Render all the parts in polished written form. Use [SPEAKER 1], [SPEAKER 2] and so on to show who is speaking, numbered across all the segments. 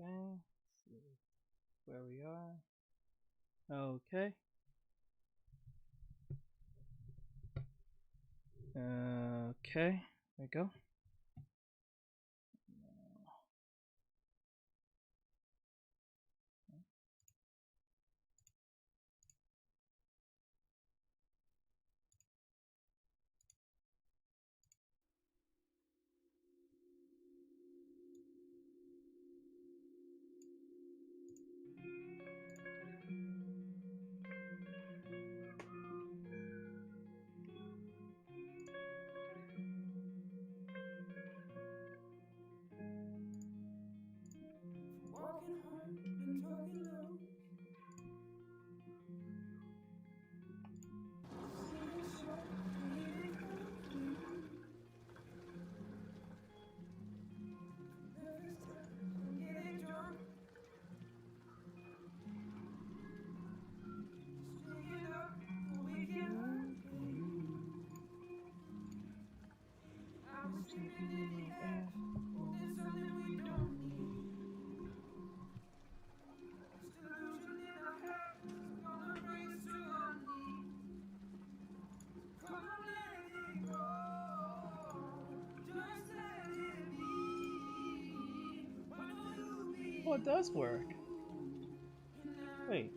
[SPEAKER 1] Okay, let's see where we are. Okay. Okay, there we go. Oh, it does work. Wait.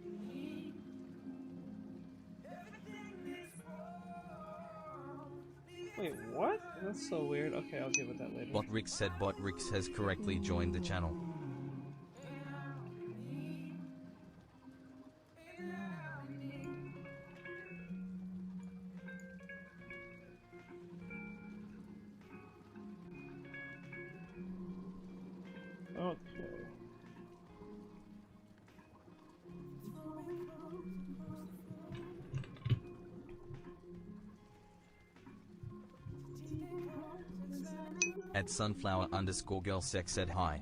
[SPEAKER 1] Wait, what? That's so weird. Okay, I'll deal with that later.
[SPEAKER 2] Botrix said Botrix has correctly joined the channel.
[SPEAKER 1] Okay.
[SPEAKER 2] At sunflower_girlsec said hi.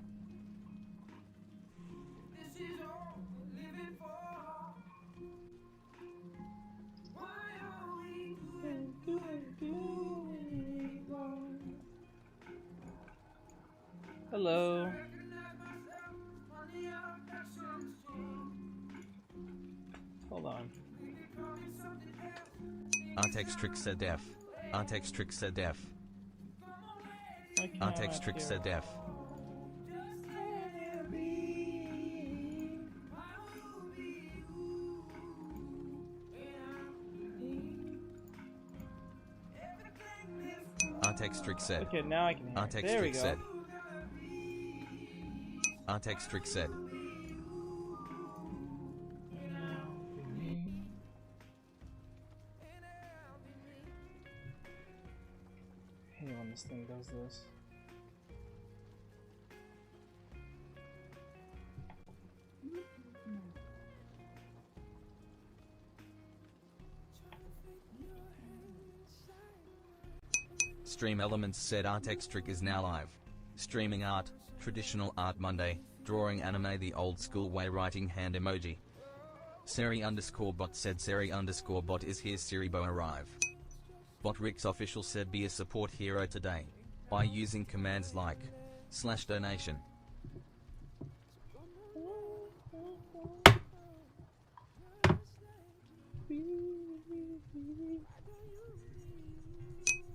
[SPEAKER 1] Hello. Hold on.
[SPEAKER 2] Artextric said F. Artextric said F. Artextric said F. Artextric said.
[SPEAKER 1] Okay, now I can hear. There we
[SPEAKER 2] Artextric
[SPEAKER 1] go.
[SPEAKER 2] said. Artextric said.
[SPEAKER 1] I hate when this thing does this.
[SPEAKER 2] Stream Elements said Artextric is now live. Streaming art, traditional art Monday, drawing anime the old school way, writing hand emoji. Seri_bot said Seri_bot is here, Siribo arrive. Botrix official said be a support hero today, by using commands like /donation.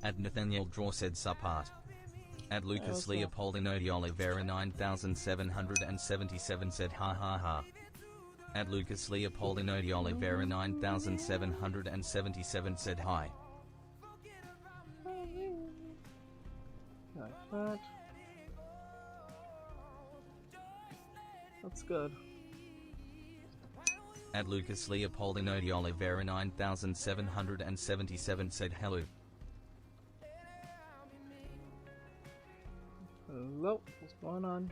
[SPEAKER 2] At Nathaniel Draw said suppart. At Lucas Leopoldino Oliveira 9777 said ha ha ha. At Lucas Leopoldino Oliveira 9777 said hi.
[SPEAKER 1] Like that. That's good.
[SPEAKER 2] At Lucas Leopoldino Oliveira 9777 said hello.
[SPEAKER 1] Hello, what's going on?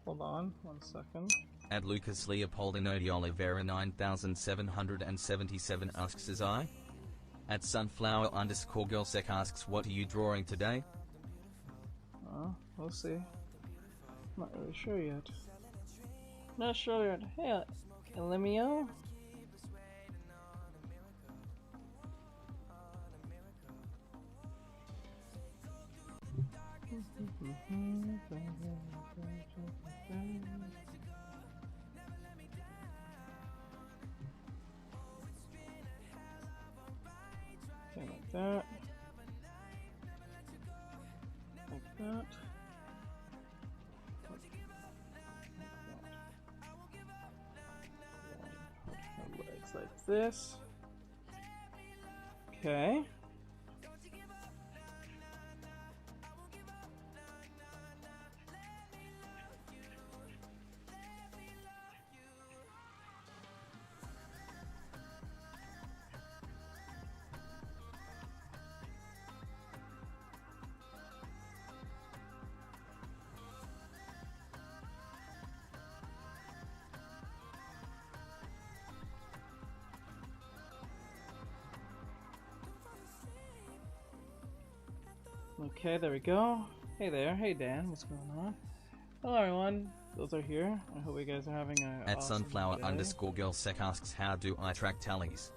[SPEAKER 1] Hold on, 1 second.
[SPEAKER 2] At Lucas Leopoldino Oliveira 9777 asks is I? At sunflower_girlsec asks what are you drawing today?
[SPEAKER 1] We'll see. Not really sure yet. Not sure yet. Hey, Elimio? Something like that. Like that. Legs like this. Okay. Okay, there we go. Hey there, hey Dan, what's going on? Hello everyone, those are here. I hope you guys are having a
[SPEAKER 2] At
[SPEAKER 1] awesome
[SPEAKER 2] sunflower
[SPEAKER 1] day.
[SPEAKER 2] underscore girl sec asks how do I track tallies?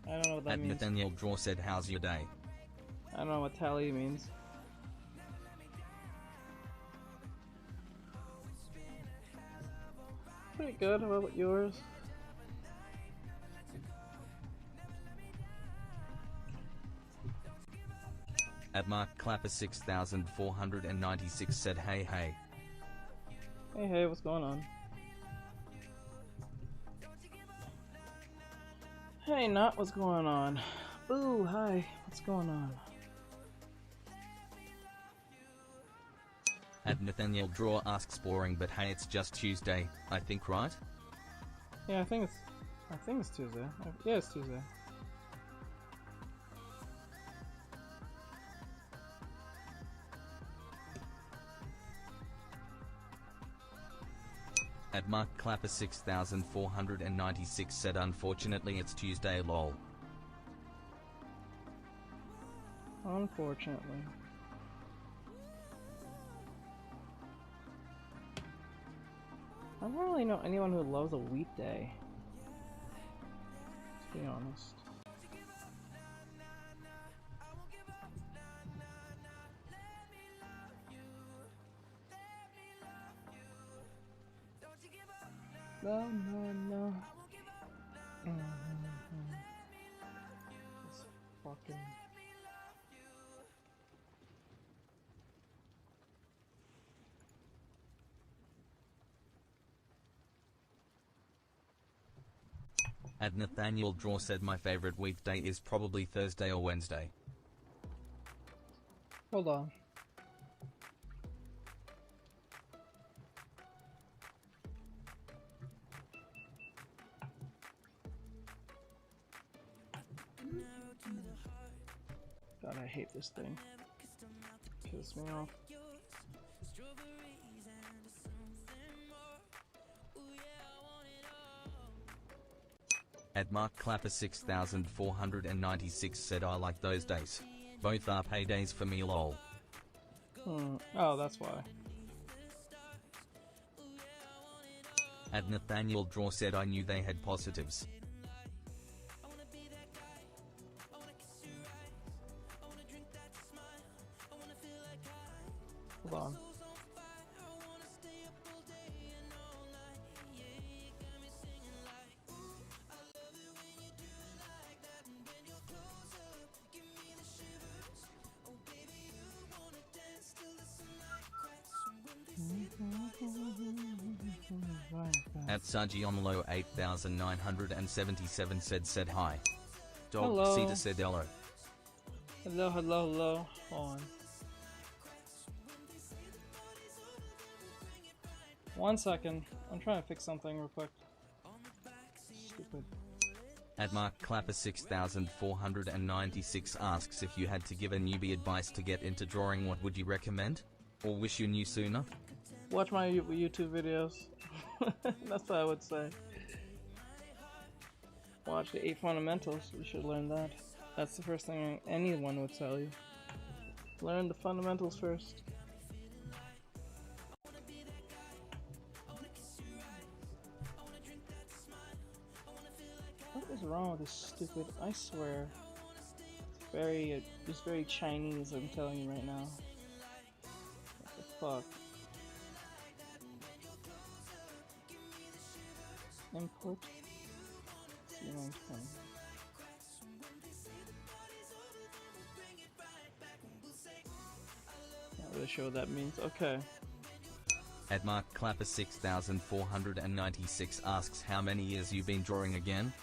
[SPEAKER 1] I don't know what that
[SPEAKER 2] At
[SPEAKER 1] means.
[SPEAKER 2] Nathaniel Draw said how's your day?
[SPEAKER 1] I don't know what tally means. Pretty good, what about yours?
[SPEAKER 2] At Mark Clapper 6496 said hey hey.
[SPEAKER 1] Hey hey, what's going on? Hey Nut, what's going on? Boo, hi, what's going on?
[SPEAKER 2] At Nathaniel Draw asks boring but hey it's just Tuesday, I think right?
[SPEAKER 1] Yeah, I think it's Tuesday. Yeah, it's Tuesday.
[SPEAKER 2] At Mark Clapper 6496 said unfortunately it's Tuesday lol.
[SPEAKER 1] Unfortunately. I don't really know anyone who loves a weekday. To be honest. No, no, no. This fucking...
[SPEAKER 2] At Nathaniel Draw said my favorite weekday is probably Thursday or Wednesday.
[SPEAKER 1] Hold on. God, I hate this thing. Piss me off.
[SPEAKER 2] At Mark Clapper 6496 said I like those days. Both are paydays for me lol.
[SPEAKER 1] Oh, that's why.
[SPEAKER 2] At Nathaniel Draw said I knew they had positives.
[SPEAKER 1] Hold on.
[SPEAKER 2] At Sagiomolo 8977 said hi. Dog
[SPEAKER 1] Hello.
[SPEAKER 2] Cita said hello.
[SPEAKER 1] Hello, hello, hello. Hold on. 1 second. I'm trying to fix something real quick. Stupid.
[SPEAKER 2] At Mark Clapper 6496 asks if you had to give a newbie advice to get into drawing, what would you recommend? Or wish you knew sooner?
[SPEAKER 1] Watch my YouTube videos. That's what I would say. Watch the 8 fundamentals. You should learn that. That's the first thing anyone would tell you. Learn the fundamentals first. What is wrong with this stupid? I swear. It's very Chinese, I'm telling you right now. What the fuck? Input. C920. Not really sure what that means. Okay.
[SPEAKER 2] At Mark Clapper 6496 asks how many years you been drawing again?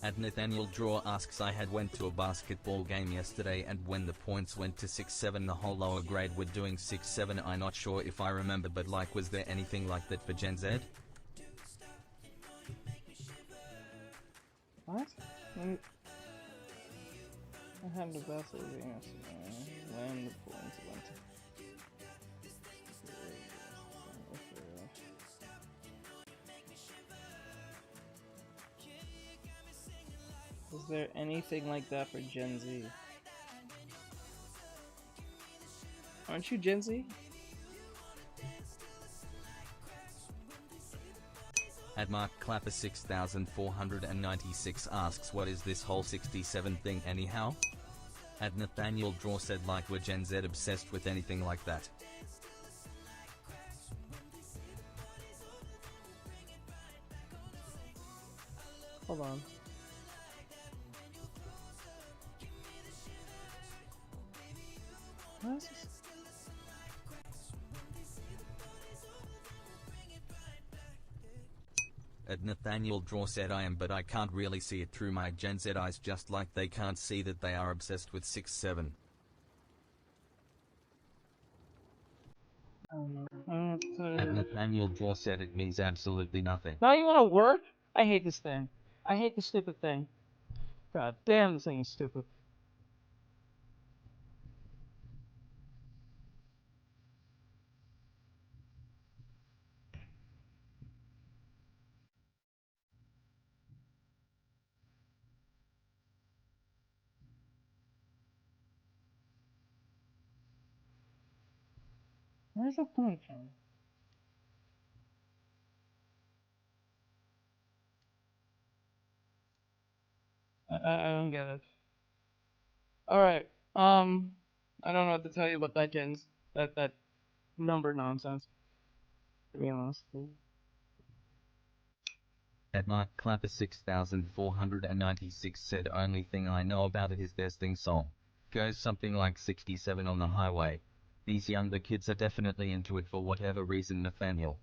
[SPEAKER 2] At Nathaniel Draw asks I had went to a basketball game yesterday and when the points went to 6-7 the whole lower grade were doing 6-7 I not sure if I remember but like was there anything like that for Gen Z?
[SPEAKER 1] What? I had the best of the when the points went to. Is there anything like that for Gen Z? Aren't you Gen Z?
[SPEAKER 2] At Mark Clapper 6496 asks what is this whole 67 thing anyhow? At Nathaniel Draw said like we're Gen Z obsessed with anything like that.
[SPEAKER 1] Hold on. What is this?
[SPEAKER 2] At Nathaniel Draw said I am but I can't really see it through my Gen Z eyes just like they can't see that they are obsessed with 6-7. At Nathaniel Draw said it means absolutely nothing.
[SPEAKER 1] Now you wanna work? I hate this thing. I hate this stupid thing. God damn, this thing is stupid. Where's the point from? I don't get it. Alright, I don't know what to tell you about that that number nonsense. To be honest.
[SPEAKER 2] At Mark Clapper 6496 said only thing I know about it is there's thing song. Goes something like 67 on the highway. These younger kids are definitely into it for whatever reason Nathaniel.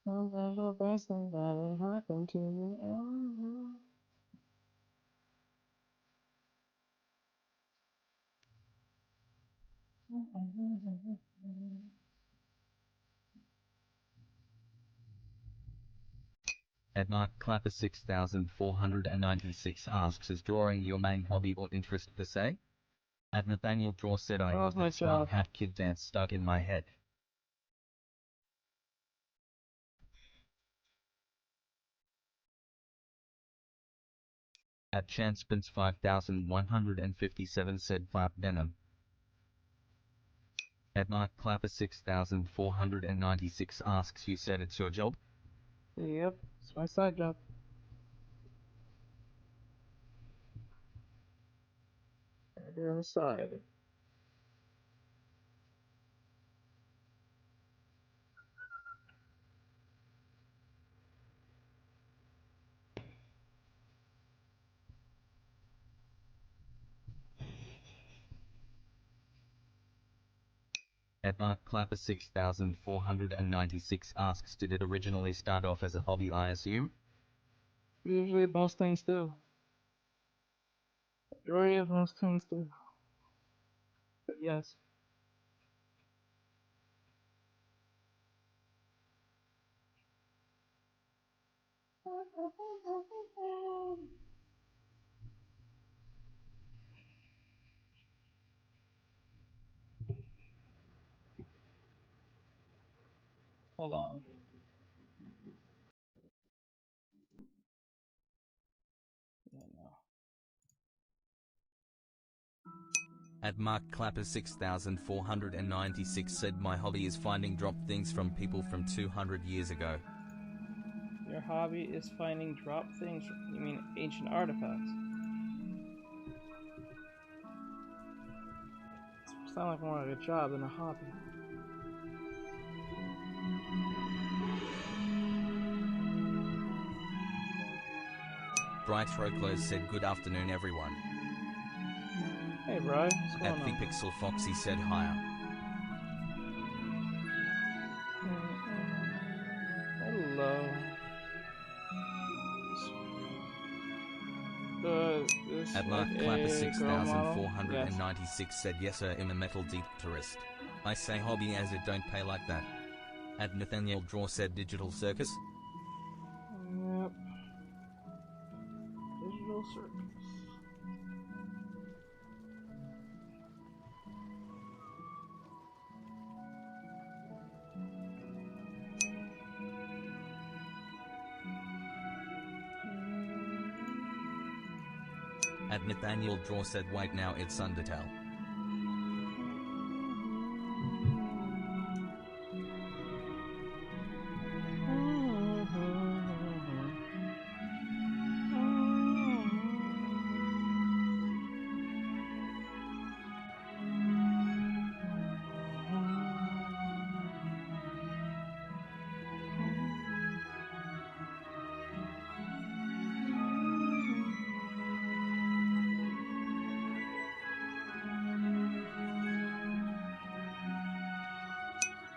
[SPEAKER 1] The best thing that happened to me.
[SPEAKER 2] At Mark Clapper 6496 asks is drawing your main hobby or interest per se? At Nathaniel Draw said I
[SPEAKER 1] That was
[SPEAKER 2] have
[SPEAKER 1] my
[SPEAKER 2] that smart
[SPEAKER 1] job.
[SPEAKER 2] hat kid dance stuck in my head. At Chanspins 5157 said Flap Denim. At Mark Clapper 6496 asks you said it's your job?
[SPEAKER 1] Yep, it's my side job. Right there on the side.
[SPEAKER 2] At Mark Clapper 6496 asks did it originally start off as a hobby I assume?
[SPEAKER 1] Usually most things do. Joy of most comes to. Yes. Hold on. Yeah, no.
[SPEAKER 2] At Mark Clapper 6496 said my hobby is finding dropped things from people from 200 years ago.
[SPEAKER 1] Your hobby is finding drop things. You mean ancient artifacts? Sound like more like a job than a hobby.
[SPEAKER 2] Bright Roclo said good afternoon everyone.
[SPEAKER 1] Hey, bro. What's going
[SPEAKER 2] At
[SPEAKER 1] on?
[SPEAKER 2] ThePixel Foxy said higher.
[SPEAKER 1] Hello. This
[SPEAKER 2] At Mark
[SPEAKER 1] like
[SPEAKER 2] Clapper
[SPEAKER 1] a girl model?
[SPEAKER 2] 6496 said yes sir, I'm a metal deep tourist. I say hobby as it don't pay like that. At Nathaniel Draw said digital circus.
[SPEAKER 1] Yep. Digital circus.
[SPEAKER 2] At Nathaniel Draw said wait now it's Undertale.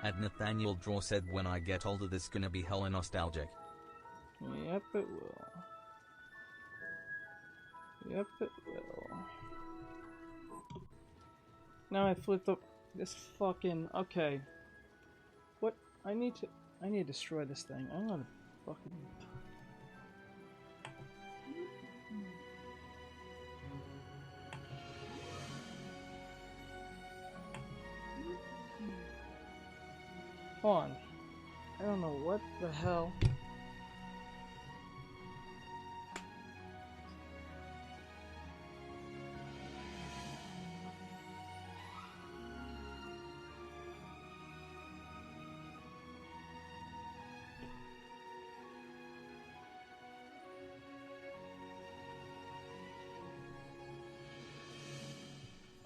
[SPEAKER 2] At Nathaniel Draw said when I get older this gonna be hella nostalgic.
[SPEAKER 1] Yep, it will. Yep, it will. Now I flipped up this fucking. Okay. What? I need to destroy this thing. I'm gonna fucking. Hold on. I don't know what the hell.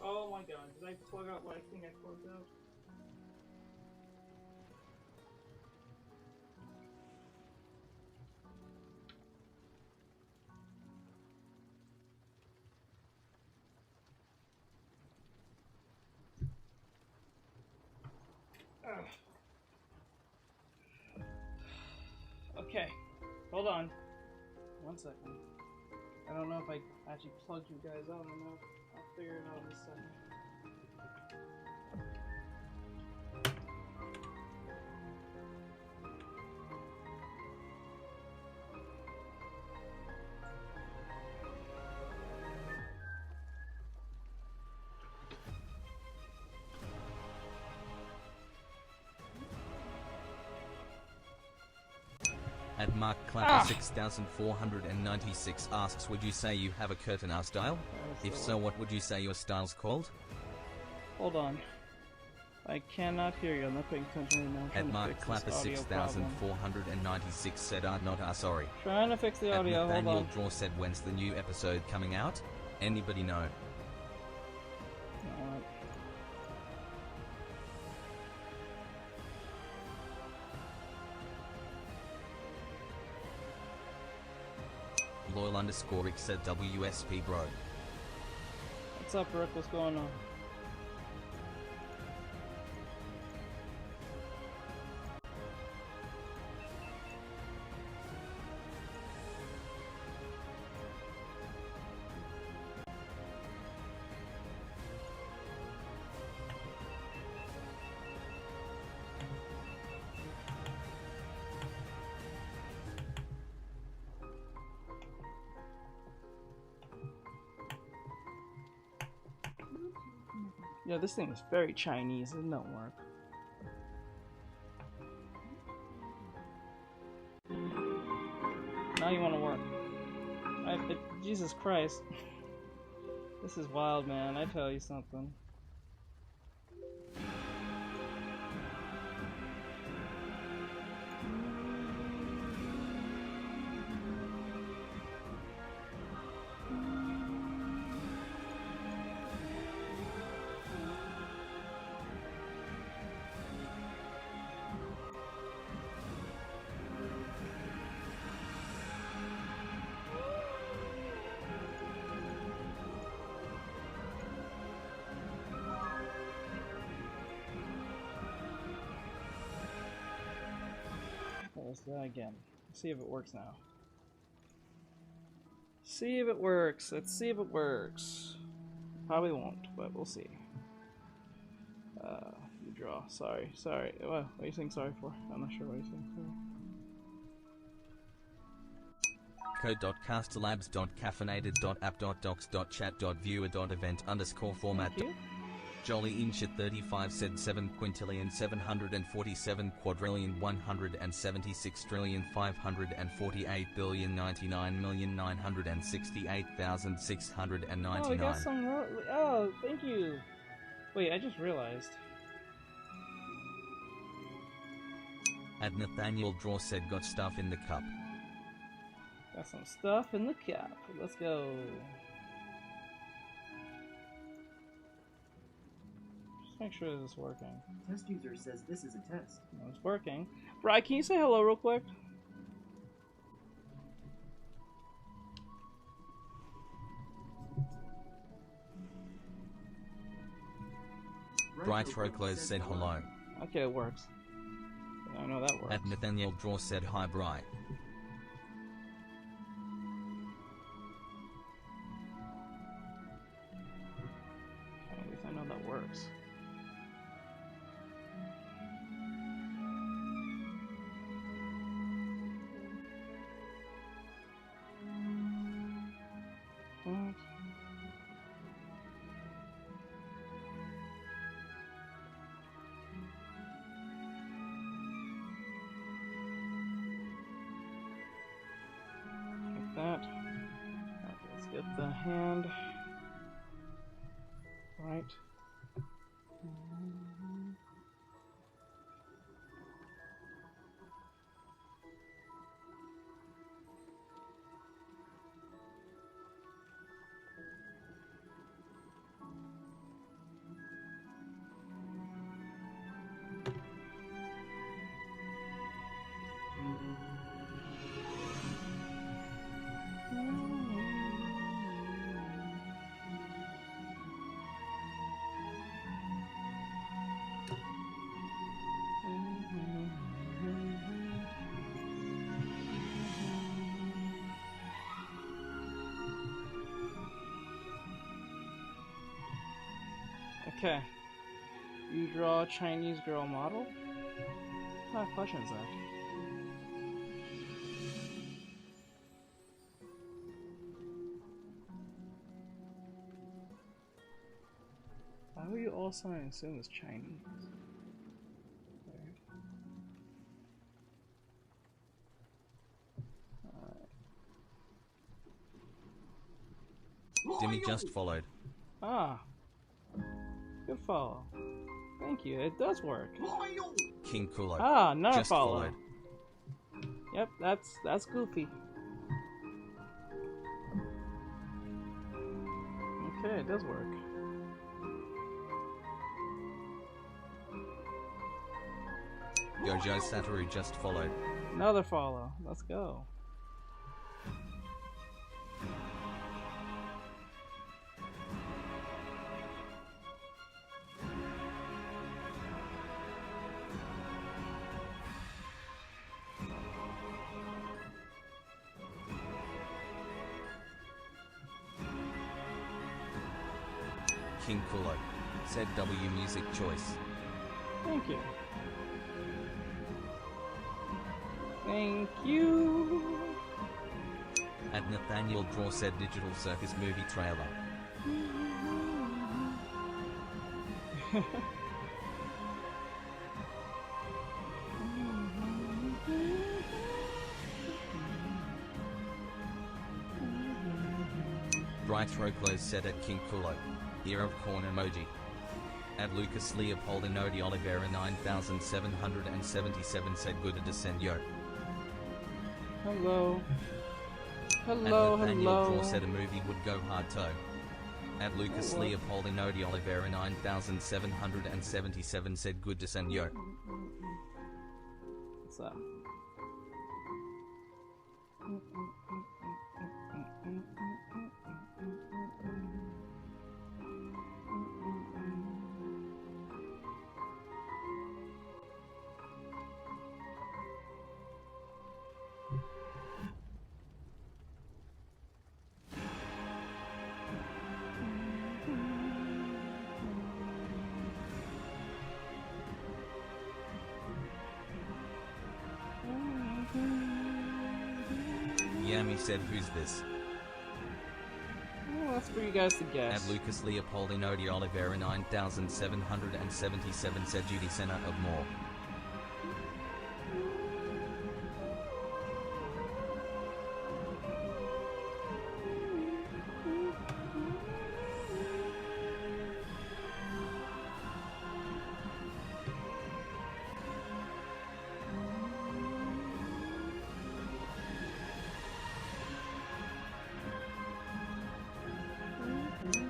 [SPEAKER 1] Oh my god, did I plug out what I think I plugged out? Okay, hold on. 1 second. I don't know if I actually plugged you guys out or not. I'll figure it out in a second.
[SPEAKER 2] At Mark Clapper 6496 asks would you say you have a curtain R style? If so what would you say your style's called?
[SPEAKER 1] Hold on. I cannot hear you. I'm not paying attention right now.
[SPEAKER 2] At Mark Clapper 6496 said not sorry.
[SPEAKER 1] Trying to fix the audio.
[SPEAKER 2] At Nathaniel
[SPEAKER 1] Hold on.
[SPEAKER 2] Draw said when's the new episode coming out? Anybody know? Loyal_Rick said WSP bro.
[SPEAKER 1] What's up, Rick? What's going on? Yeah, this thing is very Chinese. It don't work. Now you want to work. Jesus Christ. This is wild, man. I tell you something. Let's do that again. Let's see if it works now. See if it works. Let's see if it works. Probably won't, but we'll see. You draw. Sorry. What are you saying sorry for? I'm not sure what you're saying sorry.
[SPEAKER 2] Code.castellabbs.caffeinated.app.docs.chat.viewer.event_format. Jolly Inshit 35 said 7 quintillion 747 quadrillion 176 trillion 548 billion 99,968,699.
[SPEAKER 1] Oh, we got some. Oh, thank you. Wait, I just realized.
[SPEAKER 2] At Nathaniel Draw said got stuff in the cup.
[SPEAKER 1] Got some stuff in the cap. Let's go. Just make sure this is working.
[SPEAKER 3] Test user says this is a test.
[SPEAKER 1] No, it's working. Bri, can you say hello real quick?
[SPEAKER 2] Bright Roclos said hello.
[SPEAKER 1] Okay, it works. I know that works.
[SPEAKER 2] At Nathaniel Draw said hi Bri.
[SPEAKER 1] Okay, at least I know that works. What? That. Okay, let's get the hand right. Okay. You draw a Chinese girl model? What kind of question is that? Why would you all suddenly assume it's Chinese?
[SPEAKER 2] Dimmy just followed.
[SPEAKER 1] Ah. Good follow. Thank you, it does work.
[SPEAKER 2] King Kulo.
[SPEAKER 1] Ah, another
[SPEAKER 2] just
[SPEAKER 1] follow.
[SPEAKER 2] followed.
[SPEAKER 1] Yep, that's goofy. Okay, it does work.
[SPEAKER 2] Gojo Satoru just followed.
[SPEAKER 1] Another follow. Let's go.
[SPEAKER 2] King Kulo said W music choice.
[SPEAKER 1] Thank you. Thank you.
[SPEAKER 2] At Nathaniel Draw said digital circus movie trailer. Bright Roclos said at King Kulo. Ear of corn emoji. At Lucas Leopold Inodi Oliveira 9777 said good to descend yo.
[SPEAKER 1] Hello.
[SPEAKER 2] At
[SPEAKER 1] Hello,
[SPEAKER 2] Nathaniel
[SPEAKER 1] hello.
[SPEAKER 2] Draw said a movie would go hard toe. At Lucas
[SPEAKER 1] Oh, what?
[SPEAKER 2] Leopold Inodi Oliveira 9777 said good to send yo.
[SPEAKER 1] What's that?
[SPEAKER 2] Yami said who's this?
[SPEAKER 1] Well, that's for you guys to guess.
[SPEAKER 2] At Lucas Leopold Inodi Oliveira 9777 said Judy Senna of Moore.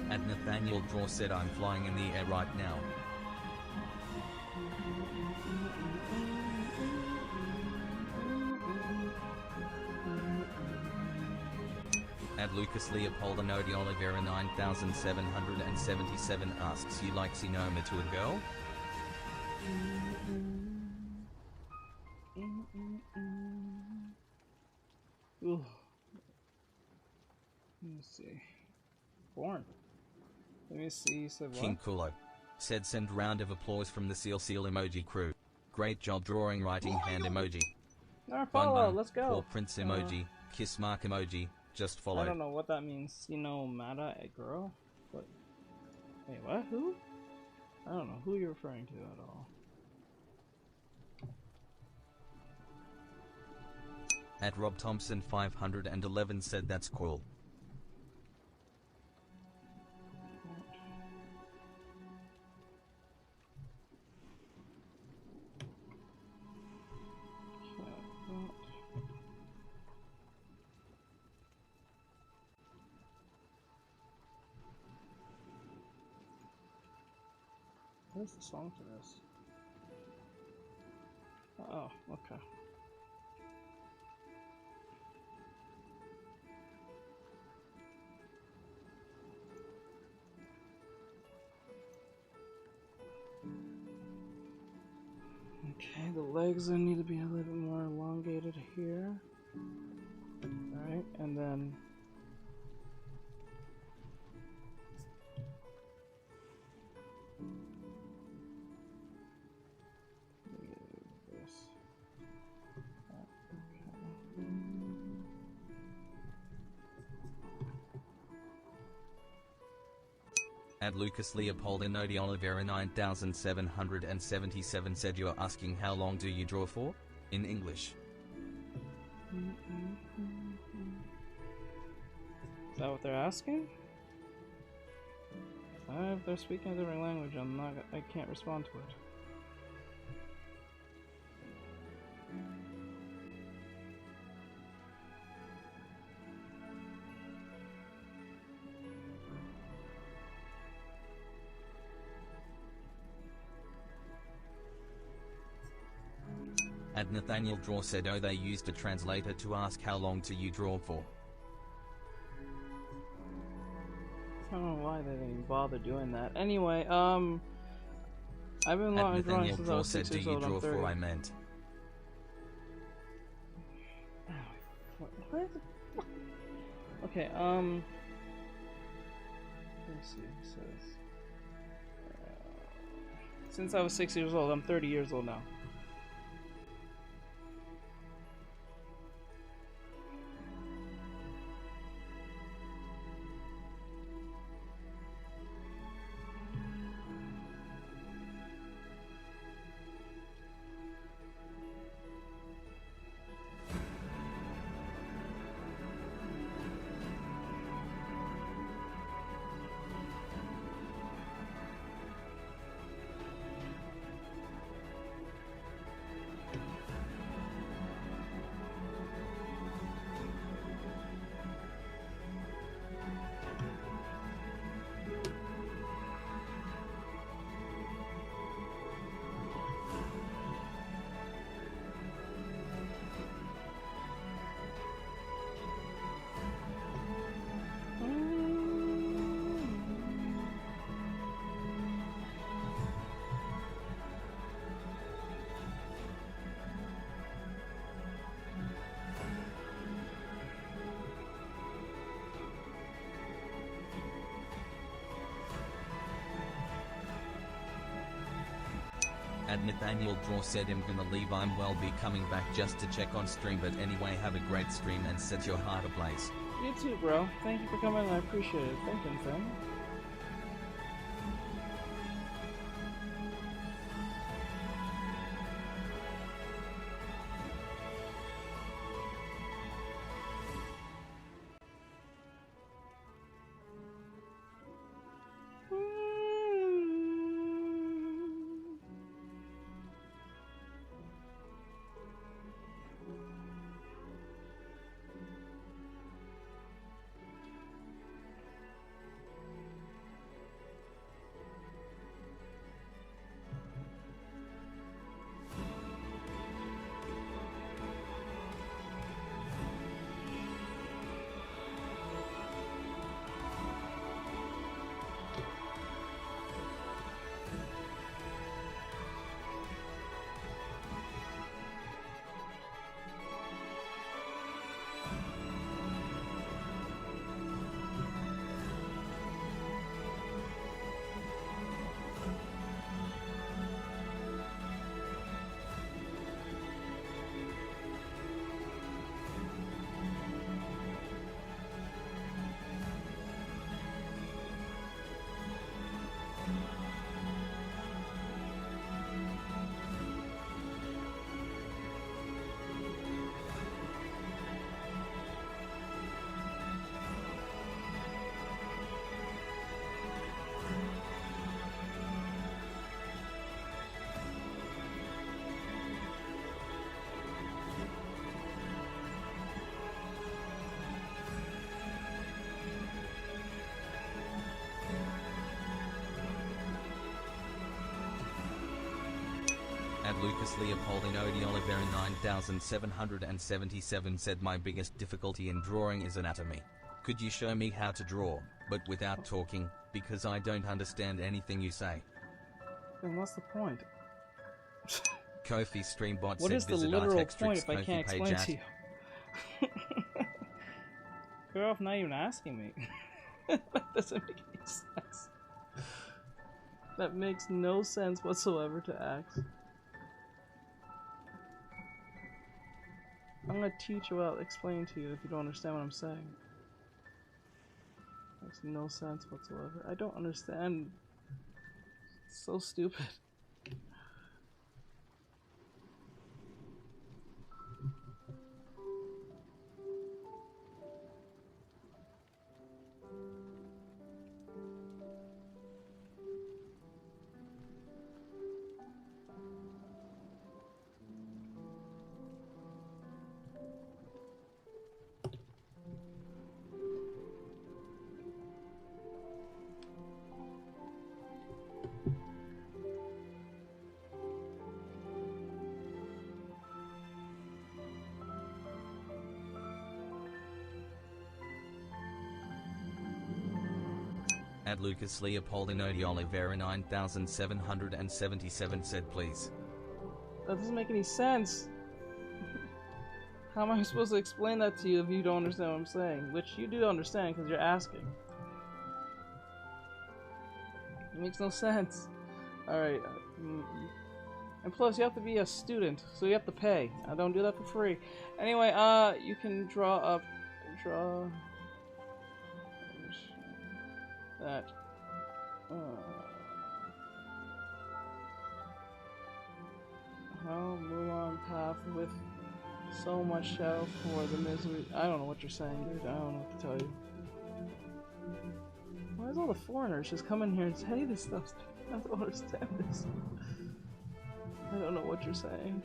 [SPEAKER 2] At Nathaniel Draw said I'm flying in the air right now. At Lucas Leopold Inodi Oliveira 9777 asks you like Sinoma to a girl?
[SPEAKER 1] Ooh. Let me see. Born. Let me see. You said what?
[SPEAKER 2] King Kulo said send round of applause from the seal emoji crew. Great job drawing writing hand emoji.
[SPEAKER 1] Our
[SPEAKER 2] Bun
[SPEAKER 1] follow.
[SPEAKER 2] bun,
[SPEAKER 1] Let's go.
[SPEAKER 2] poor prince emoji, kiss mark emoji, just
[SPEAKER 1] I
[SPEAKER 2] follow.
[SPEAKER 1] don't know what that means. You know, Mata a girl? What? Wait, what? Who? I don't know who you're referring to at all.
[SPEAKER 2] At Rob Thompson 511 said that's cool.
[SPEAKER 1] Where's the song for this? Oh, okay. Okay, the legs need to be a little bit more elongated here. Alright, and then this.
[SPEAKER 2] At Lucas Leopold Inodi Oliveira 9777 said you're asking how long do you draw for? In English.
[SPEAKER 1] Is that what they're asking? If they're speaking a different language, I can't respond to it.
[SPEAKER 2] At Nathaniel Draw said oh they used a translator to ask how long do you draw for.
[SPEAKER 1] I don't know why they didn't even bother doing that. Anyway, I've been
[SPEAKER 2] At
[SPEAKER 1] drawing
[SPEAKER 2] Nathaniel
[SPEAKER 1] since I
[SPEAKER 2] Draw
[SPEAKER 1] was
[SPEAKER 2] said
[SPEAKER 1] 6
[SPEAKER 2] do
[SPEAKER 1] years
[SPEAKER 2] you
[SPEAKER 1] old.
[SPEAKER 2] draw
[SPEAKER 1] I'm 30.
[SPEAKER 2] for I meant.
[SPEAKER 1] What? Okay, let's see, it says, since I was 6 years old, I'm 30 years old now.
[SPEAKER 2] And Nathaniel Draw said I'm gonna leave, I'm well be coming back just to check on stream, but anyway have a great stream and set your heart ablaze.
[SPEAKER 1] You too, bro. Thank you for coming, I appreciate it. Thank you, Nathan.
[SPEAKER 2] At Lucas Leopoldino de Oliveira 9777 said my biggest difficulty in drawing is anatomy. Could you show me how to draw, but without talking, because I don't understand anything you say.
[SPEAKER 1] Then what's the point?
[SPEAKER 2] Kofi Streambot
[SPEAKER 1] What
[SPEAKER 2] said
[SPEAKER 1] is the
[SPEAKER 2] visit
[SPEAKER 1] literal
[SPEAKER 2] Artextric's
[SPEAKER 1] point if I
[SPEAKER 2] Kofi
[SPEAKER 1] can't
[SPEAKER 2] page
[SPEAKER 1] explain
[SPEAKER 2] at
[SPEAKER 1] to you? You're off not even asking me. That doesn't make any sense. That makes no sense whatsoever to ask. I'm gonna teach you without explaining to you if you don't understand what I'm saying. Makes no sense whatsoever. I don't understand. It's so stupid.
[SPEAKER 2] At Lucas Leopoldino de Oliveira 9777 said please.
[SPEAKER 1] That doesn't make any sense. How am I supposed to explain that to you if you don't understand what I'm saying? Which you do understand because you're asking. It makes no sense. Alright. And plus, you have to be a student, so you have to pay. I don't do that for free. Anyway, you can draw up. Draw. That. How Mulan path with so much shadow for the misery. I don't know what you're saying, dude. I don't know what to tell you. Why is all the foreigners just come in here and say this stuff? I don't understand this. I don't know what you're saying.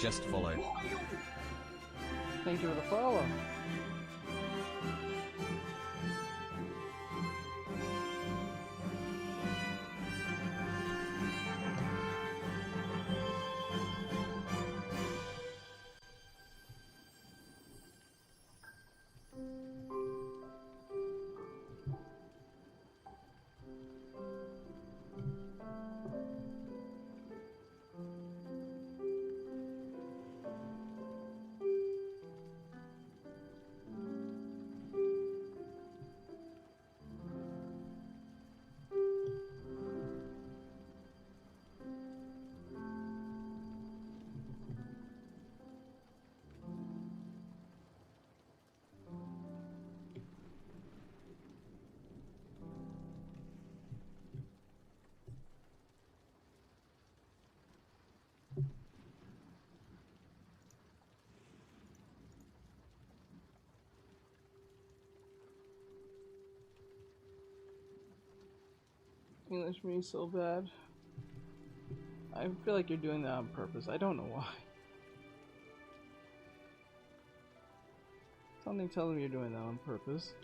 [SPEAKER 2] Just follow.
[SPEAKER 1] Thank you for the follow. English me so bad. I feel like you're doing that on purpose. I don't know why. Something tells me you're doing that on purpose.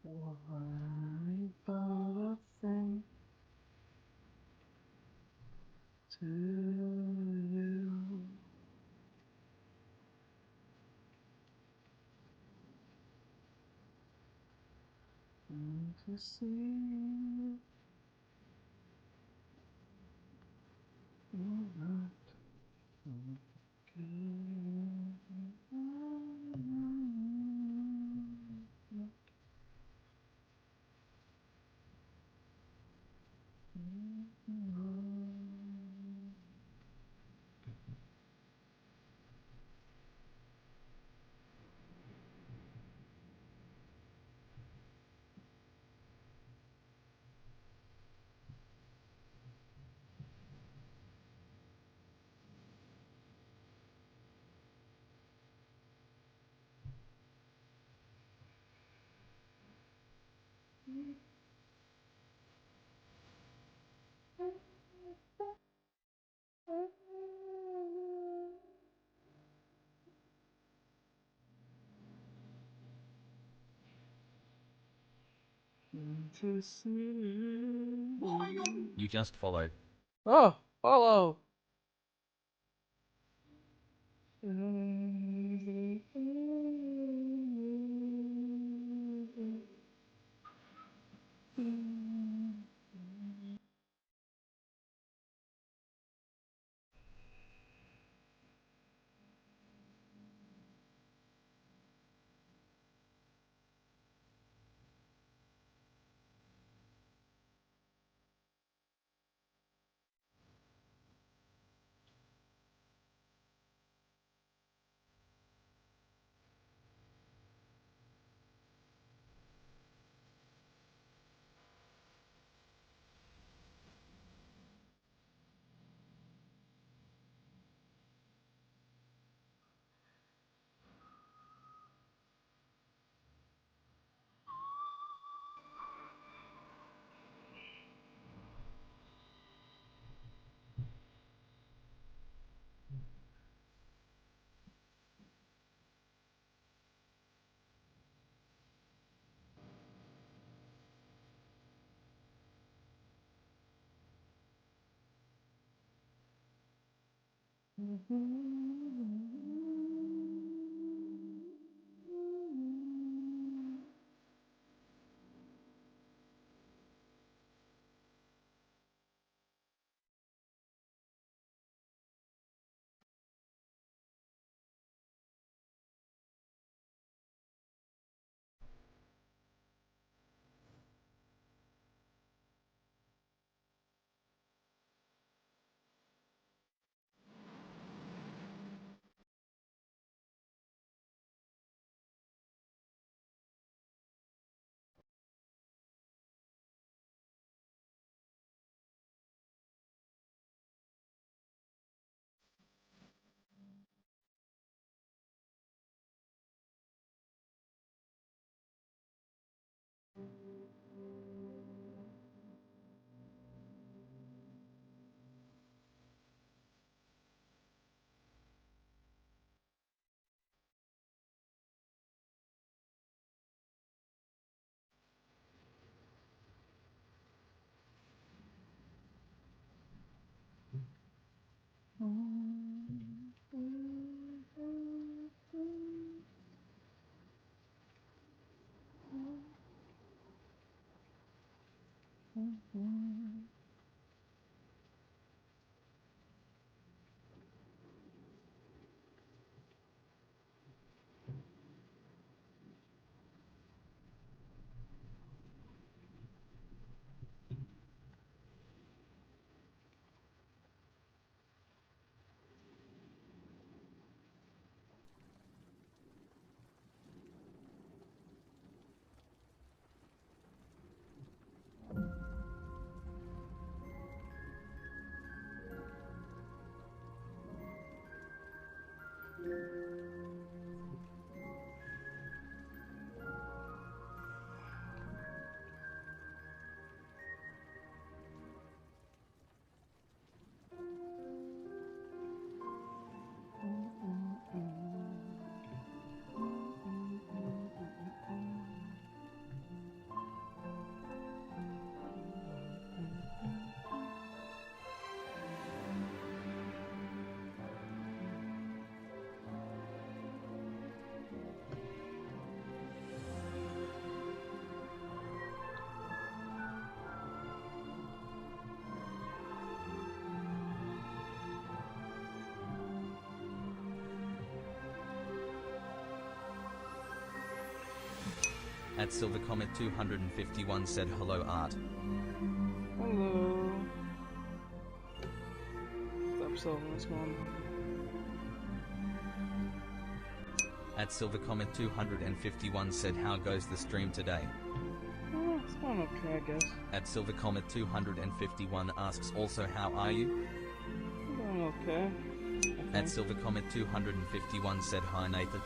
[SPEAKER 1] Why bother thing to you? To see you're not to see.
[SPEAKER 2] You just follow.
[SPEAKER 1] Oh, follow.
[SPEAKER 2] At Silver Comet 251 said hello Art.
[SPEAKER 1] Hello. What's up, Silver? What's going on?
[SPEAKER 2] At Silver Comet 251 said how goes the stream today?
[SPEAKER 1] It's going okay, I guess.
[SPEAKER 2] At Silver Comet 251 asks also how are you?
[SPEAKER 1] I'm doing okay.
[SPEAKER 2] At Silver Comet 251 said hi Nathan.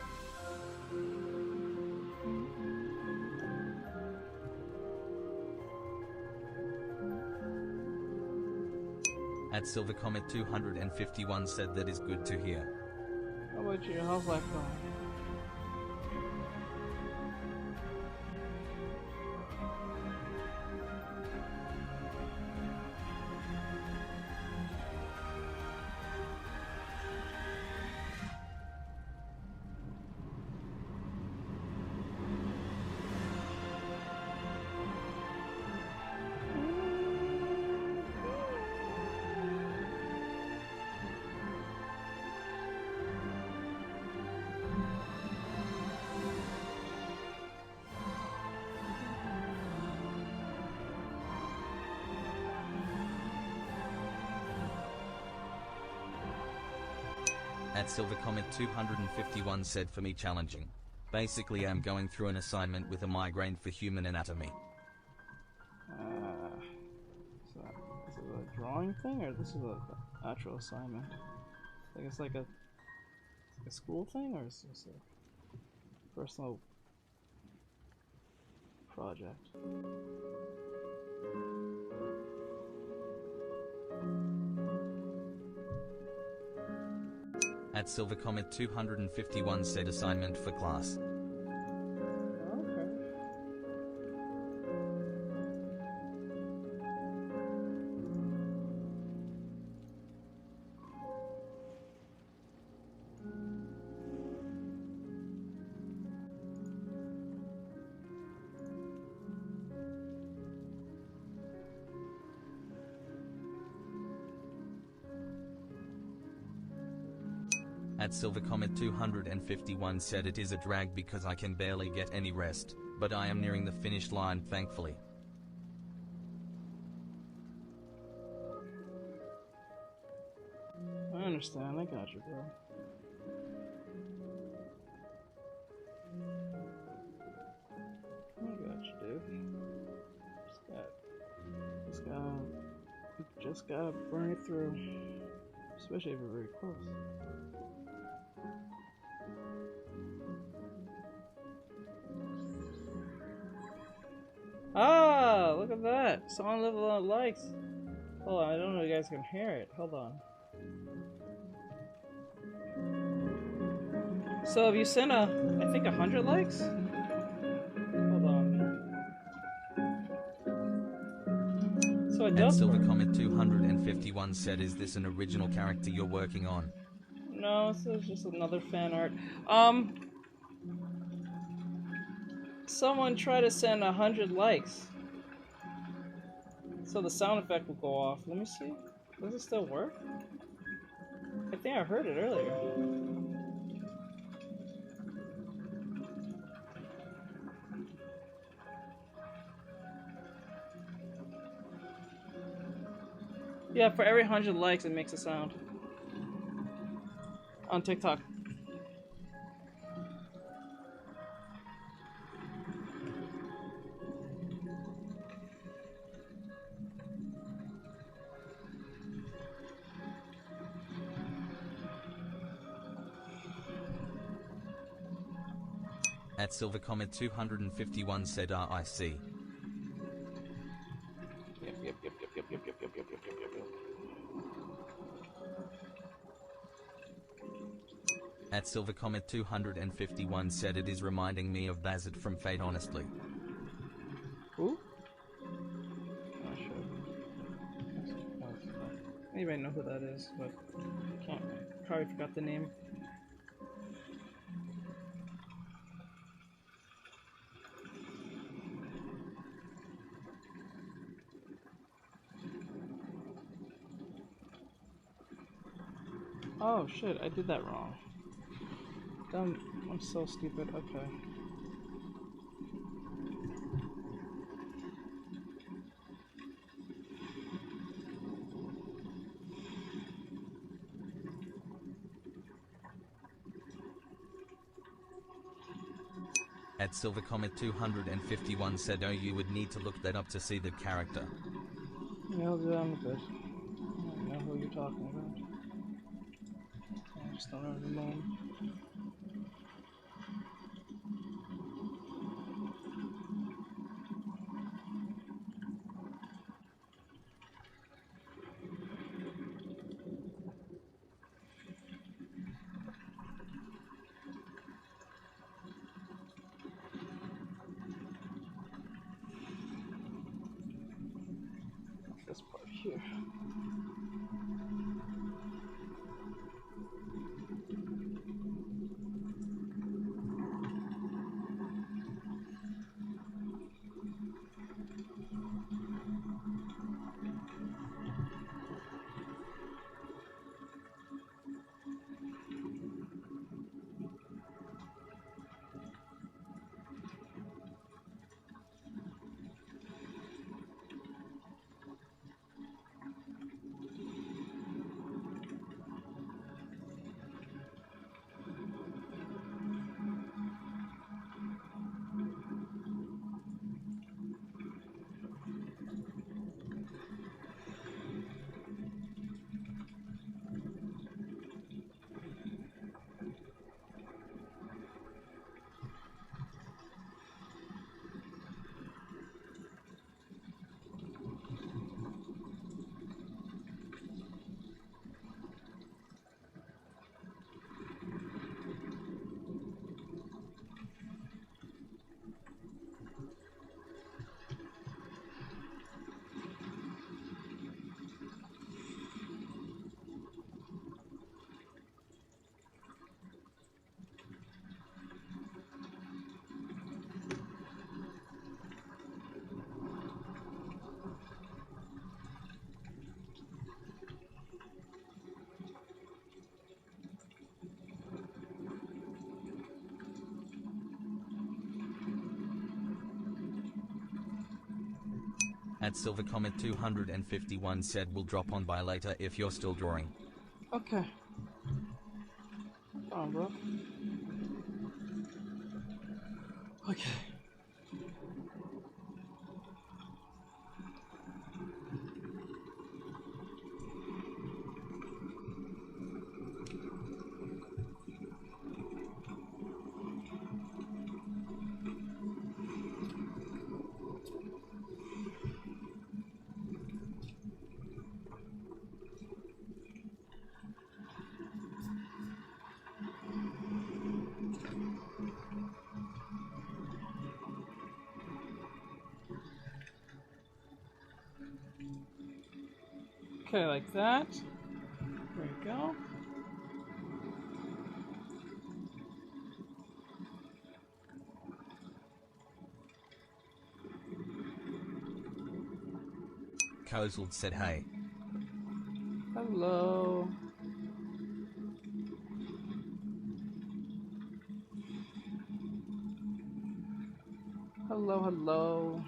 [SPEAKER 2] At Silver Comet 251 said that is good to hear.
[SPEAKER 1] How about you? How's life going?
[SPEAKER 2] At Silver Comet 251 said for me challenging. Basically I'm going through an assignment with a migraine for human anatomy.
[SPEAKER 1] Is it a drawing thing, or this is an actual assignment? I think it's like a school thing, or is this a personal project?
[SPEAKER 2] At Silver Comet 251 said assignment for class.
[SPEAKER 1] Okay.
[SPEAKER 2] At Silvercomet 251 said it is a drag because I can barely get any rest, but I am nearing the finish line thankfully.
[SPEAKER 1] I understand, I got you, bro. I got you, dude. Just gotta burn it through. Especially if we're very close. Ah, look at that! Someone level on likes. Hold on, I don't know if you guys can hear it. Hold on. So if you send I think 100 likes? Hold on. So it does.
[SPEAKER 2] At Silvercomet 251 said, is this an original character you're working on?
[SPEAKER 1] No, this is just another fan art. Someone try to send 100 likes. So the sound effect will go off. Let me see. Does it still work? I think I heard it earlier. Yeah, for every 100 likes it makes a sound. On TikTok.
[SPEAKER 2] At Silvercomet 251 said I see.
[SPEAKER 1] Yep.
[SPEAKER 2] At Silvercomet 251 said it is reminding me of Bazard from Fate honestly.
[SPEAKER 1] Who? Not sure. Maybe I know who that is, but can't. Probably forgot the name. Oh shit, I did that wrong. I'm so stupid. Okay.
[SPEAKER 2] At Silvercomet 251 said, oh, you would need to look that up to see the character.
[SPEAKER 1] Yeah, I'll do that in a bit. I don't know who you're talking about. I just don't know the name. This part here.
[SPEAKER 2] At Silver Comet 251 said we'll drop on by later if you're still drawing.
[SPEAKER 1] Okay. Oh, bro. Okay. Okay, like that. There you go.
[SPEAKER 2] Kozald said hey.
[SPEAKER 1] Hello. Hello, hello.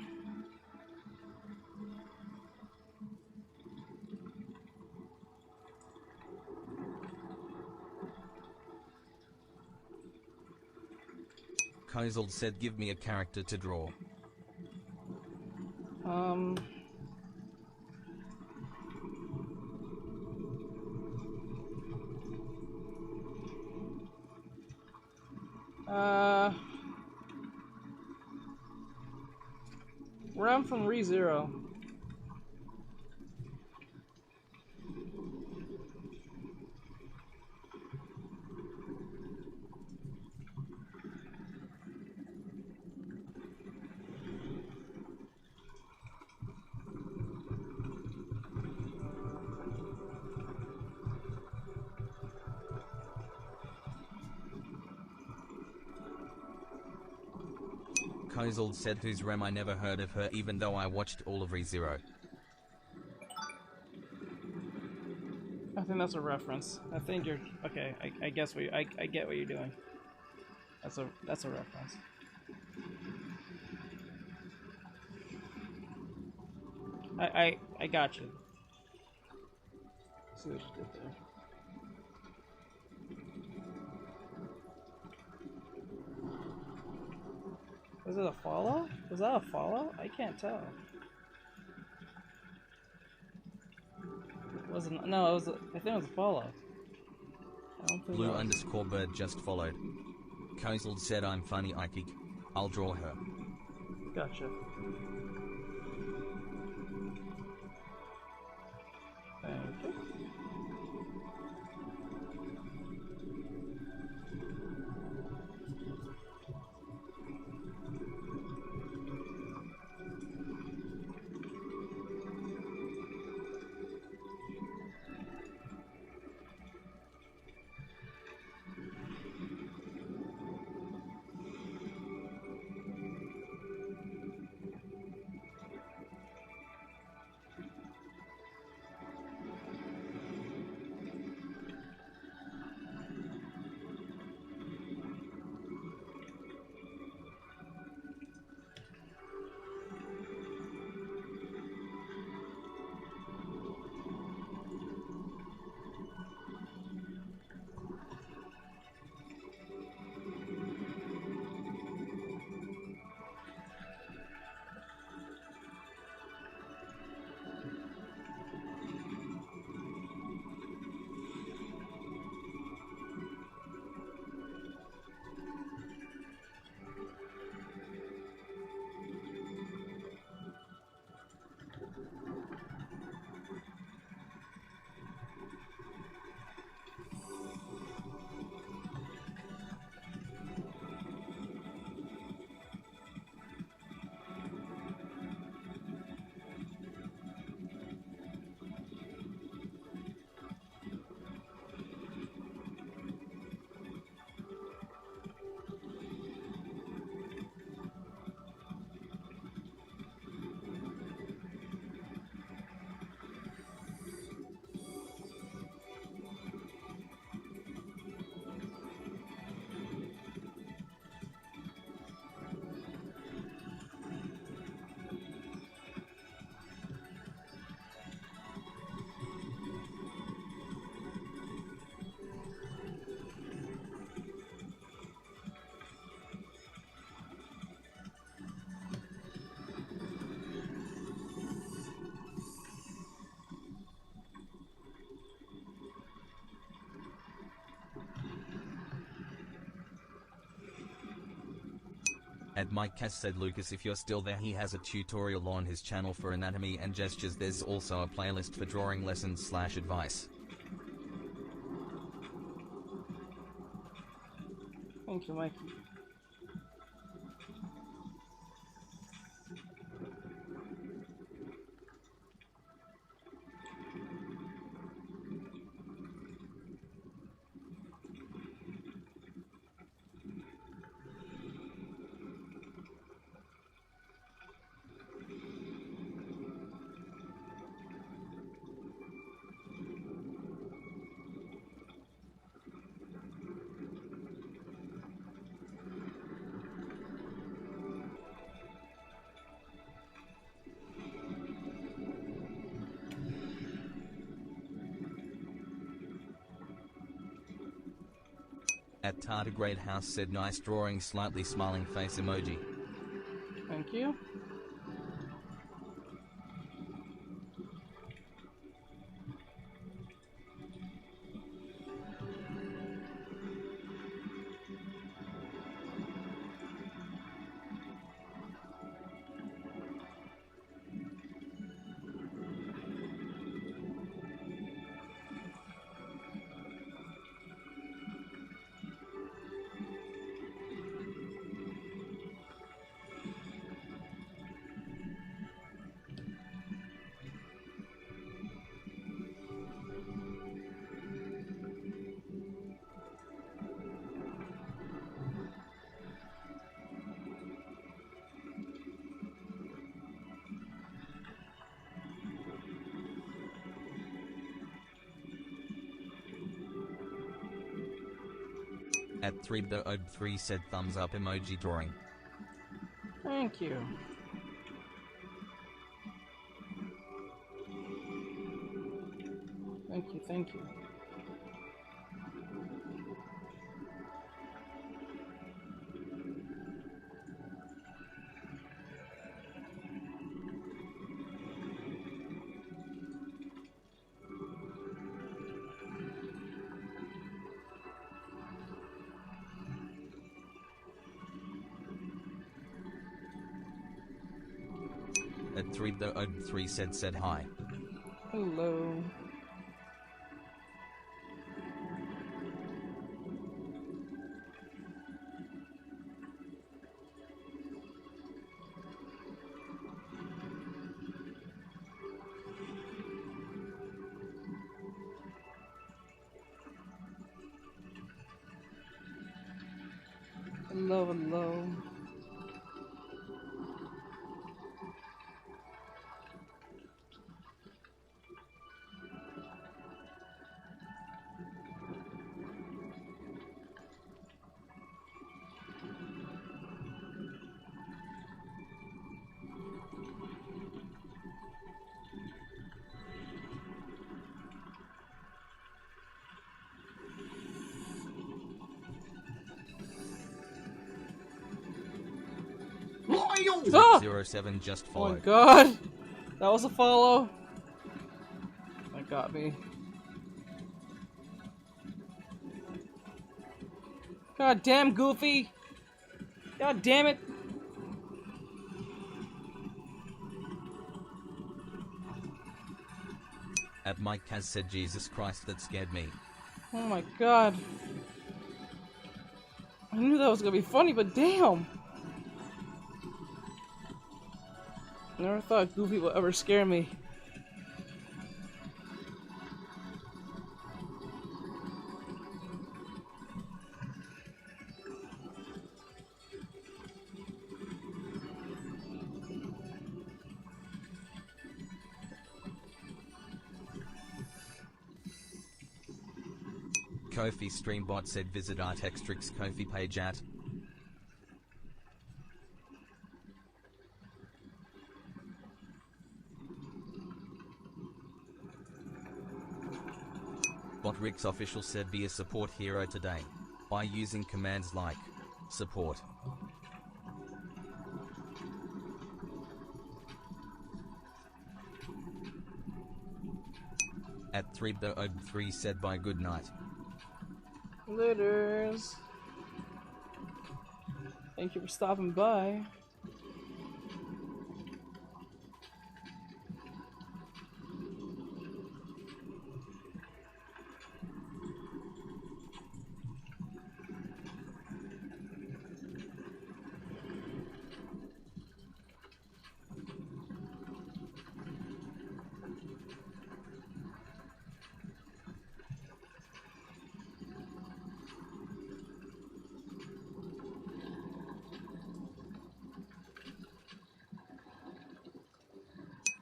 [SPEAKER 2] Kozald said give me a character to draw.
[SPEAKER 1] Where I'm from ReZero.
[SPEAKER 2] Kozald said who's Rem, I never heard of her even though I watched all of ReZero.
[SPEAKER 1] I think that's a reference. I think you're okay. I guess what I get what you're doing. That's a reference. I got you. See what you did there. Was it a follow? Was that a follow? I can't tell. It wasn't. No, it was. I think it was a follow. I don't think.
[SPEAKER 2] Blue_bird just followed. Kozald said I'm funny Ike. I'll draw her.
[SPEAKER 1] Gotcha. Thank you.
[SPEAKER 2] At Mike Cass said Lucas, if you're still there, he has a tutorial on his channel for anatomy and gestures. There's also a playlist for drawing lessons / advice.
[SPEAKER 1] Thank you, Mikey.
[SPEAKER 2] At Tardigrade House said nice drawing, slightly smiling face emoji.
[SPEAKER 1] Thank you.
[SPEAKER 2] At 3 said thumbs up emoji drawing.
[SPEAKER 1] Thank you. Thank you, thank you.
[SPEAKER 2] At 3 said hi.
[SPEAKER 1] Hello. Hello, hello. Ah!
[SPEAKER 2] 07 just
[SPEAKER 1] Oh my
[SPEAKER 2] followed.
[SPEAKER 1] god! That was a follow. That got me. God damn, Goofy! God damn it!
[SPEAKER 2] At Mike Kaz said Jesus Christ, that scared me.
[SPEAKER 1] Oh my god. I knew that was gonna be funny, but damn! Never thought Goofy would ever scare me.
[SPEAKER 2] Kofi Streambot said visit Artextric's Kofi page at Botrix Official said be a support hero today by using commands like support. At 3 said by good night.
[SPEAKER 1] Litters. Thank you for stopping by.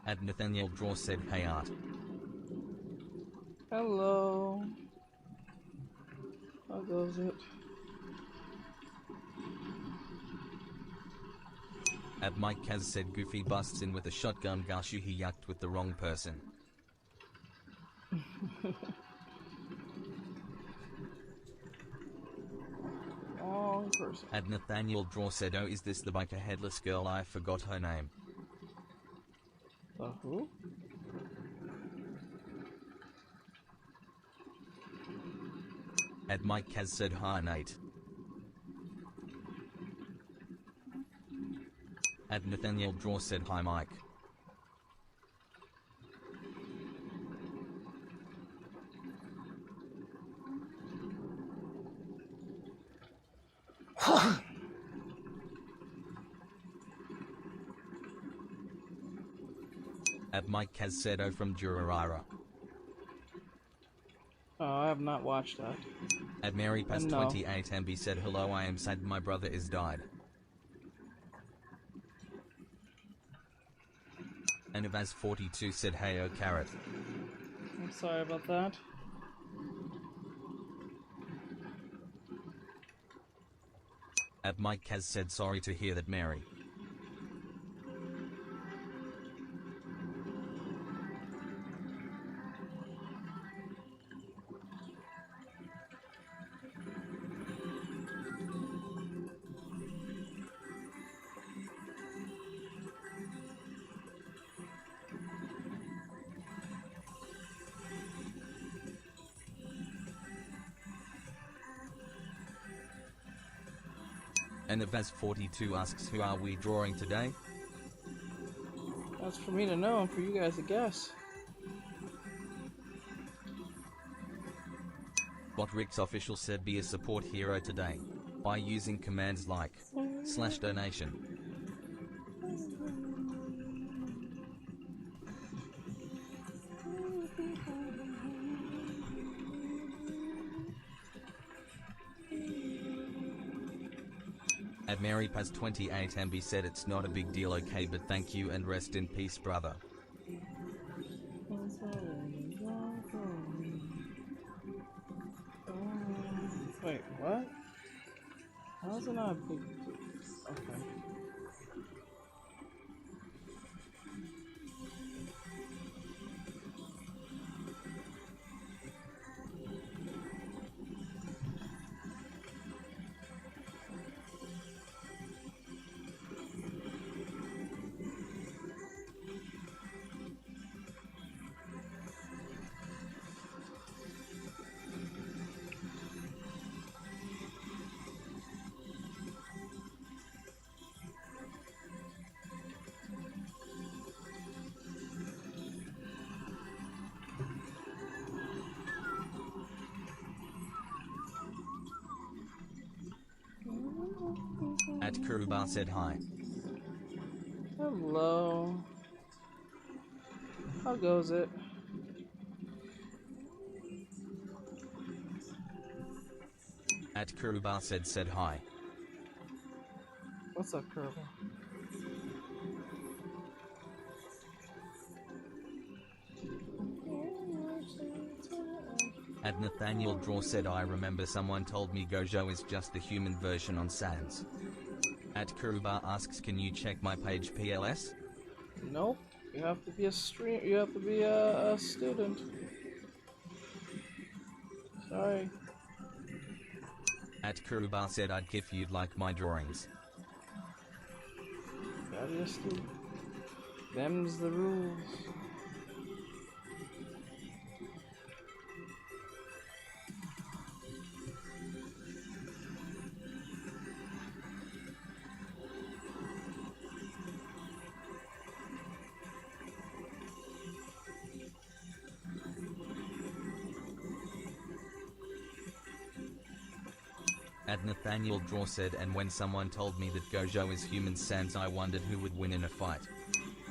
[SPEAKER 2] At Nathaniel Draw said, "Hey Art."
[SPEAKER 1] Hello. How goes it?
[SPEAKER 2] At Mike Kaz said, "Goofy busts in with a shotgun. Gashu, he yucked with the wrong person."
[SPEAKER 1] Wrong person.
[SPEAKER 2] At Nathaniel Draw said, "Oh, is this the biker headless girl? I forgot her name."
[SPEAKER 1] The who?
[SPEAKER 2] At Mike Kaz said, "Hi Nate." At Nathaniel Draw said, "Hi Mike." At Mike Kaz said, "Oh, from Durarira."
[SPEAKER 1] Oh, I have not watched that.
[SPEAKER 2] At Mary Past
[SPEAKER 1] No.
[SPEAKER 2] 28 MB said, "Hello, I am sad my brother is died." And Avaz 42 said, "Hey, oh carrot."
[SPEAKER 1] I'm sorry about that.
[SPEAKER 2] At Mike Kaz said, "Sorry to hear that, Mary." And Avaz 42 asks, "Who are we drawing today?"
[SPEAKER 1] That's for me to know and for you guys to guess.
[SPEAKER 2] What Rick's official said, "Be a support hero today by using commands like /donation." At Mary Past 28 MB said, "It's not a big deal, okay, but thank you and rest in peace, brother."
[SPEAKER 1] Wait, what? How is it not a big deal? Okay.
[SPEAKER 2] At Kuruba said, "Hi."
[SPEAKER 1] Hello. How goes it?
[SPEAKER 2] At Kuruba said hi.
[SPEAKER 1] What's up, Kerbal?
[SPEAKER 2] At Nathaniel Draw said, "I remember someone told me Gojo is just the human version on Sans." At Kuruba asks, "Can you check my page PLS?"
[SPEAKER 1] Nope. You have to be a stream. You have to be a student. Sorry.
[SPEAKER 2] At Kuruba said, "I'd if you'd like my drawings."
[SPEAKER 1] Gotta be a student. Them's the rules.
[SPEAKER 2] At Nathaniel Draw said, and when someone told me that Gojo is human sans, I wondered who would win in a fight.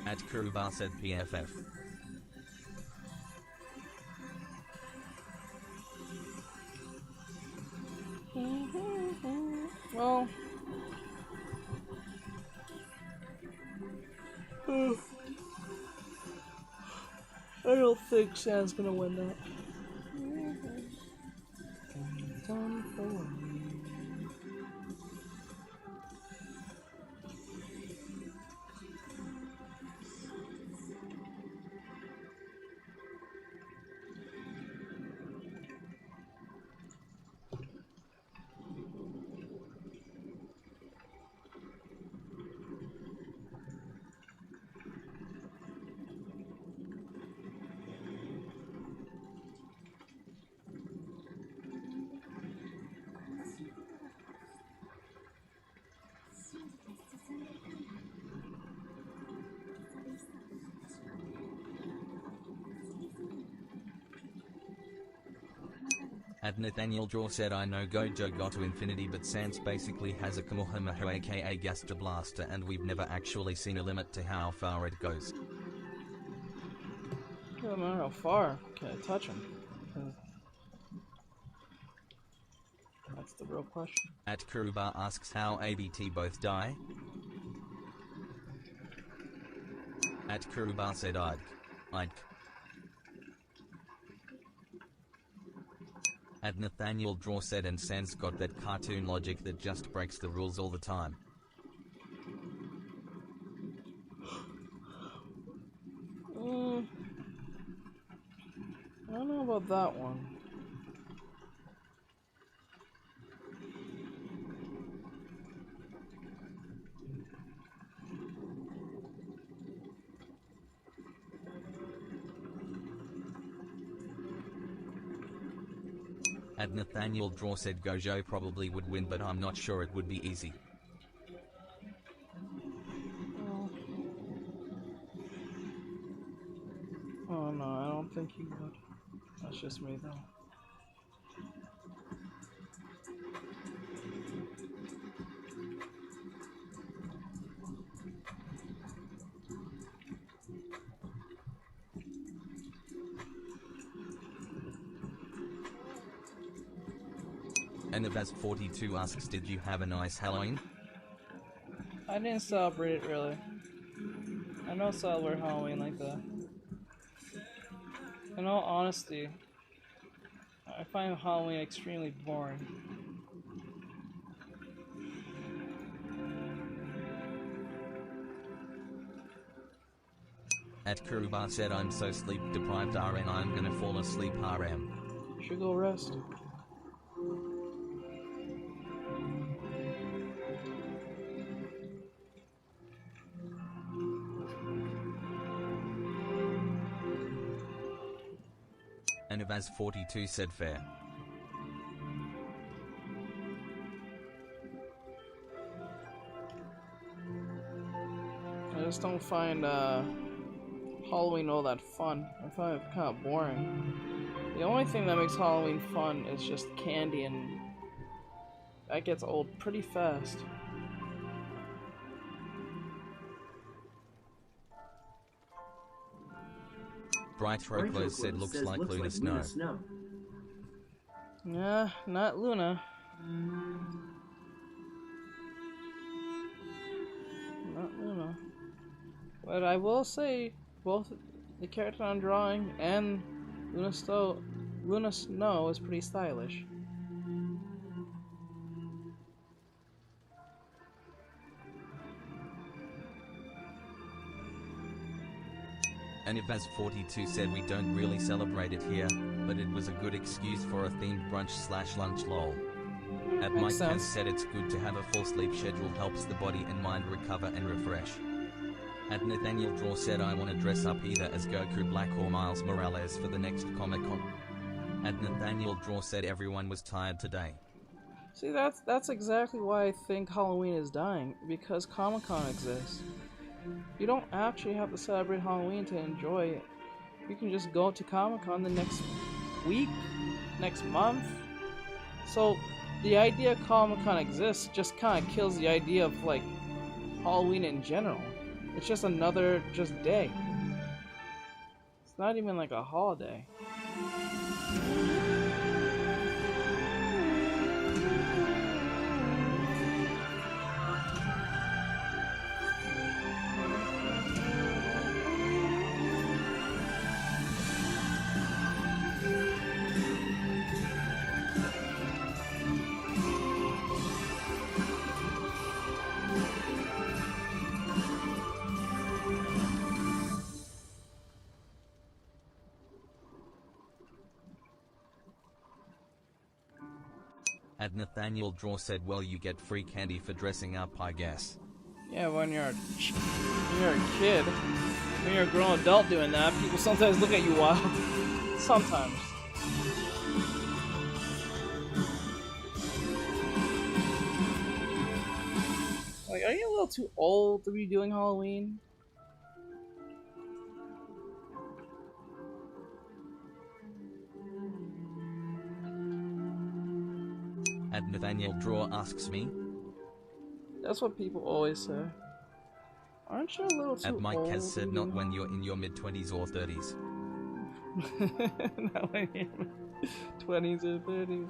[SPEAKER 2] At Kuruba said PFF.
[SPEAKER 1] Well, I don't think Sans gonna win that. Done for me.
[SPEAKER 2] At Nathaniel Draw said, I know Gojo got to infinity, but Sans basically has a Kamehameha aka Gaster Blaster, and we've never actually seen a limit to how far it goes.
[SPEAKER 1] I don't know how far can I touch him. That's the real question.
[SPEAKER 2] At Kuruba asks how ABT both die. At Kuruba said I'd. At Nathaniel Draw said, and Sans got that cartoon logic that just breaks the rules all the time.
[SPEAKER 1] I don't know about that one.
[SPEAKER 2] At Nathaniel Draw said Gojo probably would win, but I'm not sure it would be easy.
[SPEAKER 1] Oh no, I don't think he would. That's just me though.
[SPEAKER 2] And Avaz42 asks, did you have a nice Halloween?
[SPEAKER 1] I didn't celebrate it really. I don't celebrate Halloween like that. In all honesty, I find Halloween extremely boring.
[SPEAKER 2] At Kuruba said, I'm so sleep deprived RN, I'm gonna fall asleep RM.
[SPEAKER 1] You should go rest.
[SPEAKER 2] And Avaz42 said fair.
[SPEAKER 1] I just don't find Halloween all that fun. I find it kind of boring. The only thing that makes Halloween fun is just candy, and that gets old pretty fast.
[SPEAKER 2] Bright Roclo said, looks like Luna Snow.
[SPEAKER 1] Nah, not Luna. Not Luna. But I will say, both the character I'm drawing and Luna Snow is pretty stylish.
[SPEAKER 2] And Ivaz42 said, we don't really celebrate it here, but it was a good excuse for a themed brunch/lunch lol. At Mike has said, it's good to have a full sleep schedule, helps the body and mind recover and refresh. At Nathaniel Draw said, I want to dress up either as Goku Black or Miles Morales for the next Comic-Con. At Nathaniel Draw said, everyone was tired today.
[SPEAKER 1] See, that's exactly why I think Halloween is dying, because Comic-Con exists. You don't actually have to celebrate Halloween to enjoy it. You can just go to Comic-Con the next week, next month. So, the idea Comic-Con exists just kind of kills the idea of like Halloween in general. It's just another day. It's not even like a holiday.
[SPEAKER 2] And Nathaniel Draw said, well, you get free candy for dressing up, I guess.
[SPEAKER 1] Yeah, when you're a kid, when you're a grown adult doing that, people sometimes look at you wild. Sometimes. Like, are you a little too old to be doing Halloween?
[SPEAKER 2] And Nathaniel Draw asks me.
[SPEAKER 1] That's what people always say. Aren't you a little too old?
[SPEAKER 2] And Mike has said not when you're in your mid-20s or 30s.
[SPEAKER 1] Not when you're in your 20s or 30s.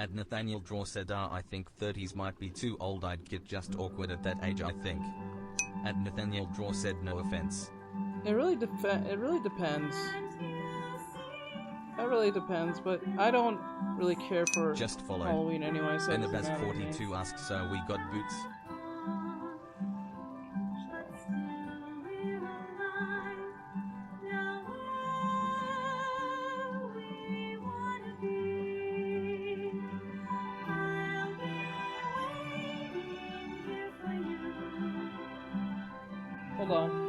[SPEAKER 2] And Nathaniel Draw said, I think 30s might be too old, I'd get just awkward at that age, I think. And Nathaniel Draw said, no offense.
[SPEAKER 1] It really depends. It really depends, but I don't really care for
[SPEAKER 2] just follow
[SPEAKER 1] Halloween anyway, so
[SPEAKER 2] Benabaz42 asks, so we got boots?
[SPEAKER 1] Hold on.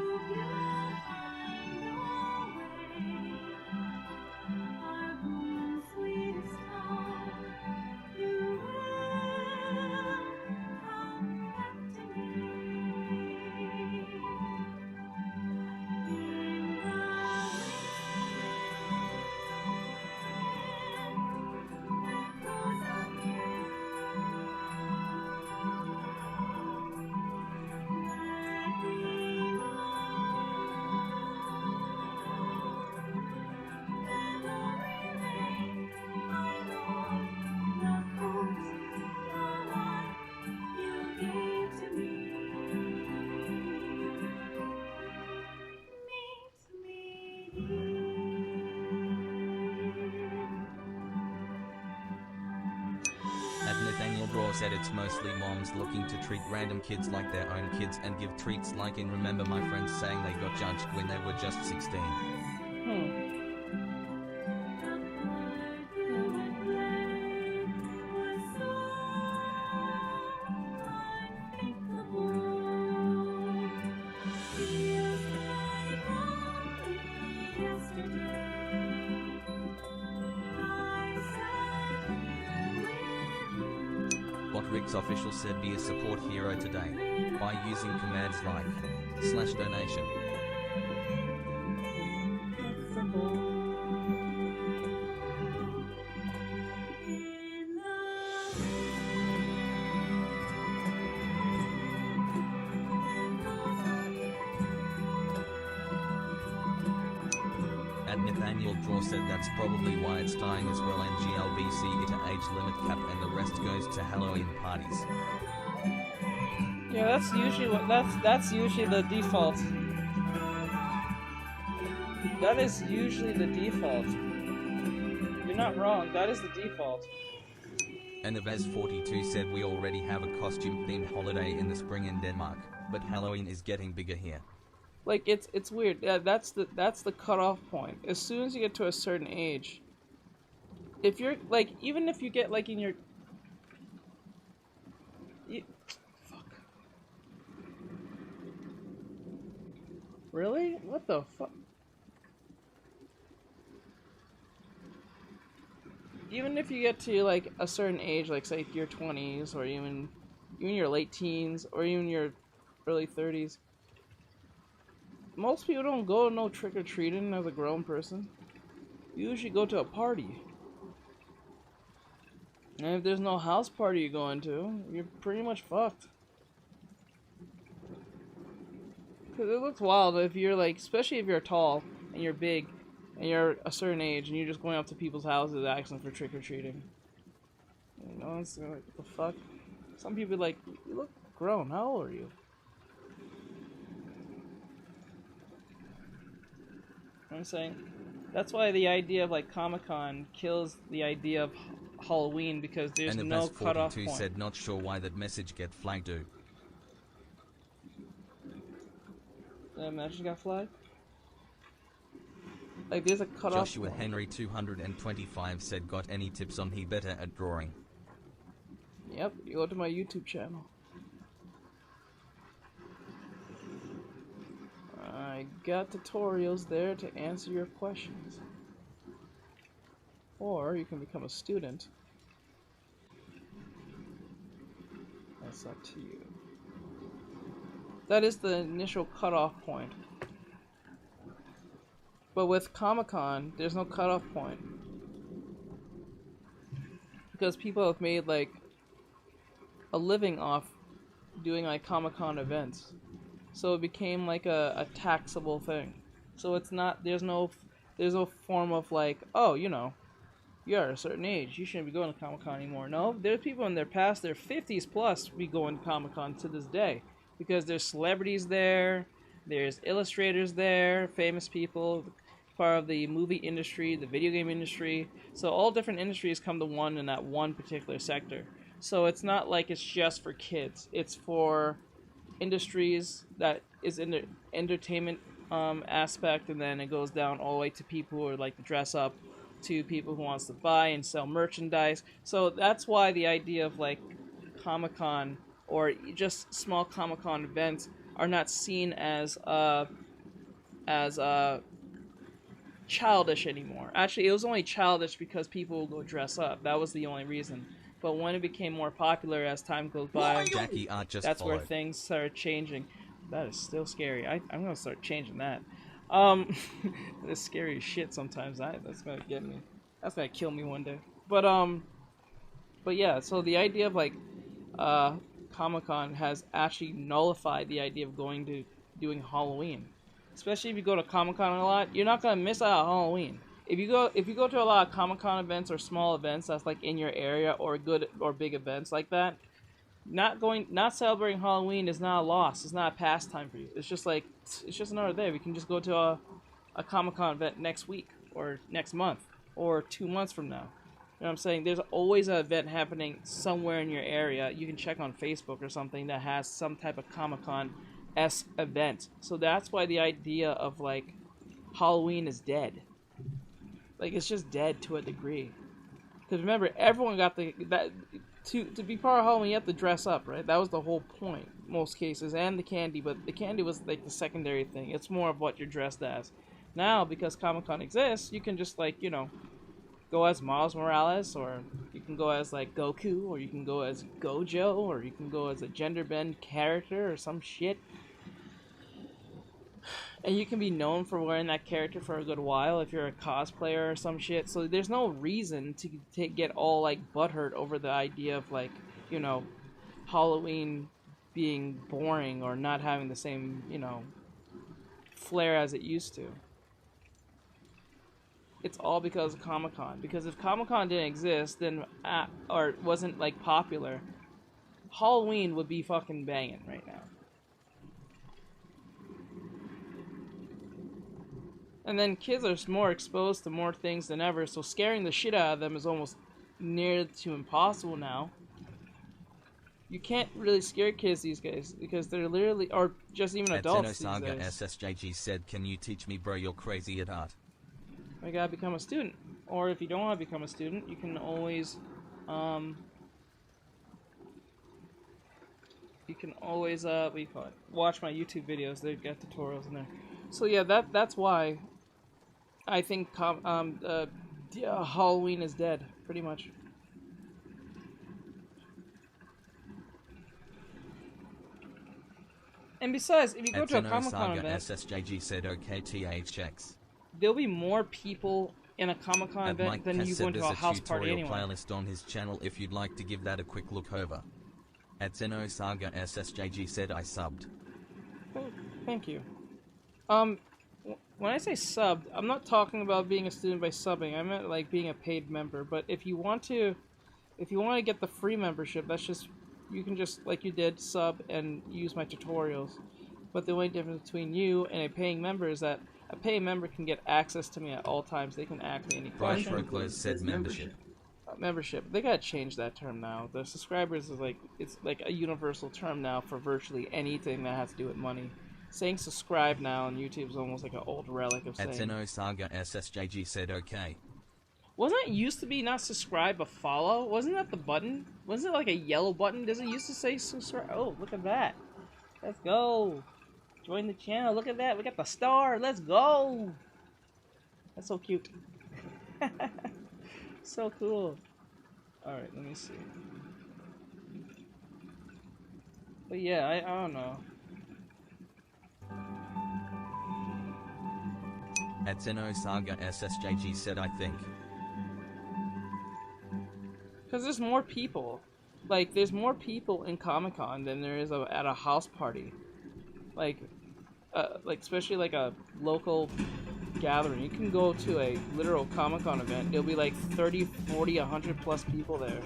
[SPEAKER 2] Nathaniel Draw said it's mostly moms looking to treat random kids like their own kids and give treats, like in Remember My Friends saying they got judged when they were just 16. Rick's official said be a support hero today by using commands like /donation. And Nathaniel Draw said that's probably why it's dying as well, and GLBC it age limit cap and the rest goes to Halloween parties.
[SPEAKER 1] Yeah, that's usually that's usually the default. That is usually the default. You're not wrong, that is the default.
[SPEAKER 2] And Avaz42 said we already have a costume-themed holiday in the spring in Denmark, but Halloween is getting bigger here.
[SPEAKER 1] Like, it's weird. Yeah, that's the cutoff point. As soon as you get to a certain age, if you're like, even if you get like in your, Really? What the fuck? Even if you get to like a certain age, like say your 20s, or even your late teens, or even your early 30s, most people don't go no trick or treating as a grown person. You usually go to a party. And if there's no house party you're going to, you're pretty much fucked. Because it looks wild if you're like, especially if you're tall and you're big and you're a certain age and you're just going up to people's houses asking for trick or treating. You know, it's like, what the fuck? Some people are like, you look grown, how old are you? I'm saying, that's why the idea of like Comic-Con kills the idea of Halloween, because there's
[SPEAKER 2] and
[SPEAKER 1] no cutoff
[SPEAKER 2] 42
[SPEAKER 1] point.
[SPEAKER 2] said not sure why that message get flagged to.
[SPEAKER 1] The message got flagged? Like there's a cutoff
[SPEAKER 2] Joshua
[SPEAKER 1] point.
[SPEAKER 2] Henry 225 said got any tips on he better at drawing?
[SPEAKER 1] Yep, you go to my YouTube channel. I got tutorials there to answer your questions. Or you can become a student. That's up to you. That is the initial cutoff point. But with Comic-Con, there's no cutoff point. Because people have made like a living off doing like Comic-Con events. So it became like a taxable thing. So it's not, there's no form of like, oh, you know, you're a certain age, you shouldn't be going to Comic-Con anymore. No, there's people in their past, their 50s plus, be going to Comic-Con to this day. Because there's celebrities there, there's illustrators there, famous people, part of the movie industry, the video game industry. So all different industries come to one in that one particular sector. So it's not like it's just for kids. It's for industries that is in the entertainment aspect, and then it goes down all the way to people who like to dress up, to people who wants to buy and sell merchandise. So that's why the idea of like Comic-Con or just small Comic-Con events are not seen as childish anymore. Actually, it was only childish because people would go dress up. That was the only reason. But when it became more popular as time goes by,
[SPEAKER 2] Jackie Art just
[SPEAKER 1] that's
[SPEAKER 2] followed.
[SPEAKER 1] where things started changing. That is still scary. I'm gonna start changing that. That's scary as shit sometimes. That's gonna get me. That's gonna kill me one day. But yeah. So the idea of like, Comic-Con has actually nullified the idea of doing Halloween. Especially if you go to Comic-Con a lot, you're not gonna miss out on Halloween. If you go to a lot of Comic-Con events or small events that's like in your area, or good or big events like that, not celebrating Halloween is not a loss. It's not a pastime for you. It's just another day. We can just go to a Comic-Con event next week or next month or 2 months from now. You know what I'm saying? There's always an event happening somewhere in your area. You can check on Facebook or something that has some type of Comic-Con-esque event. So that's why the idea of like Halloween is dead. Like it's just dead to a degree. Because remember, everyone got to be part of Halloween, you have to dress up, right? That was the whole point, most cases, and the candy. But the candy was like the secondary thing. It's more of what you're dressed as. Now, because Comic-Con exists, you can just like, you know, go as Miles Morales, or you can go as like Goku, or you can go as Gojo, or you can go as a gender bend character or some shit. And you can be known for wearing that character for a good while if you're a cosplayer or some shit. So there's no reason to get all like butthurt over the idea of like, you know, Halloween being boring or not having the same, you know, flair as it used to. It's all because of Comic-Con. Because if Comic-Con didn't exist, then or wasn't like popular, Halloween would be fucking banging right now. And then kids are more exposed to more things than ever, so scaring the shit out of them is almost near to impossible now. You can't really scare kids these days because they're literally, or just even adults these
[SPEAKER 2] Saga
[SPEAKER 1] days.
[SPEAKER 2] SSJG said, "Can you teach me, bro? You're crazy at art."
[SPEAKER 1] You gotta become a student, or if you don't want to become a student, you can always, what do you call it? Watch my YouTube videos. They've got tutorials in there. So yeah, that's why I think Halloween is dead, pretty much. And besides, if you go to a Comic-Con
[SPEAKER 2] Saga
[SPEAKER 1] event,
[SPEAKER 2] SSJG said okay THX.
[SPEAKER 1] There'll be more people in a Comic-Con event
[SPEAKER 2] Mike
[SPEAKER 1] than
[SPEAKER 2] Cass
[SPEAKER 1] you
[SPEAKER 2] said
[SPEAKER 1] going to
[SPEAKER 2] there's
[SPEAKER 1] a house party
[SPEAKER 2] tutorial
[SPEAKER 1] anyway.
[SPEAKER 2] playlist on his channel if you'd like to give that a quick look over. At Saga SSJG said I subbed.
[SPEAKER 1] Oh, thank you. When I say subbed, I'm not talking about being a student by subbing. I meant like being a paid member. But if you want to get the free membership, that's just, you can just, like you did, sub and use my tutorials. But the only difference between you and a paying member is that a paying member can get access to me at all times. They can ask me any
[SPEAKER 2] Brian
[SPEAKER 1] question.
[SPEAKER 2] Proclose said membership.
[SPEAKER 1] Membership. They gotta change that term now. The subscribers is like, it's like a universal term now for virtually anything that has to do with money. Saying subscribe now on YouTube is almost like an old relic of saying.
[SPEAKER 2] At Saga SSJG said okay.
[SPEAKER 1] Wasn't it used to be not subscribe but follow? Wasn't that the button? Wasn't it like a yellow button? Does it used to say subscribe? Oh, look at that. Let's go. Join the channel. Look at that. We got the star. Let's go. That's so cute. So cool. Alright, let me see. But yeah, I don't know.
[SPEAKER 2] At Saga SSJG said I think.
[SPEAKER 1] Because there's more people. Like, there's more people in Comic-Con than there is at a house party. Like, especially like a local gathering. You can go to a literal Comic-Con event. There'll be like 30, 40, 100 plus people there.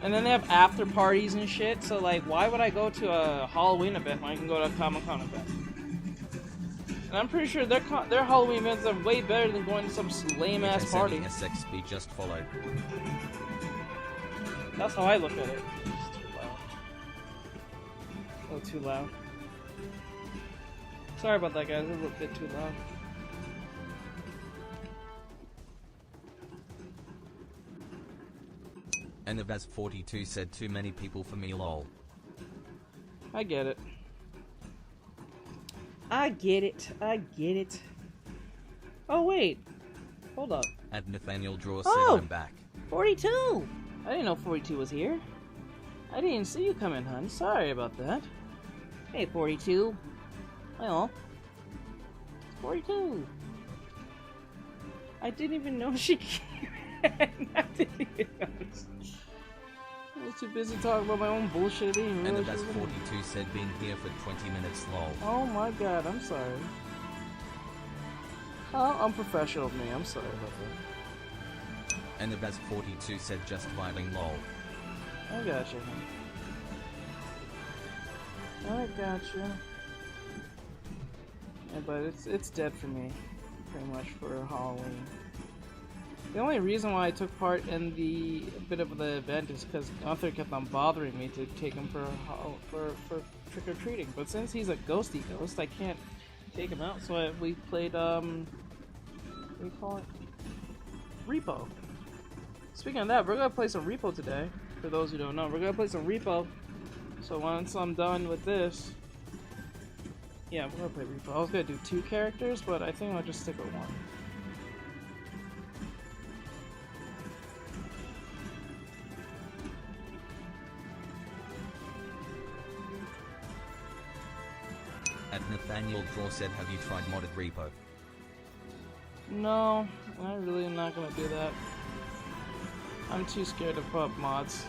[SPEAKER 1] And then they have after parties and shit. So like, why would I go to a Halloween event when I can go to a Comic-Con event? And I'm pretty sure their Halloween events are way better than going to some lame ass party.
[SPEAKER 2] SXB just followed.
[SPEAKER 1] That's how I look at it. It's too loud. A little too loud. Sorry about that, guys. It's a little bit too loud.
[SPEAKER 2] And the Vaz42 said too many people for me lol.
[SPEAKER 1] I get it. I get it. I get it. Oh, wait. Hold up.
[SPEAKER 2] At Nathaniel Draw said I'm back.
[SPEAKER 1] 42! I didn't know 42 was here. I didn't see you come in, hun. Sorry about that. Hey, 42. Well, it's 42. I didn't even know she came in. I didn't even notice. I was too busy talking about my own bullshit. I didn't even
[SPEAKER 2] And the
[SPEAKER 1] realize she was in.
[SPEAKER 2] Vaz42 said been here for 20 minutes lol.
[SPEAKER 1] Oh my god, I'm sorry. How unprofessional of me. I'm sorry about that.
[SPEAKER 2] And the Vaz42 said just vibing lol.
[SPEAKER 1] I gotcha. I gotcha. Yeah, but it's dead for me, pretty much, for Halloween. The only reason why I took part in the bit of the event is because Gunther kept on bothering me to take him for trick or treating. But since he's a ghosty ghost, I can't take him out. So we played what do you call it? Repo. Speaking of that, we're gonna play some Repo today. For those who don't know, we're gonna play some Repo. So once I'm done with this, yeah, we're gonna play Repo. I was gonna do 2 characters, but I think I'll just stick with 1.
[SPEAKER 2] At Nathaniel Draw said have you tried modded repo?
[SPEAKER 1] No, I really am not gonna do that. I'm too scared to put up mods.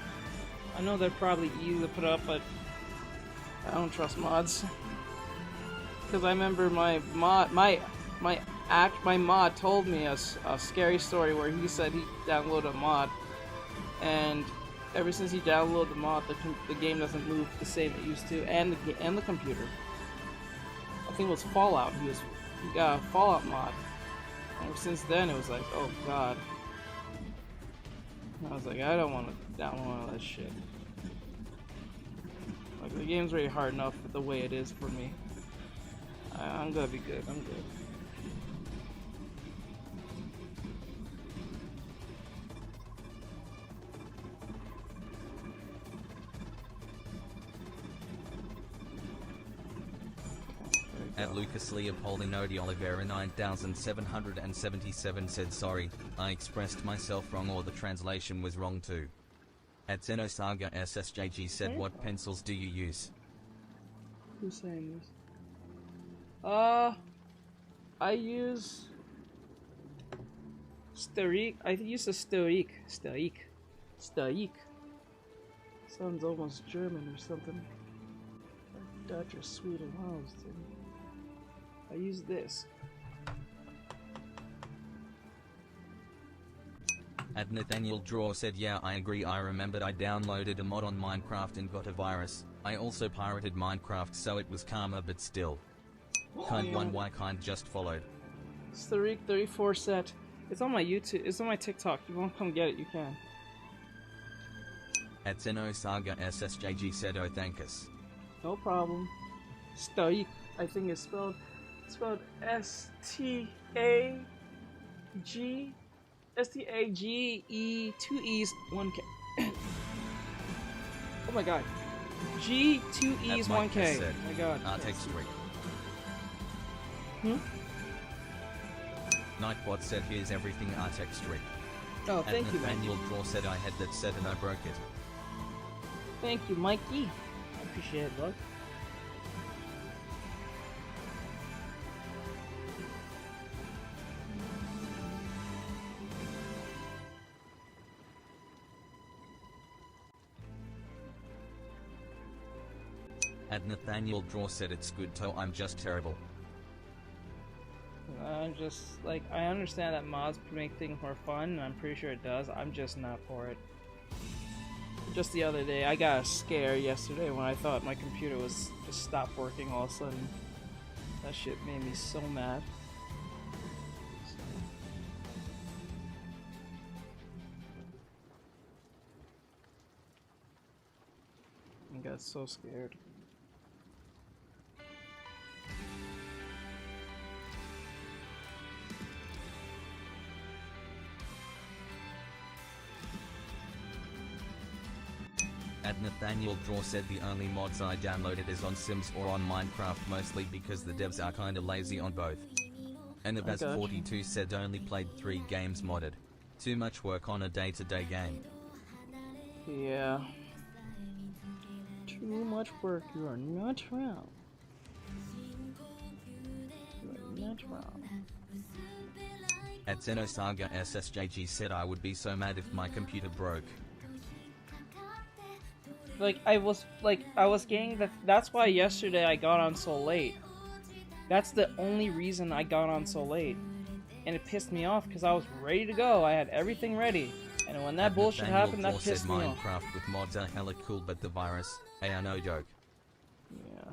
[SPEAKER 1] I know they're probably easy to put up, but I don't trust mods. Because I remember my mod told me a scary story where he said he downloaded a mod, and ever since he downloaded the mod, the game doesn't move the same it used to, and the computer. I think it was Fallout. He got a Fallout mod. And ever since then, it was like, oh god. I was like, I don't want to download all that shit. Like, the game's already hard enough the way it is for me. I'm gonna be good. I'm good.
[SPEAKER 2] At Lucas Leopoldinodi Oliveira 9777 said sorry, I expressed myself wrong or the translation was wrong too. At Xenosaga SSJG said what pencils do you use?
[SPEAKER 1] Who's saying this? I use Stoic. I use a Stoic. Stoic. Sounds almost German or something. Or Dutch or Sweden. I use this.
[SPEAKER 2] At Nathaniel Draw said yeah I agree, I remembered I downloaded a mod on Minecraft and got a virus. I also pirated Minecraft so it was karma but still. Kind 1Y kind just followed.
[SPEAKER 1] Stoic 34 set. It's on my YouTube. It's on my TikTok. If you want to come get it, you can.
[SPEAKER 2] At Xenosaga SSJG said oh thank us.
[SPEAKER 1] No problem. Stoic. I think it's spelled S-T-A-G. S-T-A-G-E, 2 E's, 1 K. Oh my god. G, 2 E's, 1 K. Oh my god.
[SPEAKER 2] Artextric. Nightbot said here's everything Artextric.
[SPEAKER 1] Oh, thank you, man.
[SPEAKER 2] Nathaniel Draw said I had that set and I broke it.
[SPEAKER 1] Thank you, Mikey. I appreciate it, bud.
[SPEAKER 2] At Nathaniel Draw said it's good to I'm just terrible.
[SPEAKER 1] I'm just, like, I understand that mods make things more fun, and I'm pretty sure it does. I'm just not for it. Just the other day, I got a scare yesterday when I thought my computer was just stopped working all of a sudden. That shit made me so mad. I got so scared.
[SPEAKER 2] At Nathaniel Draw said the only mods I downloaded is on Sims or on Minecraft, mostly because the devs are kinda lazy on both. And Abaz42 said only played 3 games modded. Too much work on a day-to-day game.
[SPEAKER 1] Yeah. Too much work, you are not wrong. You are not wrong.
[SPEAKER 2] At Xenosaga SSJG said I would be so mad if my computer broke.
[SPEAKER 1] Like, I was getting that's why yesterday I got on so late. That's the only reason I got on so late. And it pissed me off because I was ready to go. I had everything ready. And when that bullshit happened, that pissed me off.
[SPEAKER 2] Minecraft with mods are hella cool, but the virus, no joke.
[SPEAKER 1] Yeah.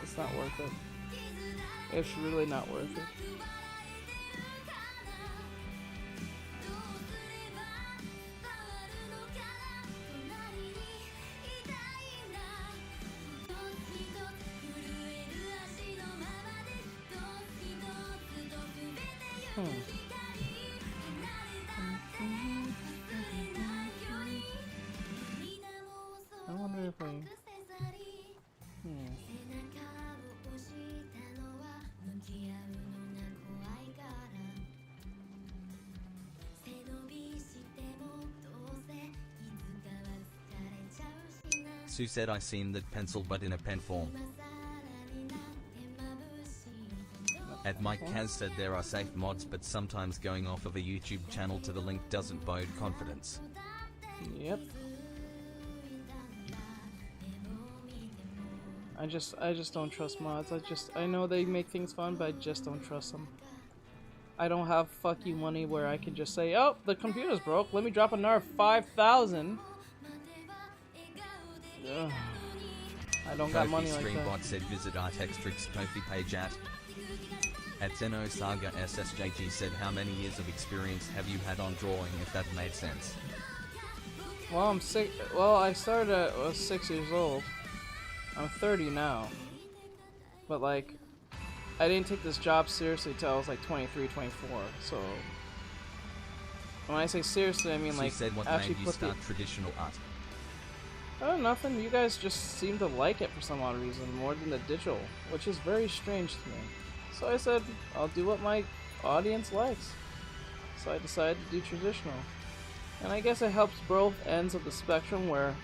[SPEAKER 1] It's not worth it. It's really not worth it. I wonder if I...
[SPEAKER 2] Sue said I seen that pencil but in a pen form. At Mike Kaz said there are safe mods, but sometimes going off of a YouTube channel to the link doesn't bode confidence.
[SPEAKER 1] Yep. I just don't trust mods. I know they make things fun, but I just don't trust them. I don't have fuck you money where I can just say, oh, the computer's broke, let me drop another 5,000. Ugh. I don't got money like that.
[SPEAKER 2] Streambot said visit Artextric's Kofi page at Xenosaga SSJG said how many years of experience have you had on drawing, if that made sense.
[SPEAKER 1] Well, I'm sick. Well, I started at I was 6 years old. I'm 30 now. But like, I didn't take this job seriously till I was like 23, 24. So when I say seriously, I mean like
[SPEAKER 2] said what
[SPEAKER 1] actually
[SPEAKER 2] made you
[SPEAKER 1] put
[SPEAKER 2] start traditional art.
[SPEAKER 1] Oh, nothing. You guys just seem to like it for some odd reason more than the digital, which is very strange to me. So I said, I'll do what my audience likes. So I decided to do traditional. And I guess it helps both ends of the spectrum where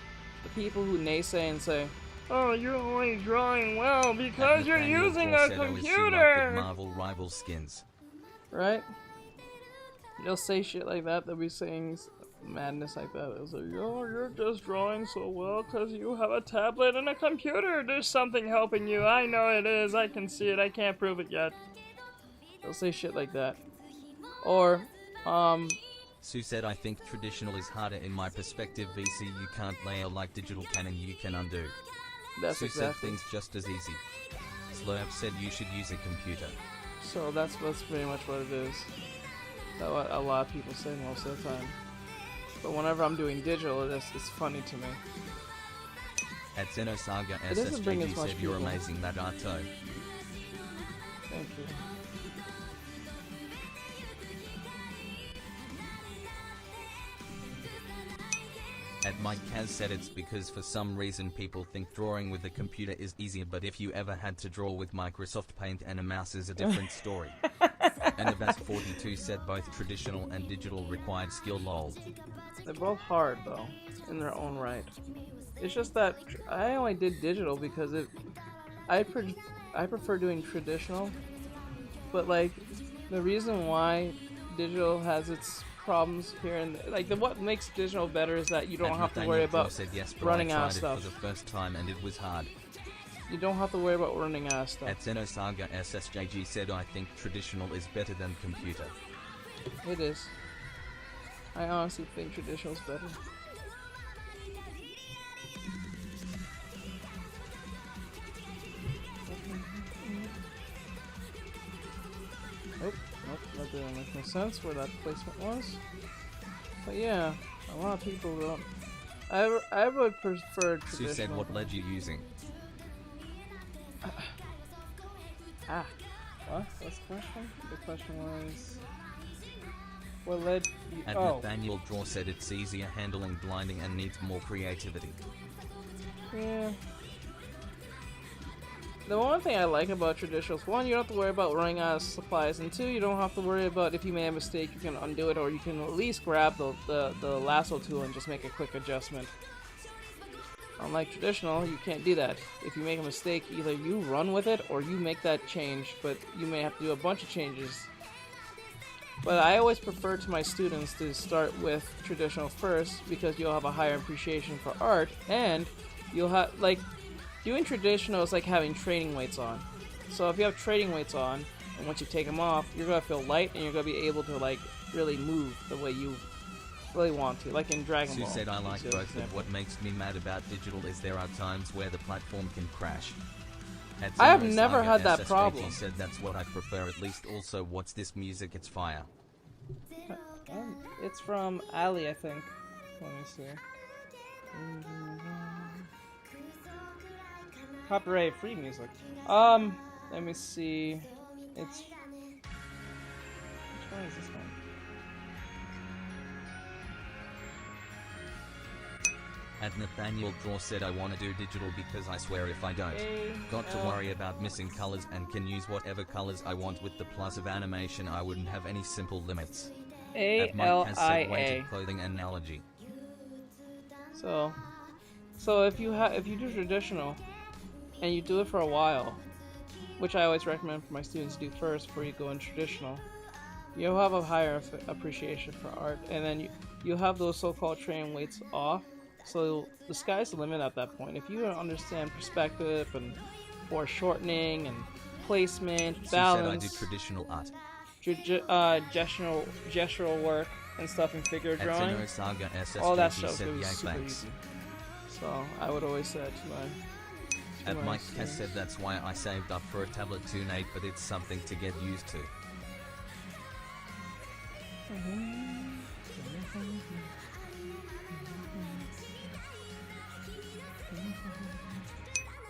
[SPEAKER 1] the people who naysay and say, "Oh, you're only drawing well because you're using a computer!"
[SPEAKER 2] Marvel rival skins.
[SPEAKER 1] Right? They'll say shit like that. They'll be saying madness like that. It's like, "Oh, you're just drawing so well because you have a tablet and a computer. There's something helping you. I know it is. I can see it. I can't prove it yet." They'll say shit like that. Or,
[SPEAKER 2] Sue said, I think traditional is harder in my perspective. VC you can't layer like digital can, and you can undo.
[SPEAKER 1] that's
[SPEAKER 2] Sue
[SPEAKER 1] exactly.
[SPEAKER 2] said things just as easy. Slurp said you should use a computer.
[SPEAKER 1] So that's pretty much what it is. That's what a lot of people say most of the time. But whenever I'm doing digital, it's funny to me.
[SPEAKER 2] At Xenosaga
[SPEAKER 1] It doesn't bring as
[SPEAKER 2] SSJG
[SPEAKER 1] much
[SPEAKER 2] said you're
[SPEAKER 1] people.
[SPEAKER 2] amazing, that Arto.
[SPEAKER 1] Thank you.
[SPEAKER 2] At Mike Kaz said it's because for some reason people think drawing with a computer is easier, but if you ever had to draw with Microsoft Paint and a mouse is a different story. And Avast42 said both traditional and digital required skill lol.
[SPEAKER 1] They're both hard though, in their own right. It's just that I only did digital because I prefer doing traditional, but like the reason why digital has its problems here and like what makes digital better is that you don't have to worry about
[SPEAKER 2] said yes, but
[SPEAKER 1] running
[SPEAKER 2] I
[SPEAKER 1] out
[SPEAKER 2] tried
[SPEAKER 1] of
[SPEAKER 2] it
[SPEAKER 1] stuff.
[SPEAKER 2] for the first time and it was hard.
[SPEAKER 1] You don't have to worry about running out of stuff.
[SPEAKER 2] At Xenosaga SSJG said I think traditional is better than computer.
[SPEAKER 1] It is. I honestly think traditional's better. Nope, that didn't make no sense where that placement was. But yeah, a lot of people don't. I would prefer traditional.
[SPEAKER 2] Sue said what led you using?
[SPEAKER 1] What? What's the question? The question was... What led you...
[SPEAKER 2] And Nathaniel Draw said it's easier handling blinding and needs more creativity.
[SPEAKER 1] Yeah. The one thing I like about traditional is, one, you don't have to worry about running out of supplies, and two, you don't have to worry about if you made a mistake, you can undo it, or you can at least grab the lasso tool and just make a quick adjustment. Unlike traditional, you can't do that. If you make a mistake, either you run with it or you make that change, but you may have to do a bunch of changes. But I always prefer to my students to start with traditional first, because you'll have a higher appreciation for art, and you'll have, like, doing traditional is like having training weights on. So if you have training weights on, and once you take them off, you're going to feel light, and you're going to be able to, like, really move the way you really want to, like in Dragon
[SPEAKER 2] Sue
[SPEAKER 1] Ball.
[SPEAKER 2] said I like
[SPEAKER 1] That's a good
[SPEAKER 2] both, but
[SPEAKER 1] example.
[SPEAKER 2] what makes me mad about digital is there are times where the platform can crash. At
[SPEAKER 1] I have
[SPEAKER 2] Xenosaga
[SPEAKER 1] never had that
[SPEAKER 2] SSJG
[SPEAKER 1] problem.
[SPEAKER 2] said that's what I prefer at least. Also, what's this music? It's fire.
[SPEAKER 1] It's from Ali, I think. Let me see. Copyright free music. Let me see. It's... Which one is this one?
[SPEAKER 2] And Nathaniel Draw said I want to do digital because I swear if I don't, got to worry about missing colors and can use whatever colors I want. With the plus of animation I wouldn't have any simple limits. At Mike has said weighted
[SPEAKER 1] ALIA.
[SPEAKER 2] clothing analogy.
[SPEAKER 1] So if you do traditional and you do it for a while, which I always recommend for my students to do first before you go in traditional, you'll have a higher appreciation for art, and then you'll have those so-called training weights off. So the sky's the limit at that point. If you understand perspective and foreshortening and placement,
[SPEAKER 2] Sue
[SPEAKER 1] balance,
[SPEAKER 2] said I do traditional art.
[SPEAKER 1] gestural work and stuff in figure
[SPEAKER 2] At
[SPEAKER 1] drawing,
[SPEAKER 2] Xenosaga
[SPEAKER 1] all that
[SPEAKER 2] SSJG
[SPEAKER 1] stuff
[SPEAKER 2] said
[SPEAKER 1] is
[SPEAKER 2] yeah
[SPEAKER 1] super
[SPEAKER 2] thanks.
[SPEAKER 1] easy. So I would always say that to my...
[SPEAKER 2] At Mike has
[SPEAKER 1] students.
[SPEAKER 2] said that's why I saved up for a tablet tonight, but it's something to get used to.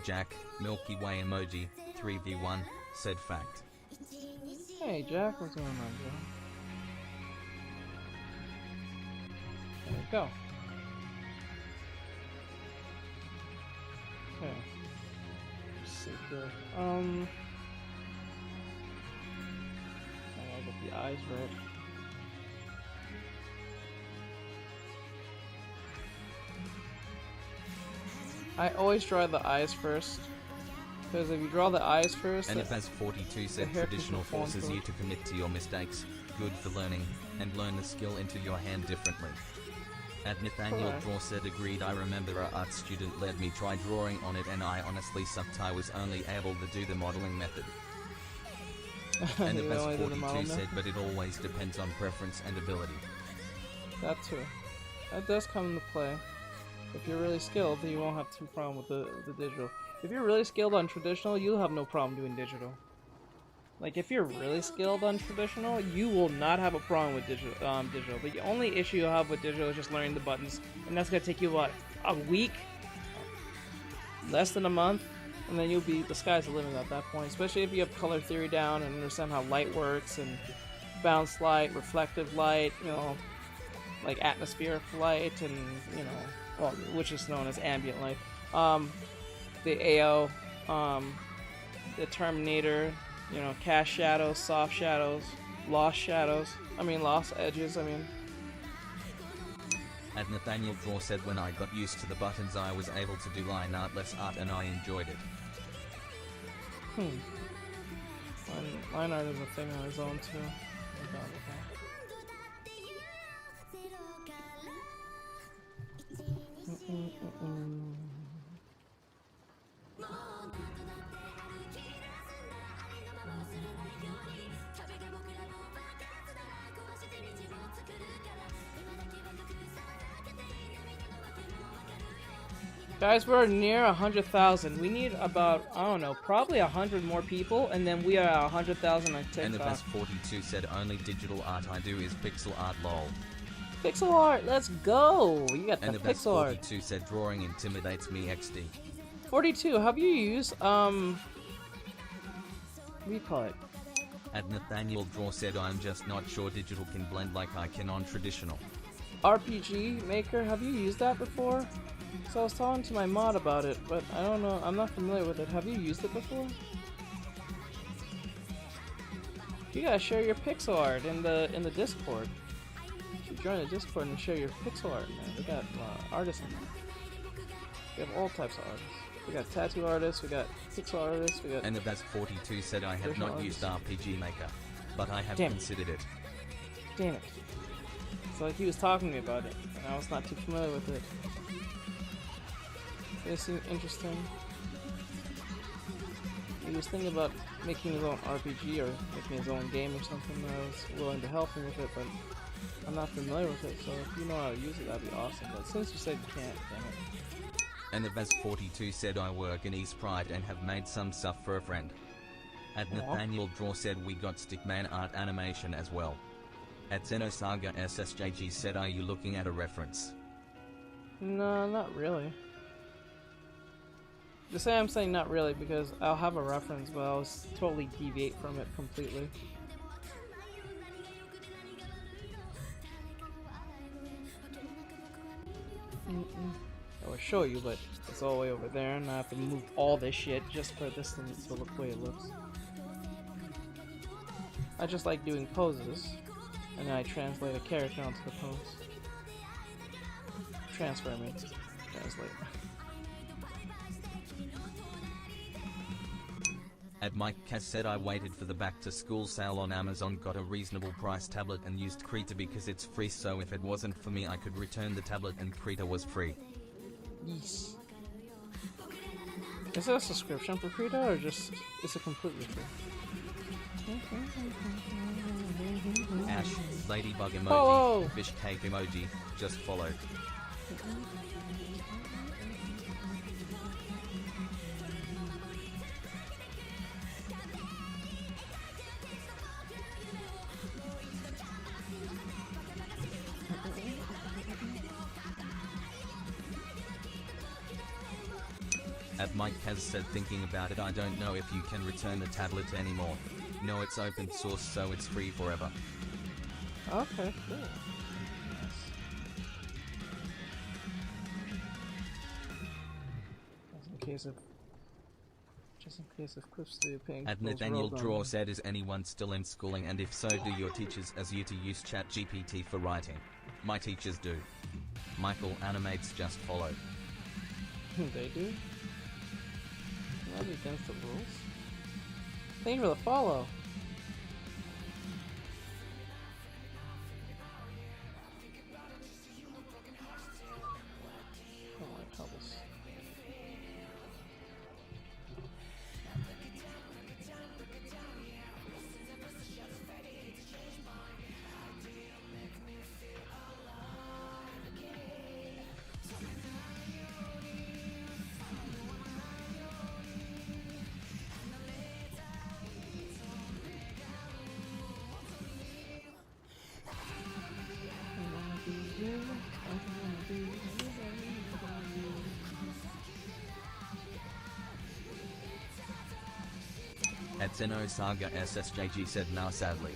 [SPEAKER 2] Jack, Milky Way emoji, 3v1, said fact.
[SPEAKER 1] Hey Jack, what's going on, bro? There we go. Okay. Let's see here. I gotta get the eyes right. I always draw the eyes first, because if you draw the eyes first,
[SPEAKER 2] And if as 42 said traditional forces you to commit to your mistakes, good for learning, and learn the skill into your hand differently. At Nathaniel
[SPEAKER 1] Correct.
[SPEAKER 2] Draw said agreed. I remember our art student let me try drawing on it and I honestly sucked. I was only able to do the modeling method. And the
[SPEAKER 1] You
[SPEAKER 2] best
[SPEAKER 1] only do the
[SPEAKER 2] 42
[SPEAKER 1] model
[SPEAKER 2] said
[SPEAKER 1] method?
[SPEAKER 2] but it always depends on preference and ability.
[SPEAKER 1] That too. That does come into play. If you're really skilled, then you won't have too problem with the digital. If you're really skilled on traditional, you'll have no problem doing digital. Like, if you're really skilled on traditional, you will not have a problem with digital. The only issue you'll have with digital is just learning the buttons, and that's gonna take you, what, a week? Less than a month? And then you'll be, the sky's the limit at that point, especially if you have color theory down and understand how light works, and bounce light, reflective light, you know, like atmospheric light, and, you know, well, which is known as ambient light. The AO, the Terminator, you know, cast shadows, soft shadows, lost edges, I mean.
[SPEAKER 2] At Nathaniel Draw said when I got used to the buttons I was able to do line art, less art, and I enjoyed it.
[SPEAKER 1] Line art is a thing on its own, too. Guys, we're near 100,000. We need about, I don't know, probably 100 more people, and then we are at 100,000 on TikTok.
[SPEAKER 2] And the best 42 said only digital art I do is pixel art lol.
[SPEAKER 1] Pixel art, let's go! You got
[SPEAKER 2] And
[SPEAKER 1] the
[SPEAKER 2] the best
[SPEAKER 1] pixel art.
[SPEAKER 2] 42 said drawing intimidates me XD.
[SPEAKER 1] 42, have you used, what do you call it?
[SPEAKER 2] At Nathaniel Draw said I'm just not sure digital can blend like I can on traditional.
[SPEAKER 1] RPG Maker, have you used that before? So I was talking to my mod about it, but I don't know, I'm not familiar with it. Have you used it before? You gotta share your pixel art in the Discord. You should join the Discord and share your pixel art, man. We got artists in there. We have all types of artists. We got tattoo artists, we got pixel artists, we got...
[SPEAKER 2] And the best 42 said I have not used RPG Maker, but I have considered it.
[SPEAKER 1] Damn it. So like he was talking to me about it, and I was not too familiar with it. It seemed interesting. He was thinking about making his own RPG or making his own game or something, and I was willing to help him with it, but I'm not familiar with it, so if you know how to use it, that'd be awesome. But since you said you can't, damn it.
[SPEAKER 2] And the best 42 said I work in East Pride and have made some stuff for a friend. At Nathaniel Draw said we got Stickman art animation as well. At Xenosaga SSJG said are you looking at a reference?
[SPEAKER 1] No, not really. Just say I'm saying not really because I'll have a reference, but I'll totally deviate from it completely. I will show you, but it's all the way over there, and I have to move all this shit just for this thing to look the way it looks. I just like doing poses, and then I translate a character onto the pose. Transfer, I mean. Translate.
[SPEAKER 2] At Mike Cass said I waited for the back to school sale on Amazon, got a reasonable price tablet and used Krita because it's free, so if it wasn't for me I could return the tablet and Krita was free.
[SPEAKER 1] Yes. Is it a subscription for Krita or just is it completely free?
[SPEAKER 2] Ash, ladybug emoji,
[SPEAKER 1] Oh!
[SPEAKER 2] fish cake emoji, just followed. At Mike has said thinking about it, I don't know if you can return the tablet anymore. No, it's open source, so it's free forever.
[SPEAKER 1] Okay, cool. Nice. case of Cliff's paying.
[SPEAKER 2] At Nathaniel Draw said, is anyone still in schooling, and if so, do your teachers as you to use ChatGPT for writing? My teachers do. Michael animates just follow.
[SPEAKER 1] They do? That'd be against the rules. Thank you for the follow. Oh my troubles.
[SPEAKER 2] At Zeno Saga SSJG said, now sadly.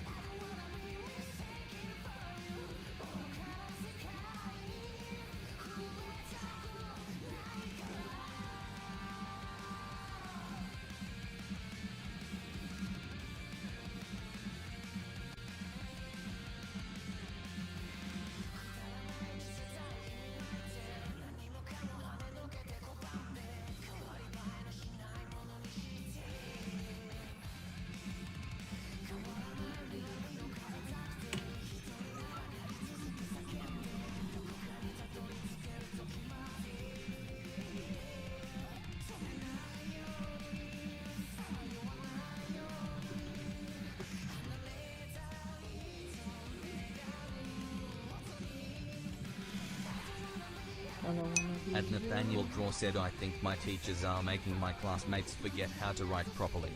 [SPEAKER 2] At Nathaniel Draw said, I think my teachers are making my classmates forget how to write properly.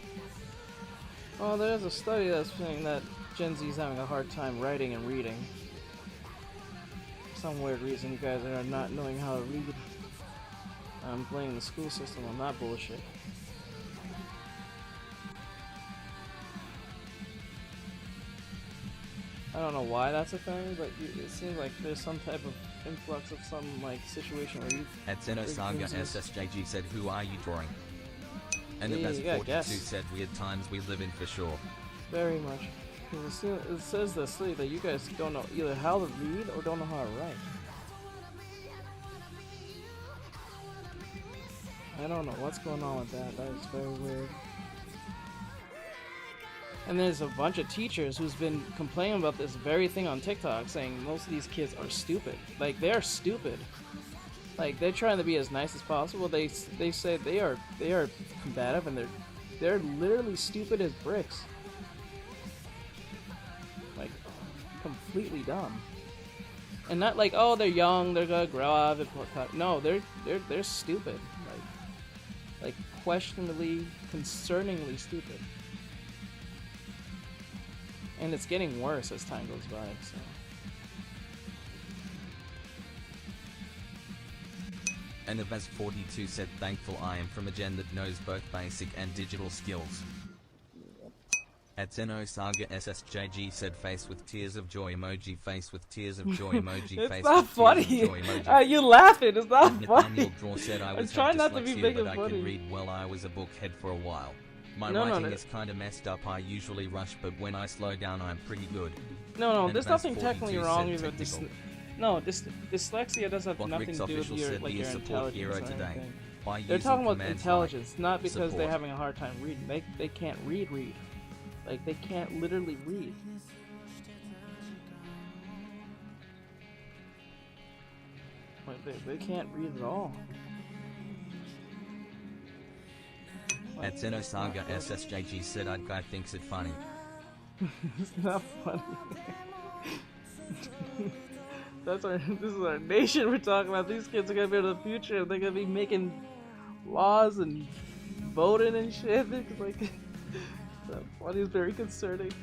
[SPEAKER 1] Well, there's a study that's saying that Gen Z is having a hard time writing and reading. For some weird reason, you guys are not knowing how to read. I'm blaming the school system on that bullshit. I don't know why that's a thing, but it seems like there's some type of influx of some like situation where you.
[SPEAKER 2] At Xenosaga SSJG said, who are you drawing? And the
[SPEAKER 1] Yeah,
[SPEAKER 2] best
[SPEAKER 1] you gotta
[SPEAKER 2] 42
[SPEAKER 1] guess.
[SPEAKER 2] said, weird times we live in for sure.
[SPEAKER 1] Very much. 'Cause it says this that you guys don't know either how to read or don't know how to write. I don't know what's going on with that. That is very weird. And there's a bunch of teachers who's been complaining about this very thing on TikTok, saying most of these kids are stupid. Like, they're stupid. Like, they're trying to be as nice as possible. They say they are combative, and they're literally stupid as bricks. Like, completely dumb. And not like, oh, they're young, they're gonna grow up. No, they're stupid. Like questionably, concerningly stupid. And it's getting worse as time goes by, so.
[SPEAKER 2] And the best 42 said, thankful I am from a gen that knows both basic and digital skills. At Xenosaga SSJG said, face with tears of joy emoji, face with tears of joy emoji,
[SPEAKER 1] It's
[SPEAKER 2] face
[SPEAKER 1] not
[SPEAKER 2] with
[SPEAKER 1] funny.
[SPEAKER 2] tears of joy emoji.
[SPEAKER 1] You laughing, it's not
[SPEAKER 2] And
[SPEAKER 1] funny.
[SPEAKER 2] Nathaniel Draw said, I was
[SPEAKER 1] trying
[SPEAKER 2] had
[SPEAKER 1] not to be
[SPEAKER 2] dyslexia,
[SPEAKER 1] big
[SPEAKER 2] but
[SPEAKER 1] and
[SPEAKER 2] I
[SPEAKER 1] funny.
[SPEAKER 2] can read well. I was a bookhead for a while. My
[SPEAKER 1] No,
[SPEAKER 2] writing
[SPEAKER 1] no.
[SPEAKER 2] is kinda messed up. I usually rush, but when I slow down I'm pretty good.
[SPEAKER 1] No,
[SPEAKER 2] And
[SPEAKER 1] there's
[SPEAKER 2] Baz
[SPEAKER 1] nothing
[SPEAKER 2] 42
[SPEAKER 1] technically wrong
[SPEAKER 2] said
[SPEAKER 1] with this.
[SPEAKER 2] technical.
[SPEAKER 1] No, dyslexia doesn't have nothing
[SPEAKER 2] Rick's
[SPEAKER 1] to do with
[SPEAKER 2] official
[SPEAKER 1] your,
[SPEAKER 2] said,
[SPEAKER 1] like,
[SPEAKER 2] be a
[SPEAKER 1] your
[SPEAKER 2] support hero
[SPEAKER 1] intelligence or
[SPEAKER 2] today.
[SPEAKER 1] anything.
[SPEAKER 2] By
[SPEAKER 1] They're
[SPEAKER 2] using
[SPEAKER 1] talking about
[SPEAKER 2] commands
[SPEAKER 1] intelligence,
[SPEAKER 2] like
[SPEAKER 1] not because they're
[SPEAKER 2] support.
[SPEAKER 1] having a hard time reading. They can't read. Like, they can't literally read. Like, they can't read at all.
[SPEAKER 2] At Xenosaga SSJG said, guy thinks it funny.
[SPEAKER 1] It's not funny. This is our nation we're talking about. These kids are gonna be in the future. They're gonna be making laws and voting and shit. It's like, that funny is very concerning.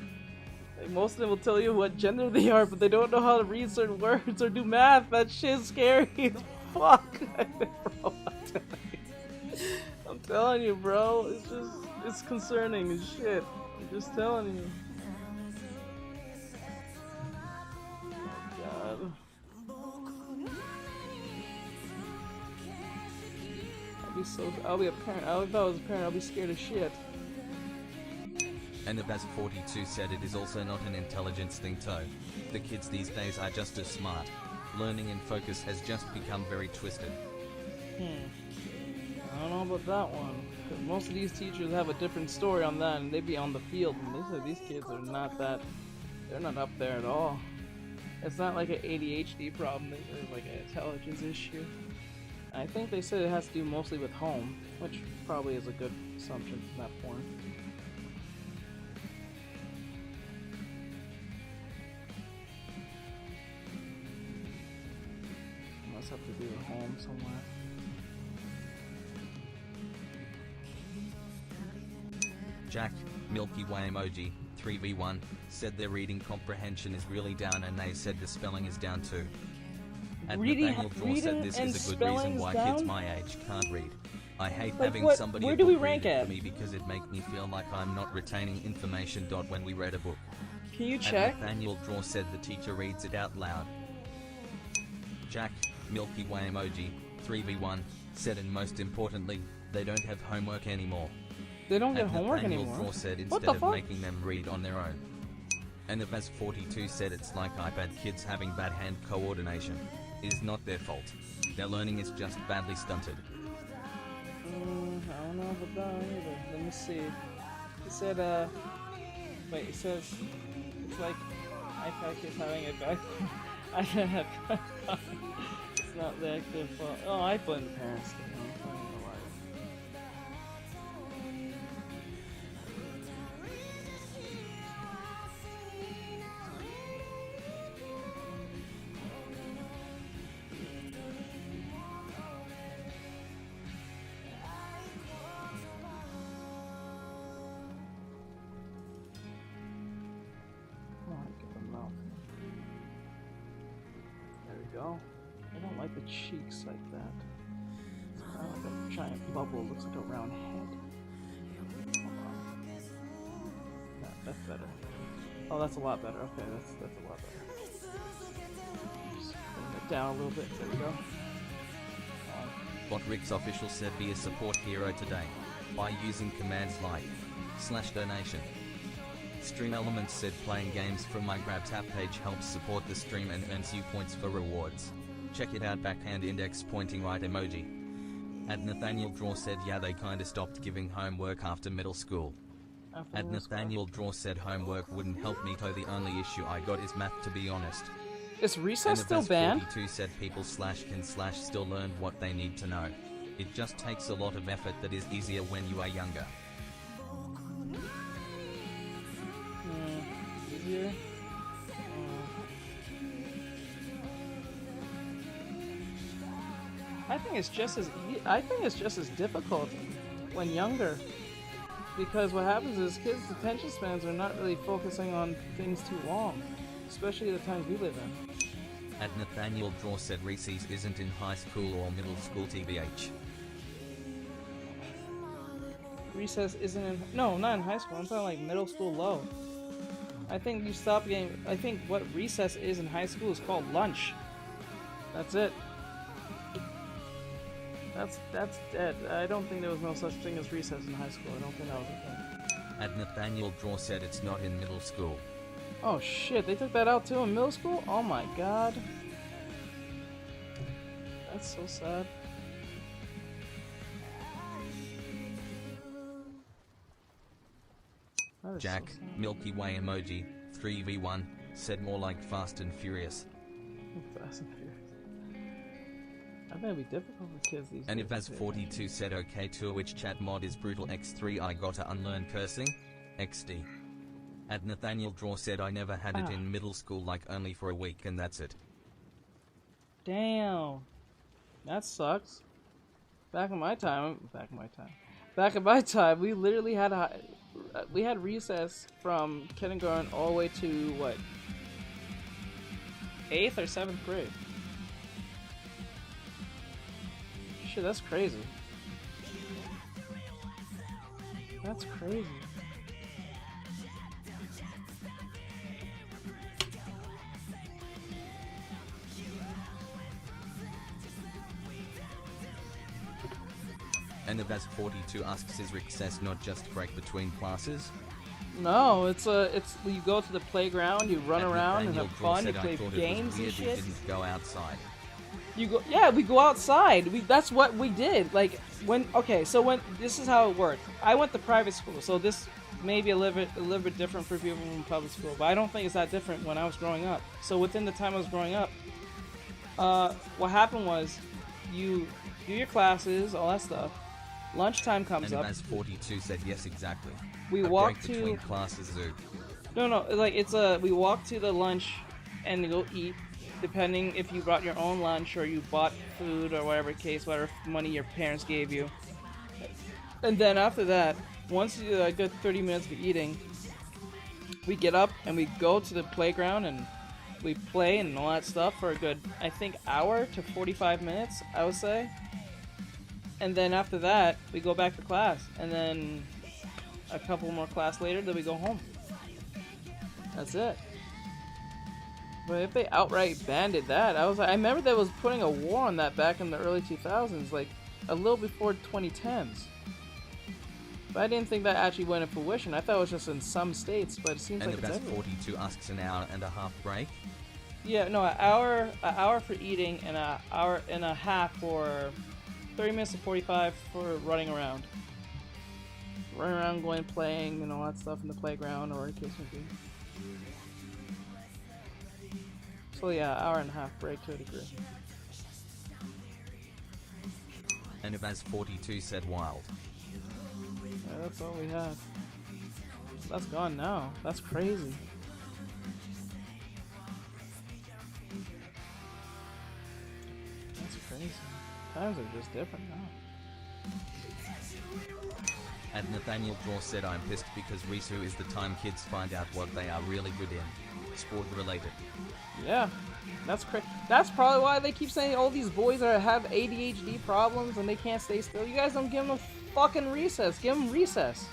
[SPEAKER 1] Like, most of them will tell you what gender they are, but they don't know how to read certain words or do math. That shit's scary as fuck. Bro, I'm telling you, bro. It's concerning as shit. I'm just telling you. I'd be so. I'll be a parent. If I was a parent, I'll be scared as shit.
[SPEAKER 2] And the Baz42 said it is also not an intelligence thing too. The kids these days are just as smart. Learning and focus has just become very twisted.
[SPEAKER 1] I don't know about that one. 'Cause most of these teachers have a different story on that, and they be on the field, and they say these kids are not that. They're not up there at all. It's not like an ADHD problem. It's like an intelligence issue. I think they said it has to do mostly with home, which probably is a good assumption from that point. Must have to do with home somewhere.
[SPEAKER 2] Jack, Milky Way emoji, 3v1, said their reading comprehension is really down and they said the spelling is down too. And Nathaniel Draw said this is a good reason why kids my age can't read. I hate having somebody
[SPEAKER 1] where do we
[SPEAKER 2] read
[SPEAKER 1] rank
[SPEAKER 2] it
[SPEAKER 1] at?
[SPEAKER 2] for me because it makes me feel like I'm not retaining information. When we read a book.
[SPEAKER 1] Can you
[SPEAKER 2] And
[SPEAKER 1] check?
[SPEAKER 2] Nathaniel Draw said the teacher reads it out loud. Jack, Milky Way emoji, 3v1, said and most importantly, they don't have homework anymore.
[SPEAKER 1] They don't get
[SPEAKER 2] And
[SPEAKER 1] homework
[SPEAKER 2] Nathaniel
[SPEAKER 1] anymore.
[SPEAKER 2] Draw said
[SPEAKER 1] What
[SPEAKER 2] instead
[SPEAKER 1] the
[SPEAKER 2] of
[SPEAKER 1] fuck?
[SPEAKER 2] making them read on their own. And the Baz42 said it's like iPad kids having bad hand coordination. It is not their fault. Their learning is just badly stunted.
[SPEAKER 1] I don't know about that either. Let me see. It said, wait, it says, it's like iPad kids having a bad iPad. It's not their fault. Oh, I blame the parents. I don't know why. There we go. I don't like the cheeks like that. It's kind of like a giant bubble. Looks like a round head. Hold on. Yeah, that's better. Oh, that's a lot better. Okay, that's a lot better. Just bring it down a little bit. There we go.
[SPEAKER 2] Botrix official said be a support hero today by using commands like /donation. Stream Elements said playing games from my Grab Tap page helps support the stream and earns you points for rewards. Check it out, backhand index pointing right emoji. And Nathaniel Draw said yeah they kinda stopped giving homework after middle school. And Nathaniel Draw said homework wouldn't help me though the only issue I got is math to be honest.
[SPEAKER 1] Is recess still banned?
[SPEAKER 2] 42 said people /can/ still learn what they need to know. It just takes a lot of effort that is easier when you are younger.
[SPEAKER 1] Easier? I think it's just as difficult when younger, because what happens is kids' attention spans are not really focusing on things too long, especially the times we live in.
[SPEAKER 2] And Nathaniel Draw said Reese's isn't in high school or middle school TBH.
[SPEAKER 1] Recess isn't in, no, not in high school. I'm talking like middle school low. I think you stop getting, I think what recess is in high school is called lunch. That's it. That's dead. I don't think there was no such thing as recess in high school. I don't think that was a thing.
[SPEAKER 2] And Nathaniel Draw said it's not in middle school.
[SPEAKER 1] Oh shit, they took that out too in middle school? Oh my god. That's so sad. That is
[SPEAKER 2] Jack,
[SPEAKER 1] so sad.
[SPEAKER 2] Milky Way emoji, 3v1, said more like Fast and Furious.
[SPEAKER 1] Fast and Furious. I think it'd be difficult for kids these
[SPEAKER 2] And
[SPEAKER 1] days.
[SPEAKER 2] if As42 said okay to which chat mod is brutal x3 I gotta unlearn cursing? XD. And Nathaniel Draw said I never had it in middle school, like only for a week and that's it.
[SPEAKER 1] Damn. That sucks. Back in my time, we literally had we had recess from kindergarten all the way to what? 8th or 7th grade. Shit, that's crazy. That's crazy.
[SPEAKER 2] And the best 42 asks, is recess not just break between classes?
[SPEAKER 1] No, it's you go to the playground, you run
[SPEAKER 2] And
[SPEAKER 1] around and
[SPEAKER 2] Nathaniel
[SPEAKER 1] have
[SPEAKER 2] Draw
[SPEAKER 1] fun, you
[SPEAKER 2] said,
[SPEAKER 1] play
[SPEAKER 2] I thought
[SPEAKER 1] games
[SPEAKER 2] it
[SPEAKER 1] and
[SPEAKER 2] was weird
[SPEAKER 1] shit.
[SPEAKER 2] we didn't go outside.
[SPEAKER 1] We go outside. That's what we did. Like when this is how it worked. I went to private school, so this may be a little bit different for people from public school, but I don't think it's that different when I was growing up. So within the time I was growing up, what happened was you do your classes, all that stuff. Lunchtime comes
[SPEAKER 2] And
[SPEAKER 1] up.
[SPEAKER 2] Baz 42 said yes, exactly.
[SPEAKER 1] We
[SPEAKER 2] A
[SPEAKER 1] walk
[SPEAKER 2] break
[SPEAKER 1] to
[SPEAKER 2] between classes zoo.
[SPEAKER 1] No, like we walk to the lunch and go eat, depending if you brought your own lunch or you bought food or whatever case, whatever money your parents gave you. And then after that, once you get 30 minutes of eating, we get up and we go to the playground and we play and all that stuff for a good, I think, hour to 45 minutes, I would say. And then after that, we go back to class, and then a couple more class later, then we go home. That's it. But if they outright banned that, I remember they was putting a war on that back in the early 2000s, like a little before 2010s. But I didn't think that actually went into fruition. I thought it was just in some states, but it seems
[SPEAKER 2] And
[SPEAKER 1] like
[SPEAKER 2] the
[SPEAKER 1] it's
[SPEAKER 2] best
[SPEAKER 1] everywhere.
[SPEAKER 2] 42 asks, an hour and a half break.
[SPEAKER 1] Yeah, no, an hour for eating and an hour and a half for 30 minutes to 45 for running around. Running around, going playing and all that stuff in the playground or in case may be. So yeah, hour and a half break to a degree.
[SPEAKER 2] And the Baz 42 said wild.
[SPEAKER 1] Yeah, that's all we had. That's gone now. That's crazy. That's crazy. Times are just different now.
[SPEAKER 2] And Nathaniel Draw said, I'm pissed because Risu is the time kids find out what they are really good in. Sport related.
[SPEAKER 1] Yeah, that's crazy. That's probably why they keep saying all these boys have ADHD problems and they can't stay still. You guys don't give them a fucking recess. Give them recess.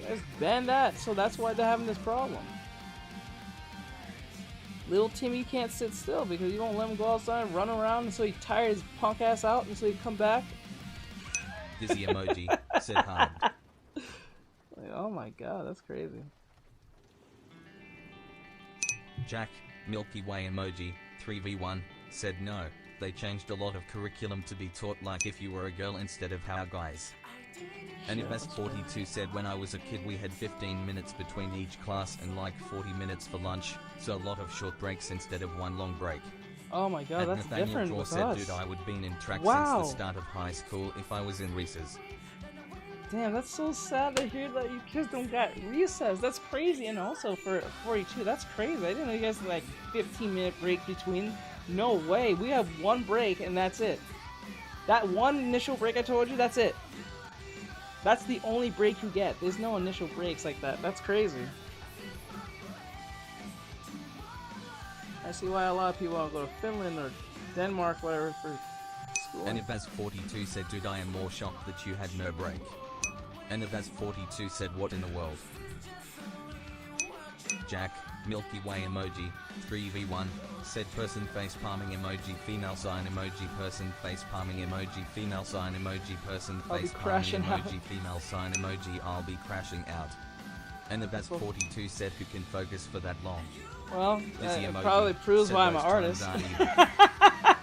[SPEAKER 1] You guys ban that, so that's why they're having this problem. Little Timmy can't sit still because you won't let him go outside and run around until he tires his punk ass out until he come back.
[SPEAKER 2] Dizzy emoji said hard.
[SPEAKER 1] Like, oh my god, that's crazy.
[SPEAKER 2] Jack, Milky Way emoji, 3v1, said no. They changed a lot of curriculum to be taught like if you were a girl instead of how guys. And Ibas42 said, when I was a kid we had 15 minutes between each class and like 40 minutes for lunch, so a lot of short breaks instead of one long break.
[SPEAKER 1] Oh my god,
[SPEAKER 2] And
[SPEAKER 1] that's
[SPEAKER 2] Nathaniel
[SPEAKER 1] different
[SPEAKER 2] Draw
[SPEAKER 1] with
[SPEAKER 2] said,
[SPEAKER 1] us.
[SPEAKER 2] dude, I would been in track
[SPEAKER 1] Wow.
[SPEAKER 2] since the start of high school if I was in recess.
[SPEAKER 1] Damn, that's so sad to hear that you kids don't got recess. That's crazy, and also for 42, that's crazy. I didn't know you guys had like 15-minute break between. No way. We have one break and that's it. That one initial break I told you, that's it. That's the only break you get. There's no initial breaks like that. That's crazy. I see why a lot of people want to go to Finland or Denmark, whatever, for school.
[SPEAKER 2] And Ibas42 said, dude, I am more shocked that you had no break. And Ibas42 said, what in the world? Jack, Milky Way emoji, 3v1, said person face palming emoji, female sign emoji, person face palming emoji, female sign emoji, person
[SPEAKER 1] I'll be
[SPEAKER 2] face palming
[SPEAKER 1] crashing out.
[SPEAKER 2] emoji, female sign emoji, I'll be crashing out. And Ibas42 said, who can focus for that long?
[SPEAKER 1] Well,
[SPEAKER 2] Dizzy
[SPEAKER 1] that
[SPEAKER 2] emoji,
[SPEAKER 1] probably proves
[SPEAKER 2] said
[SPEAKER 1] why I'm an
[SPEAKER 2] those
[SPEAKER 1] artist.
[SPEAKER 2] times aren't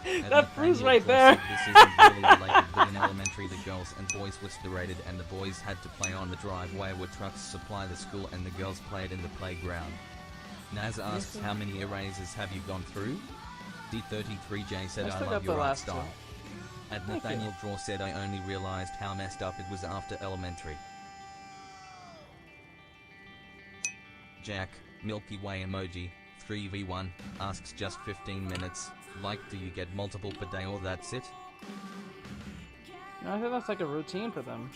[SPEAKER 2] even.
[SPEAKER 1] That proves
[SPEAKER 2] Nathaniel
[SPEAKER 1] right
[SPEAKER 2] Draw
[SPEAKER 1] there.
[SPEAKER 2] said this isn't really related, but in elementary the girls and boys were separated and the boys had to play on the driveway where trucks supply the school and the girls played in the playground. Naz asks, how many erasers have you gone through? D33J said,
[SPEAKER 1] I
[SPEAKER 2] I
[SPEAKER 1] still
[SPEAKER 2] love
[SPEAKER 1] got the
[SPEAKER 2] your art
[SPEAKER 1] last
[SPEAKER 2] style. And
[SPEAKER 1] Thank you.
[SPEAKER 2] Nathaniel Draw said, I only realized how messed up it was after elementary. Jack, Milky Way emoji, 3v1, asks just 15 minutes, like do you get multiple per day or that's it?
[SPEAKER 1] No, I think that's like a routine for them.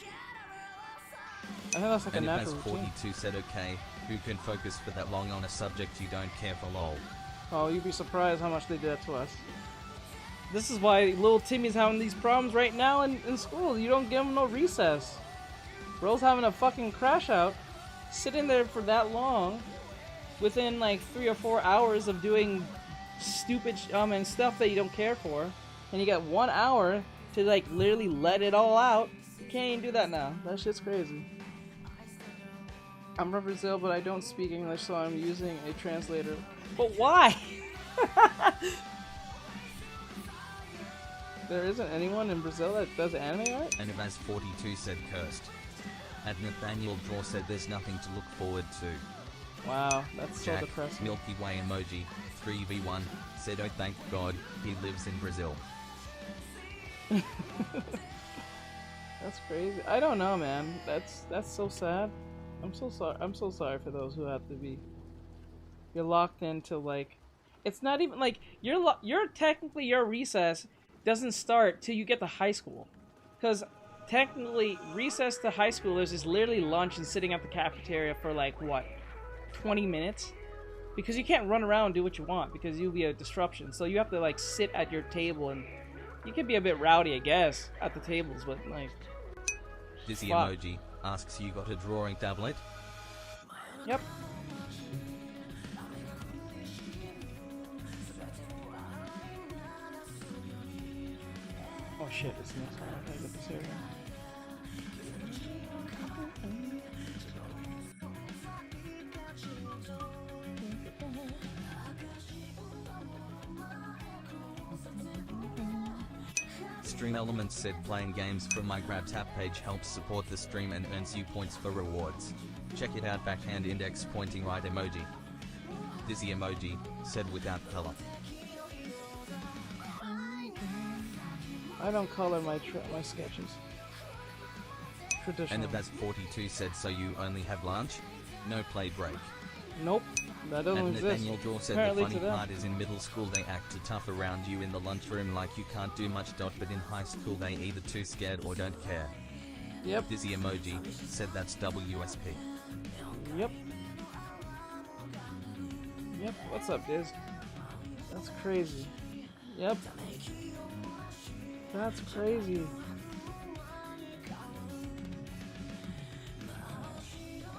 [SPEAKER 1] I think that's like
[SPEAKER 2] And
[SPEAKER 1] a natural routine.
[SPEAKER 2] 42 said, okay, who can focus for that long on a subject you don't care for lol.
[SPEAKER 1] Oh, you'd be surprised how much they did that to us. This is why little Timmy's having these problems right now in school. You don't give him no recess. Bro's having a fucking crash out, sitting there for that long, within like 3 or 4 hours of doing stupid and stuff that you don't care for, and you got 1 hour to like literally let it all out. You can't even do that now. That shit's crazy. I'm from Brazil, but I don't speak English, so I'm using a translator. But why? There isn't anyone in Brazil that does anime art?
[SPEAKER 2] And Ivaz42 said cursed. And Nathaniel Draw said there's nothing to look forward to.
[SPEAKER 1] Wow, that's
[SPEAKER 2] Jack,
[SPEAKER 1] so depressing.
[SPEAKER 2] Milky Way emoji, 3v1, said oh thank God, he lives in Brazil.
[SPEAKER 1] That's crazy. I don't know, man. That's so sad. I'm so sorry. I'm so sorry for those who have to be. You're locked into like, it's not even like you're technically your recess doesn't start till you get to high school, because technically recess to high schoolers is literally lunch and sitting at the cafeteria for like what, 20 minutes, because you can't run around and do what you want because you'll be a disruption. So you have to like sit at your table, and you can be a bit rowdy, I guess, at the tables, but like.
[SPEAKER 2] Dizzy
[SPEAKER 1] Fuck.
[SPEAKER 2] emoji asks you got a drawing tablet?
[SPEAKER 1] Yep. Oh shit, it's the next one. I gotta get this area.
[SPEAKER 2] Stream Elements said playing games from my Grab Tap page helps support the stream and earns you points for rewards. Check it out, backhand index pointing right emoji. Dizzy emoji said without color.
[SPEAKER 1] I don't color my sketches. Traditional.
[SPEAKER 2] And Ivaz42 said so you only have lunch? No play break.
[SPEAKER 1] Nope, that doesn't
[SPEAKER 2] And
[SPEAKER 1] exist.
[SPEAKER 2] Nathaniel Draw said
[SPEAKER 1] Apparently
[SPEAKER 2] the
[SPEAKER 1] to
[SPEAKER 2] funny
[SPEAKER 1] them.
[SPEAKER 2] part is in middle school they act too tough around you in the lunchroom like you can't do much dot, but in high school they either too scared or don't care.
[SPEAKER 1] Yep.
[SPEAKER 2] Dizzy emoji said that's WSP.
[SPEAKER 1] Yep. Yep. What's up, Diz? That's crazy. Yep. That's crazy.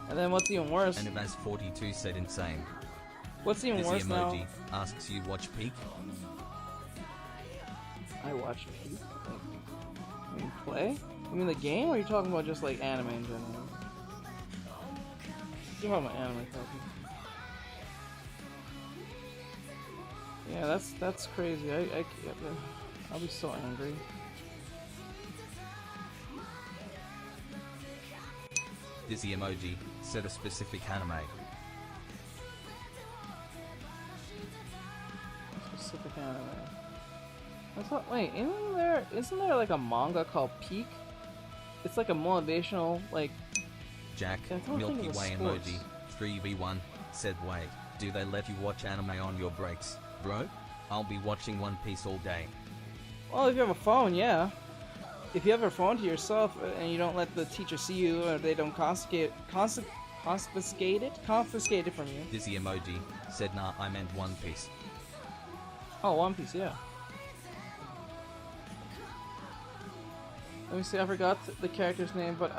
[SPEAKER 1] And then what's even worse?
[SPEAKER 2] And Ivaz42 said insane.
[SPEAKER 1] What's even
[SPEAKER 2] Dizzy
[SPEAKER 1] worse
[SPEAKER 2] emoji
[SPEAKER 1] now?
[SPEAKER 2] asks you watch Peak?
[SPEAKER 1] I watch it. You mean play? You mean the game, or are you talking about just like anime in general? You're talking about anime, probably. Yeah, that's crazy. I'll be so angry.
[SPEAKER 2] Dizzy emoji said a specific anime.
[SPEAKER 1] Specific anime. I thought, wait, isn't there like a manga called Peak? It's like a motivational, like.
[SPEAKER 2] Jack,
[SPEAKER 1] I don't think
[SPEAKER 2] Milky
[SPEAKER 1] it was
[SPEAKER 2] Way
[SPEAKER 1] sports.
[SPEAKER 2] emoji, 3v1, said wait, do they let you watch anime on your breaks? Bro, I'll be watching One Piece all day.
[SPEAKER 1] Well, if you have a phone, yeah. If you have a phone to yourself and you don't let the teacher see you, or they don't confiscate it from you.
[SPEAKER 2] Dizzy emoji said nah, I meant One Piece.
[SPEAKER 1] Oh, One Piece, yeah. Let me see, I forgot the character's name, but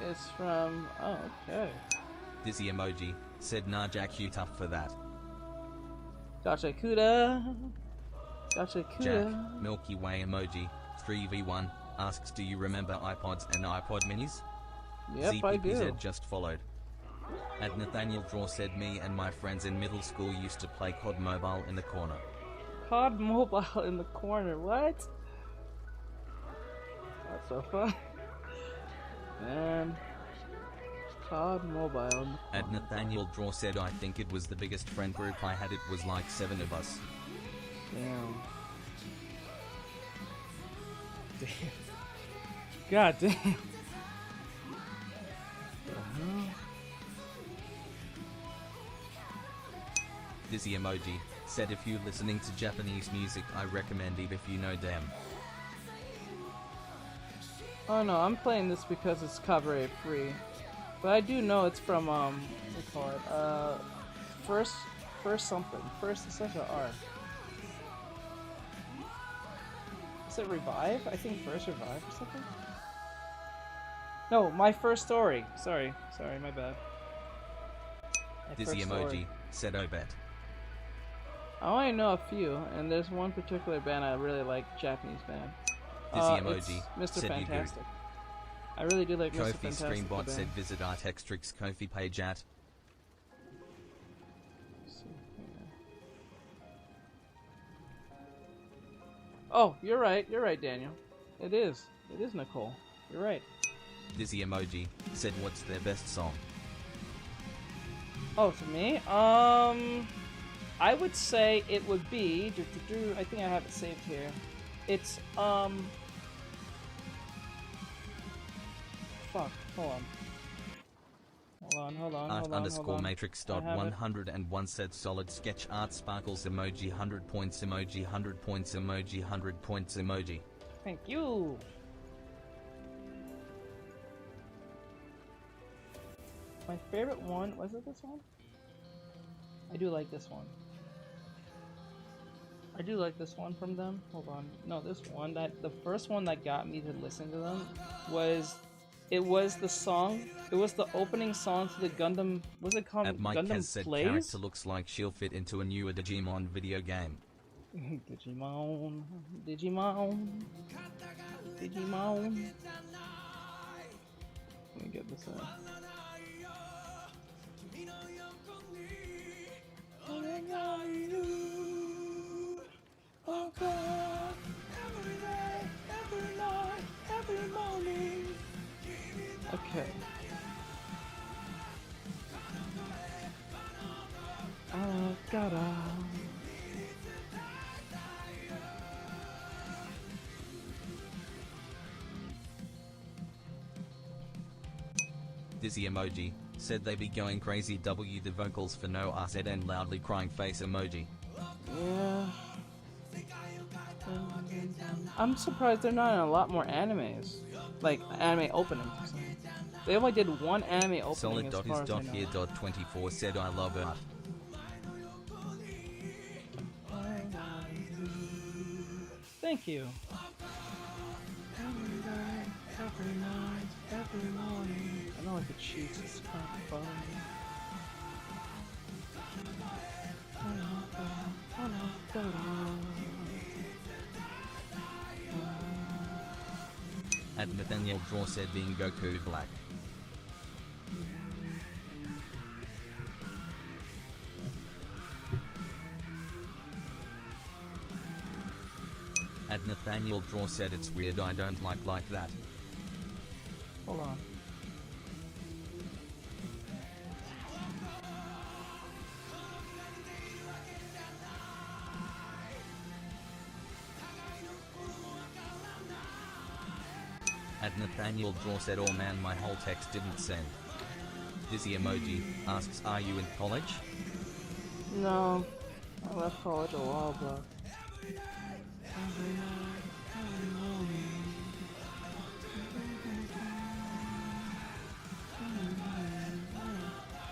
[SPEAKER 1] it's from. Oh, okay.
[SPEAKER 2] Dizzy emoji said nah, Jack, you tough for that.
[SPEAKER 1] Gotcha, Kuda. Gotcha, Kuda.
[SPEAKER 2] Jack, Milky Way emoji, 3v1, asks do you remember iPods and iPod minis?
[SPEAKER 1] Yep, I do.
[SPEAKER 2] ZPPZ just followed. And Nathaniel Draw said me and my friends in middle school used to play COD Mobile in the corner.
[SPEAKER 1] COD Mobile in the corner, what? That's so fun. Man. COD Mobile in the corner.
[SPEAKER 2] And Nathaniel Draw said I think it was the biggest friend group I had, it was like 7 of us.
[SPEAKER 1] Damn. Damn. God damn. The hell?
[SPEAKER 2] Dizzy emoji said if you're listening to Japanese music I recommend it if you know them.
[SPEAKER 1] Oh no, I'm playing this because it's copyright free. But I do know it's from, what do you call it? First something. First, it's such an R. Is it Revive? I think First Revive or something? No, My First Story. Sorry, my bad. My
[SPEAKER 2] Dizzy
[SPEAKER 1] First
[SPEAKER 2] emoji
[SPEAKER 1] Story.
[SPEAKER 2] said Obet.
[SPEAKER 1] I only know a few, and there's one particular band I really like, Japanese band.
[SPEAKER 2] Emoji
[SPEAKER 1] it's Mr.
[SPEAKER 2] said you good.
[SPEAKER 1] Fantastic. I really do like Mr.
[SPEAKER 2] Kofi
[SPEAKER 1] Fantastic.
[SPEAKER 2] Streambot
[SPEAKER 1] the
[SPEAKER 2] said
[SPEAKER 1] band.
[SPEAKER 2] visit Artextric's Kofi page at.
[SPEAKER 1] Let's see here. Oh, you're right, Daniel. It is Nicole. You're right.
[SPEAKER 2] Dizzy Emoji said what's their best song?
[SPEAKER 1] Oh, to me? I would say it would be... I think I have it saved here. It's, Fuck, hold on.
[SPEAKER 2] Art_matrix.101 said solid sketch art sparkles emoji 100 points emoji 100 points emoji 100 points emoji.
[SPEAKER 1] Thank you! My favorite one, was it this one? I do like this one. I do like this one from them. Hold on. No, this one, the first one that got me to listen to them was, it was the song, it was the opening song to the Gundam, was it called
[SPEAKER 2] Mike
[SPEAKER 1] Gundam
[SPEAKER 2] has said
[SPEAKER 1] Plays?
[SPEAKER 2] character looks like she'll fit into a newer Digimon video game.
[SPEAKER 1] Digimon. Let me get this out. Oh God, every day, every night, every morning. Okay. Oh God.
[SPEAKER 2] Dizzy Emoji said they be going crazy W the vocals for no RZ and loudly crying face emoji.
[SPEAKER 1] Yeah. I'm surprised they're not in a lot more animes. Like, anime openings. They only did one anime opening as far as I know.
[SPEAKER 2] Solid.is.here.24 said I love art.
[SPEAKER 1] Thank you. Every day, every night, every morning. I know like the cheats, it's kind of fun.
[SPEAKER 2] At Nathaniel Draw said being Goku black. At Nathaniel Draw said it's weird I don't like that.
[SPEAKER 1] Hold on.
[SPEAKER 2] At Nathaniel Draw said oh man my whole text didn't send. Dizzy Emoji asks are you in college?
[SPEAKER 1] No, I left college a while back.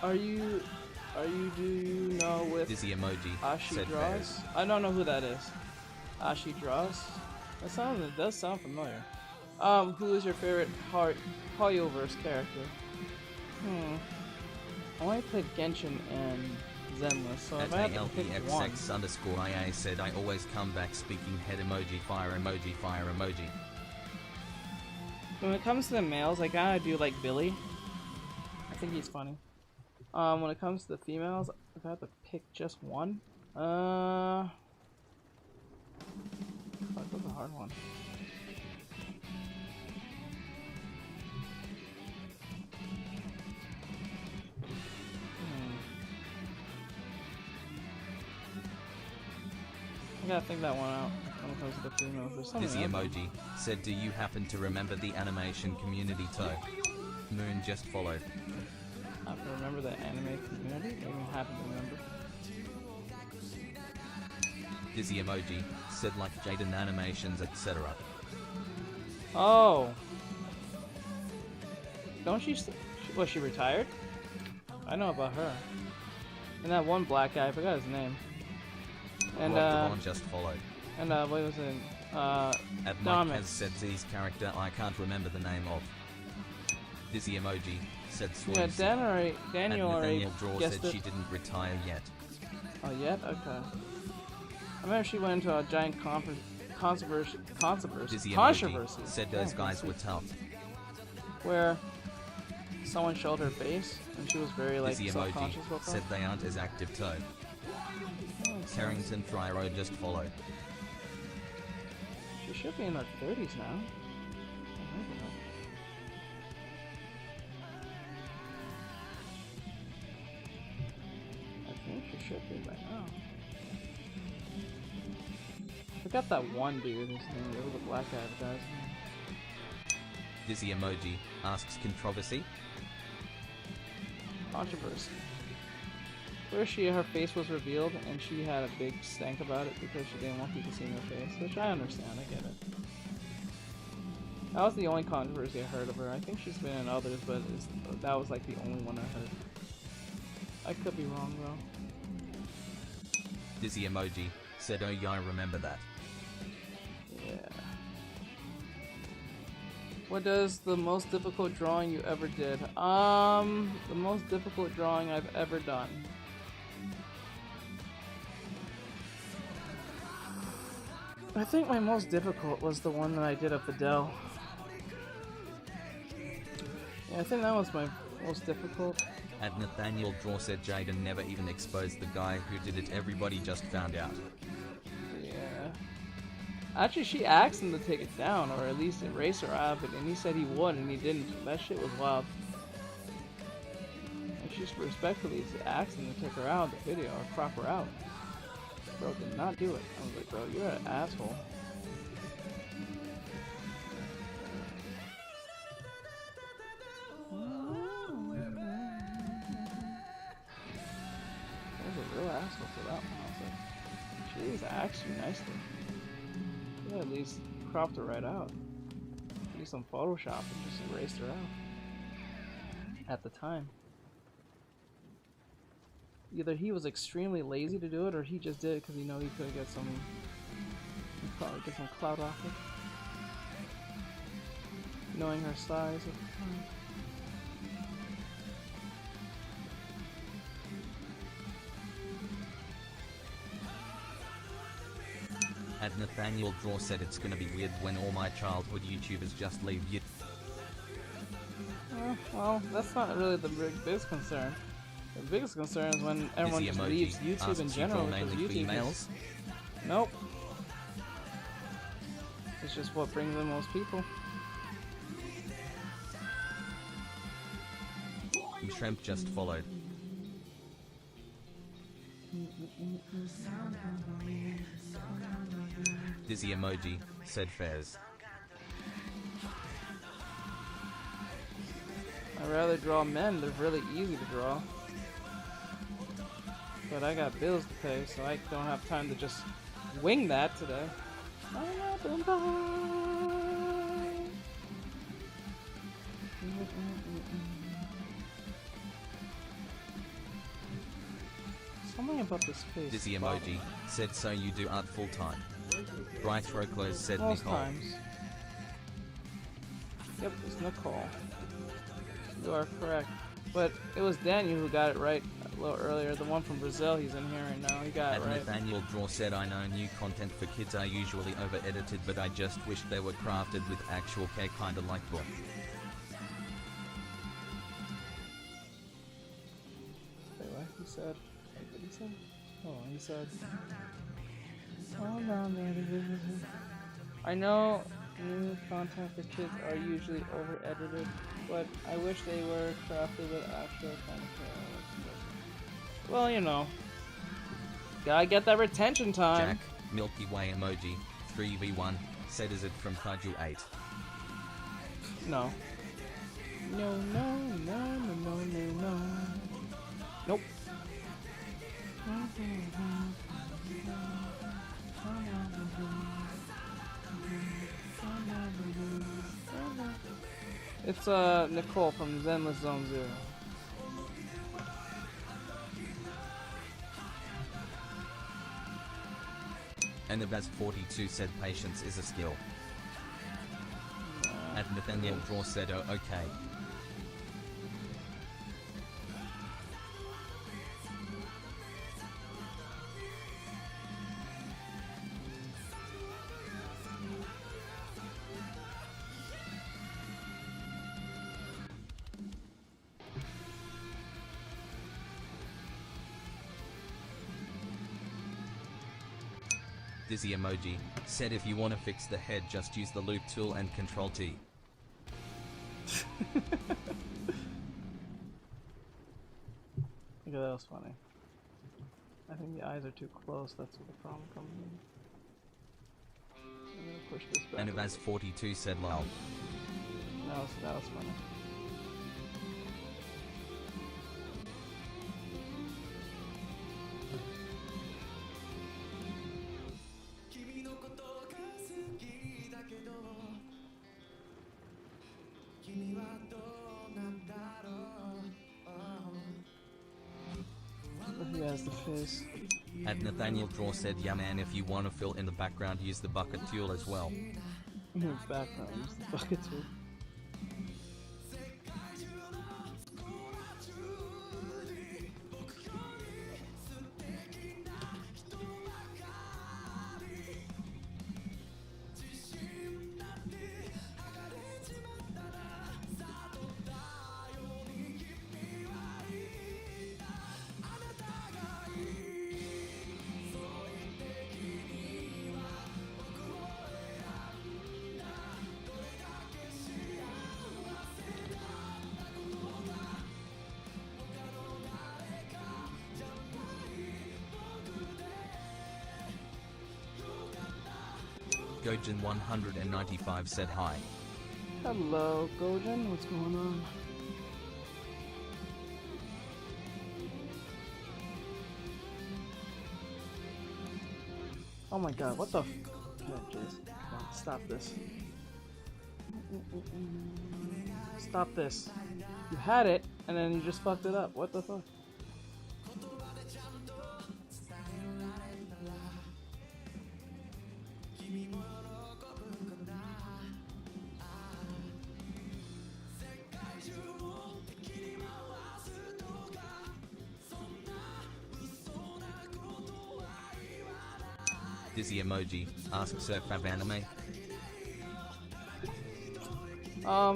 [SPEAKER 1] Do you know with
[SPEAKER 2] Dizzy Emoji
[SPEAKER 1] Ashi
[SPEAKER 2] said
[SPEAKER 1] Draws?
[SPEAKER 2] fairs.
[SPEAKER 1] I don't know who that is. Ashi Draws? It does sound familiar. Who is your favorite Hoyoverse character? I only played Genshin and Zenless, so if I have to pick one.
[SPEAKER 2] @ALPXX_IA said I always come back speaking head emoji, fire emoji, fire emoji.
[SPEAKER 1] When it comes to the males, I gotta do like Billy. I think he's funny. When it comes to the females, if I have to pick just one, fuck, that's a hard one. I gotta think that one out when it comes to the females. There's something
[SPEAKER 2] Dizzy
[SPEAKER 1] else.
[SPEAKER 2] Emoji said do you happen to remember the animation community toe? Moon just followed.
[SPEAKER 1] I have to remember the anime community? I don't happen to remember.
[SPEAKER 2] Dizzy Emoji said like Jaden animations etc.
[SPEAKER 1] Oh! Don't she... Was she retired? I know about her. And that one black guy, I forgot his name. And
[SPEAKER 2] Rob just followed.
[SPEAKER 1] And what was it?
[SPEAKER 2] At Mike has said Z's character I can't remember the name of. Dizzy Emoji said Swoops.
[SPEAKER 1] Yeah, Daniel already
[SPEAKER 2] Nathaniel Draw
[SPEAKER 1] guessed
[SPEAKER 2] said
[SPEAKER 1] it.
[SPEAKER 2] she didn't retire yet.
[SPEAKER 1] Oh, yet? Okay. I remember she went into a giant controversy.
[SPEAKER 2] Dizzy
[SPEAKER 1] Controversy.
[SPEAKER 2] emoji said those guys were tough.
[SPEAKER 1] Where someone showed her face and she was very like
[SPEAKER 2] Dizzy emoji
[SPEAKER 1] self-conscious about that.
[SPEAKER 2] said they aren't as active toe. Carrington Thriro just followed.
[SPEAKER 1] She should be in her 30s now. I hope not. I think she should be by now. I forgot that one dude, his name, it was a black advertisement.
[SPEAKER 2] Dizzy emoji asks controversy.
[SPEAKER 1] Controversy. Where her face was revealed and she had a big stank about it because she didn't want people seeing her face, which I understand, I get it. That was the only controversy I heard of her. I think she's been in others, but that was like the only one I heard. I could be wrong though.
[SPEAKER 2] Dizzy emoji said, oh yeah, I remember that.
[SPEAKER 1] Yeah. What is the most difficult drawing you ever did? The most difficult drawing I've ever done. I think my most difficult was the one that I did of Fidel. Yeah, I think that was my most difficult.
[SPEAKER 2] And Nathaniel Draw said Jaden never even exposed the guy who did it, everybody just found out.
[SPEAKER 1] Yeah. Actually, she asked him to take it down, or at least erase her out of it, and he said he would, and he didn't. That shit was wild. And she respectfully asked him to take her out of the video, or crop her out. Bro did not do it. I was like, bro, you're an asshole. I was a real asshole for that one. I was like, jeez, I asked you nicely. Yeah, at least cropped her right out. Use some Photoshop and just erased her out. At the time. Either he was extremely lazy to do it, or he just did it because he knew he could get some, probably get some clout off it. Knowing her size at the time.
[SPEAKER 2] And Nathaniel Draw said it's gonna be weird when all my childhood YouTubers just leave you.
[SPEAKER 1] Well, that's not really the biggest concern. The biggest concern is when everyone just leaves YouTube in general because YouTube
[SPEAKER 2] females.
[SPEAKER 1] Nope. It's just what brings in most people.
[SPEAKER 2] And Shrimp just followed. Dizzy emoji said Fez.
[SPEAKER 1] I'd rather draw men, they're really easy to draw. But I got bills to pay, so I don't have time to just wing that today. Something about this face.
[SPEAKER 2] Dizzy emoji said, so you do art full time. Bright Roclos said
[SPEAKER 1] Most
[SPEAKER 2] Nicole.
[SPEAKER 1] times. Yep, it's Nicole. You are correct. But it was Daniel who got it right a little earlier. The one from Brazil, he's in here right now. He got it
[SPEAKER 2] And
[SPEAKER 1] right.
[SPEAKER 2] Nathaniel Draw said, I know new content for kids are usually over-edited, but I just wish they were crafted with actual care, kinda like book.
[SPEAKER 1] Wait, what? He said... What did he say? Oh, he said... Oh, no, I know new content for kids are usually over-edited, but I wish they were crafted with actual kind of care. Well, you know. Gotta get that retention time.
[SPEAKER 2] Jack, Milky Way emoji, 3v1, said is it from Kaju 8?
[SPEAKER 1] No. No, no, no, no, no, no, no. Nope. It's Nicole from Zenless Zone Zero.
[SPEAKER 2] And Avaz 42 said patience is a skill. And Nathaniel Draw said, oh, okay. Dizzy emoji said if you want to fix the head, just use the loop tool and Control T.
[SPEAKER 1] Look at that, was funny. I think the eyes are too close, that's where the problem comes in. I'm gonna push this back.
[SPEAKER 2] And Ivaz42 said lol.
[SPEAKER 1] That was funny. He has the face.
[SPEAKER 2] At Nathaniel Draw said, yeah man, if you want to fill in the background, use the bucket tool as well.
[SPEAKER 1] Background, use the bucket tool.
[SPEAKER 2] Gojin195 said hi.
[SPEAKER 1] Hello, Gojin, what's going on? Oh my god, what the f- oh, jeez. Come on, stop this. Stop this. You had it, and then you just fucked it up. What the fuck?
[SPEAKER 2] Dizzy emoji asks Surf Fav anime.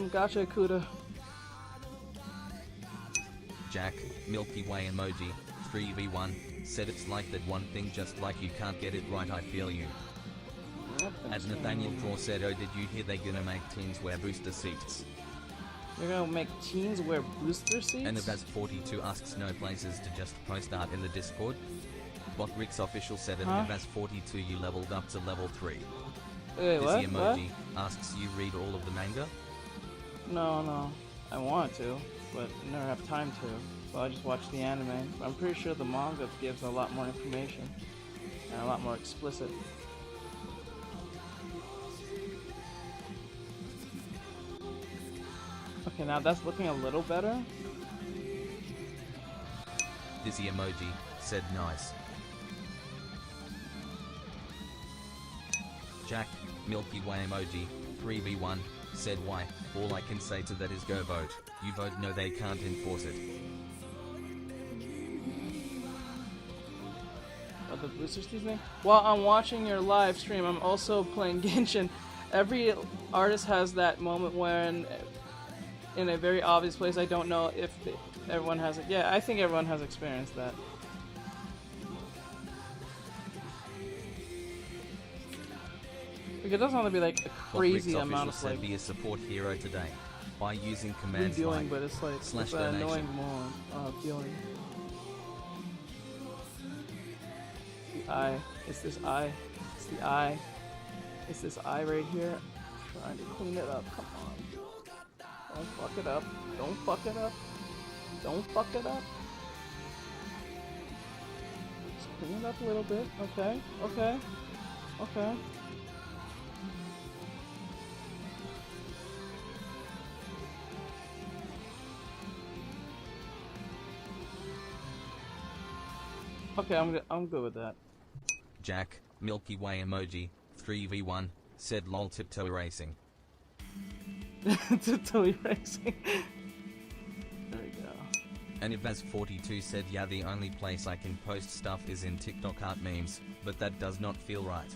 [SPEAKER 1] Gotcha, Kuda.
[SPEAKER 2] Jack, Milky Way emoji, 3v1, said it's like that one thing, just like you can't get it right, I feel you.
[SPEAKER 1] Yep,
[SPEAKER 2] As Nathaniel Draw said, oh did you hear they gonna make teens wear booster seats?
[SPEAKER 1] You're gonna make teens wear booster seats?
[SPEAKER 2] And Avaz42 asks no places to just post art in the Discord. Bot Rick's official said at Avaz42 you leveled up to level 3.
[SPEAKER 1] Wait, what?
[SPEAKER 2] Dizzy emoji asks you read all of the manga?
[SPEAKER 1] No. I want to, but I never have time to. So I just watch the anime. I'm pretty sure the manga gives a lot more information. And a lot more explicit. Okay, now that's looking a little better.
[SPEAKER 2] Dizzy emoji said nice. Jack, Milky Way emoji, 3v1, said why, all I can say to that is go vote. You vote no, they can't enforce it.
[SPEAKER 1] Oh, the booster seats thing? While I'm watching your live stream, I'm also playing Genshin. Every artist has that moment when, in a very obvious place, I don't know if everyone has it. Yeah, I think everyone has experienced that. Like, it doesn't have to be like a crazy amount of like
[SPEAKER 2] be a support hero today by using commands
[SPEAKER 1] feeling,
[SPEAKER 2] like
[SPEAKER 1] but it's like
[SPEAKER 2] slash
[SPEAKER 1] it's an
[SPEAKER 2] donation.
[SPEAKER 1] annoying feeling. The eye. It's this eye. It's the eye. It's this eye right here. I'm trying to clean it up. Come on. Don't fuck it up. Don't fuck it up. Don't fuck it up. Just clean it up a little bit. Okay. Okay. Okay. Okay, I'm good with that.
[SPEAKER 2] Jack, Milky Way emoji, 3v1, said lol tiptoe racing.
[SPEAKER 1] Tiptoe racing. There we go.
[SPEAKER 2] And Ivaz42 said yeah, the only place I can post stuff is in TikTok art memes, but that does not feel right.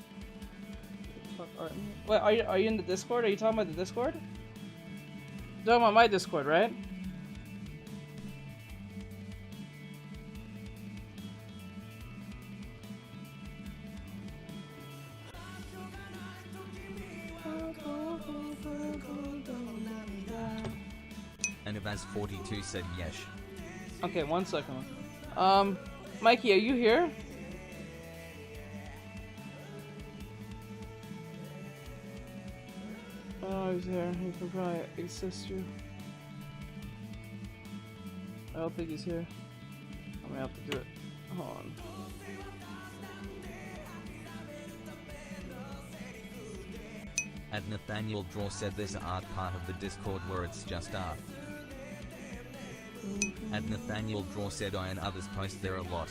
[SPEAKER 1] Wait, are you in the Discord? Are you talking about the Discord? You're talking about my Discord, right?
[SPEAKER 2] And Ivaz42 said yes.
[SPEAKER 1] Okay, 1 second. Mikey, are you here? Oh, he's here. He can probably assist you. I don't think he's here. I'm gonna have to do it. Hold on.
[SPEAKER 2] At Nathaniel Draw said there's an art part of the Discord where it's just art. At Nathaniel Draw said I and others post there a lot.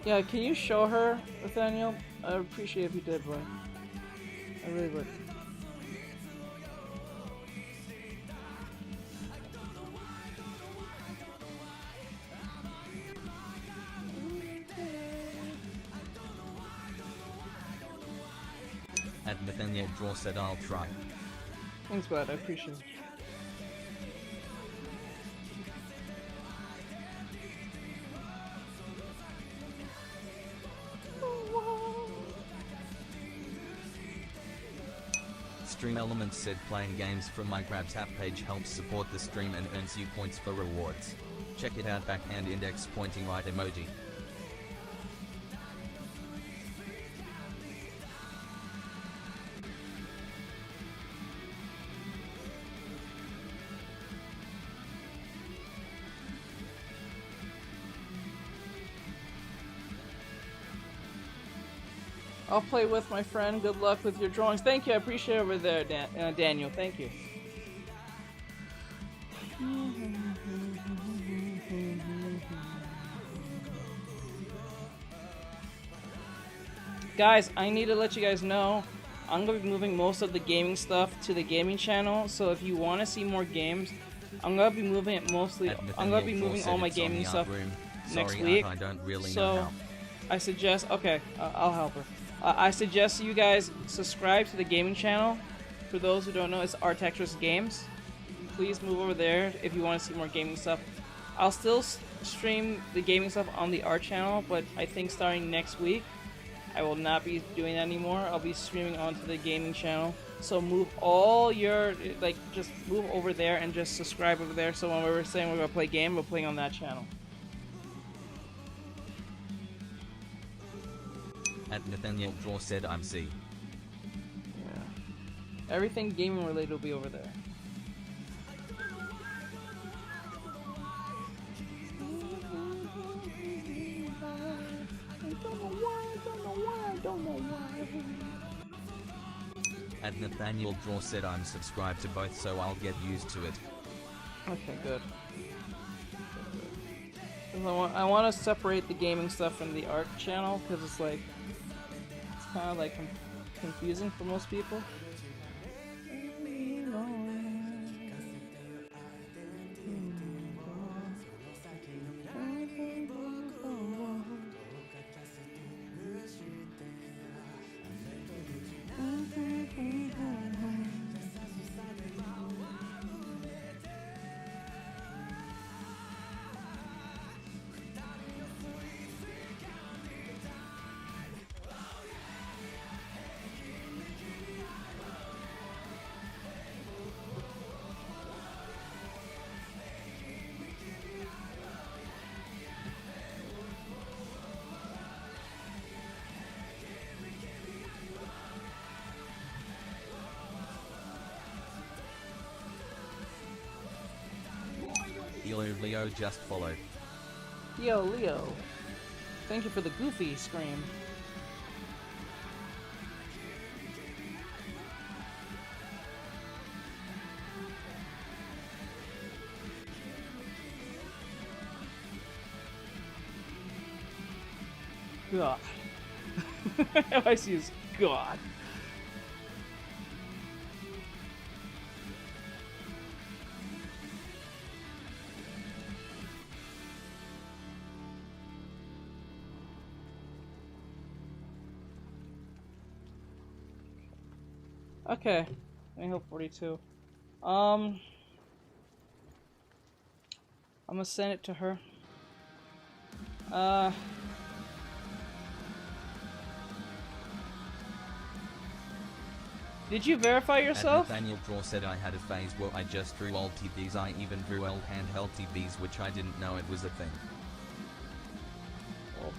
[SPEAKER 1] Yeah, can you show her, Nathaniel? I'd appreciate if you did, boy. I really would.
[SPEAKER 2] At Nathaniel Draw said I'll try.
[SPEAKER 1] Thanks, bud. I appreciate it.
[SPEAKER 2] Stream Elements said playing games from my Grabs app page helps support the stream and earns you points for rewards. Check it out, backhand index pointing right emoji.
[SPEAKER 1] I'll play with my friend. Good luck with your drawings. Thank you. I appreciate it over there, Daniel. Thank you. Guys, I need to let you guys know I'm going to be moving most of the gaming stuff to the gaming channel. So if you want to see more games, I'm going to be moving it mostly. I'm going to be moving all my gaming stuff next week.
[SPEAKER 2] I don't really
[SPEAKER 1] so
[SPEAKER 2] know how.
[SPEAKER 1] I suggest, okay, I'll help her. I suggest you guys subscribe to the gaming channel. For those who don't know, it's Artextric Games. Please move over there if you want to see more gaming stuff. I'll still stream the gaming stuff on the art channel, but I think starting next week, I will not be doing that anymore. I'll be streaming onto the gaming channel. So move all your, just move over there and just subscribe over there. So when we're saying we're going to play game, we're playing on that channel.
[SPEAKER 2] At Nathaniel Draw said I'm C.
[SPEAKER 1] Yeah. Everything gaming related will be over there.
[SPEAKER 2] At Nathaniel Draw said I'm subscribed to both, so I'll get used to it.
[SPEAKER 1] Okay, good. I want to separate the gaming stuff from the art channel because it's like it's kind of like confusing for most people.
[SPEAKER 2] Leo just followed.
[SPEAKER 1] Yo, Leo. Thank you for the goofy scream. God. I see is God. Okay, Angel 42. I'm gonna send it to her. Did you verify yourself?
[SPEAKER 2] Nathaniel Draw said I had a phase where I just drew old TVs. I even drew old handheld TVs, which I didn't know it was a thing.
[SPEAKER 1] Old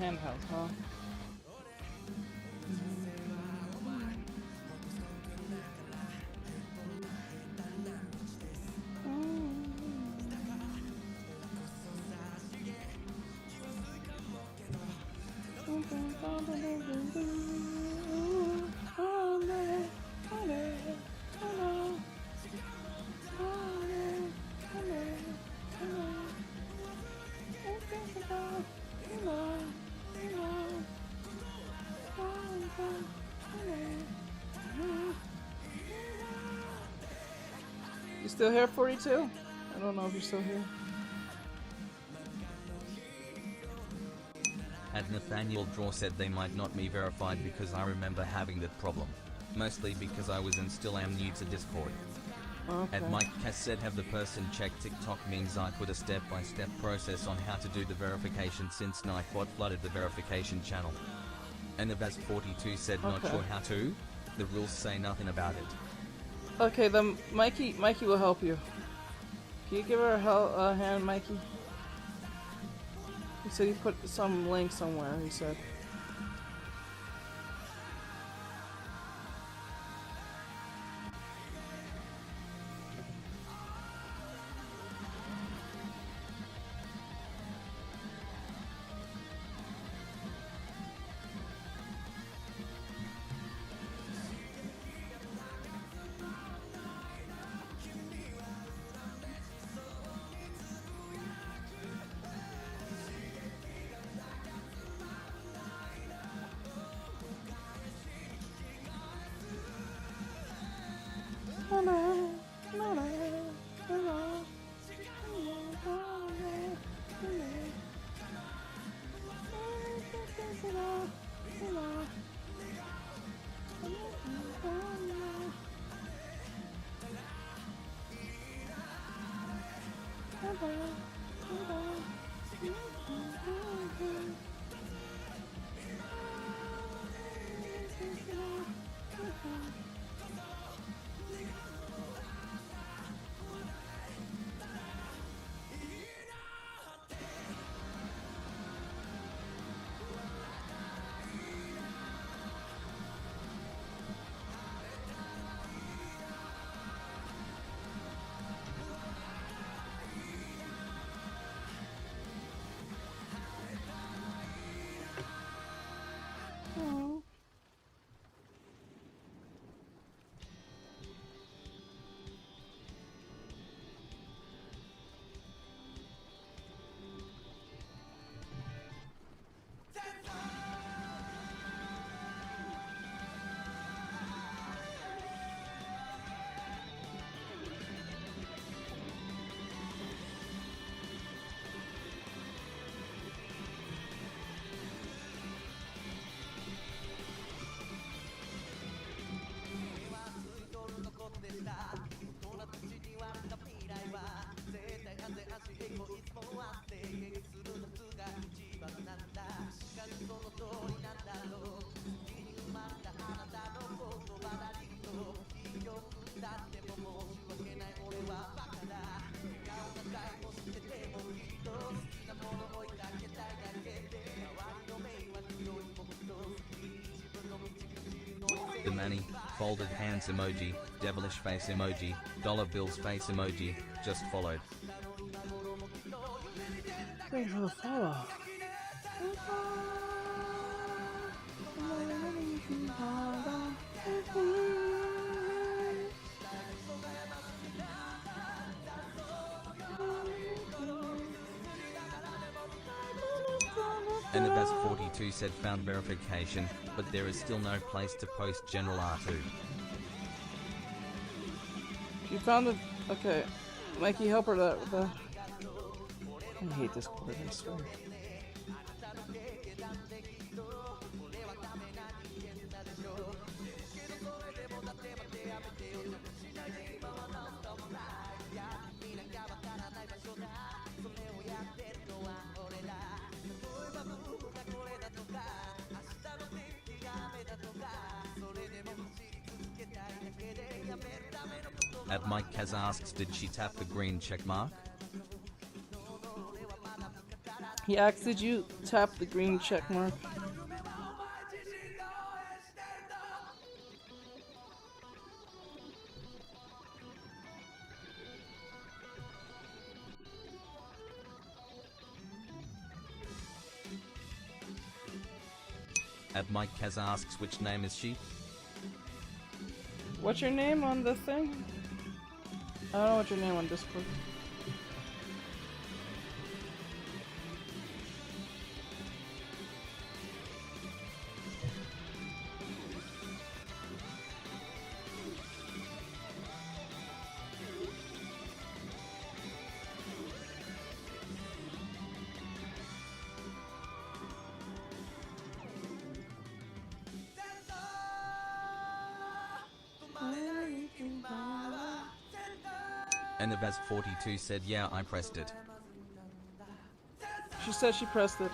[SPEAKER 1] handheld, huh? You still here, 42? I don't know if you're still here.
[SPEAKER 2] And Nathaniel Draw said they might not be verified because I remember having that problem. Mostly because I was and still am new to Discord.
[SPEAKER 1] Okay.
[SPEAKER 2] And Mike Cass said have the person check TikTok means I put a step-by-step process on how to do the verification since Nightbot flooded the verification channel. And Avaz42 said not
[SPEAKER 1] Okay.
[SPEAKER 2] sure how to. The rules say nothing about it.
[SPEAKER 1] Okay, then Mikey will help you. Can you give her a hand, Mikey? He said he put some link somewhere, he said.
[SPEAKER 2] The Manny, folded hands emoji, devilish face emoji, dollar bills face emoji, just followed.
[SPEAKER 1] Thanks for the follow.
[SPEAKER 2] Annabas 42 said found verification, but there is still no place to post general R2.
[SPEAKER 1] You found the... Okay. Mikey, help her the... I hate this word, I swear.
[SPEAKER 2] At Mike Kaz asks, did she tap the green check mark?
[SPEAKER 1] He asks, did you tap the green check mark?
[SPEAKER 2] At Mike Kaz asks, which name is she?
[SPEAKER 1] What's your name on the thing? I don't know what your name on Discord.
[SPEAKER 2] And the Vaz42 said, yeah, I pressed it.
[SPEAKER 1] She said she pressed it.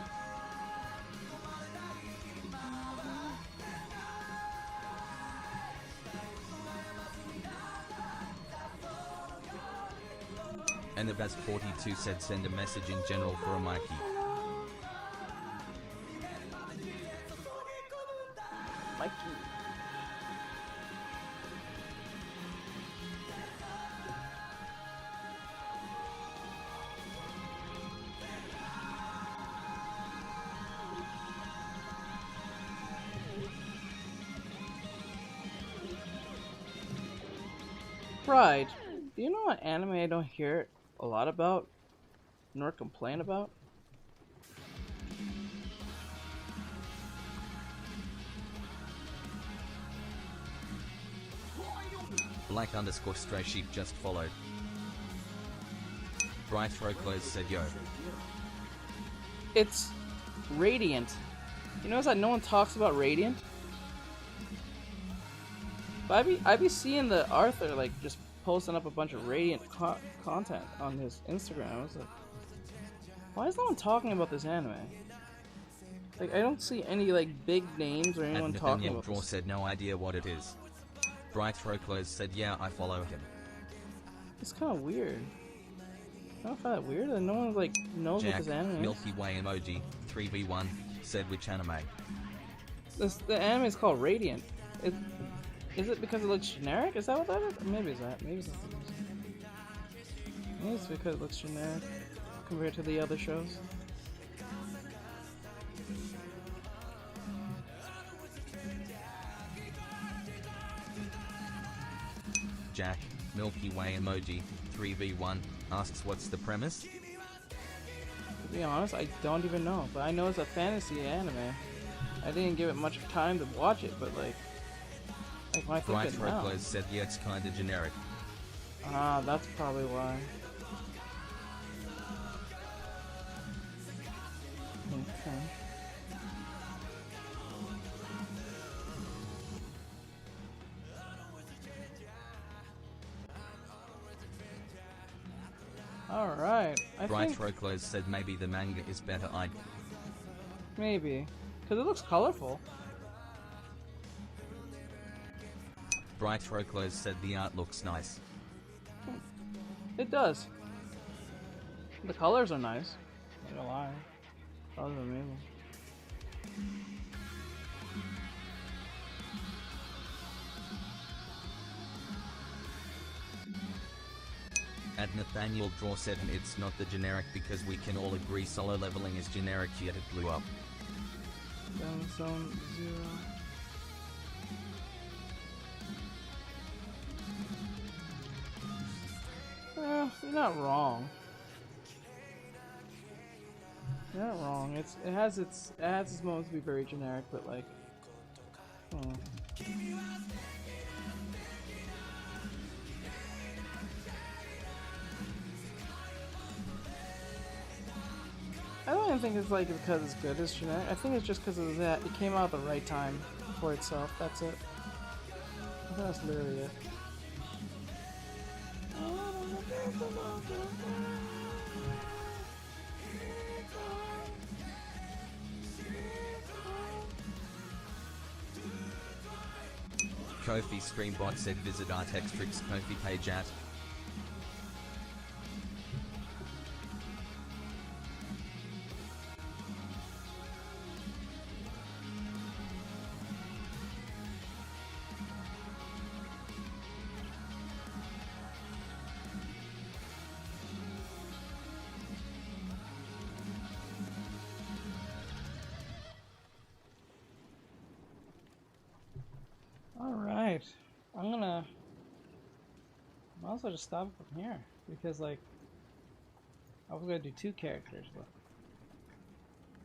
[SPEAKER 2] And the Vaz42 said, send a message in general for a Mikey.
[SPEAKER 1] Mikey. Pride. Do you know what anime I don't hear a lot about, nor complain about?
[SPEAKER 2] Black underscore stray sheep just followed. Bright throw close said yo.
[SPEAKER 1] It's Radiant. You notice that no one talks about Radiant? But I be seeing the Arthur like just posting up a bunch of Radiant content on his Instagram. I was like, why is no one talking about this anime? Like I don't see any like big names or anyone talking
[SPEAKER 2] Nathaniel
[SPEAKER 1] about
[SPEAKER 2] Draw
[SPEAKER 1] this.
[SPEAKER 2] said no idea what it is. Bright throw close said yeah, I follow him.
[SPEAKER 1] It's kind of weird. I don't find that weird that no one like knows what
[SPEAKER 2] Jack,
[SPEAKER 1] this anime is.
[SPEAKER 2] Milky Way emoji, 3v1, said which anime?
[SPEAKER 1] The anime is called Radiant. Is it because it looks generic? Is that what that is? Or maybe it's that. Maybe it's not. Maybe it's because it looks generic compared to the other shows.
[SPEAKER 2] Jack, Milky Way emoji, 3v1, asks what's the premise?
[SPEAKER 1] To be honest, I don't even know. But I know it's a fantasy anime. I didn't give it much time to watch it, but like when I think
[SPEAKER 2] Bright
[SPEAKER 1] it
[SPEAKER 2] throw
[SPEAKER 1] now.
[SPEAKER 2] close said yeah, it's kinda generic.
[SPEAKER 1] Ah, that's probably why. Okay. Alright. I
[SPEAKER 2] Bright
[SPEAKER 1] think
[SPEAKER 2] throw close said maybe the manga is better. I'd
[SPEAKER 1] maybe. Because it looks colorful.
[SPEAKER 2] Bright throw close said the art looks nice.
[SPEAKER 1] It does. The colors are nice. Not gonna lie. Colors are amazing.
[SPEAKER 2] At Nathaniel Draw said it's not the generic because we can all agree solo leveling is generic yet it blew up.
[SPEAKER 1] Zone 0. You're not wrong. You're not wrong. It has its moments to be very generic, but like, I don't even think it's like because it's good it's generic. I think it's just because of that. It came out at the right time for itself. That's it. I think that's literally it.
[SPEAKER 2] Kofi Streambot said visit Artextric's Kofi page at
[SPEAKER 1] Alright. Might as well just stop from here. Because, like, I was gonna do 2 characters, but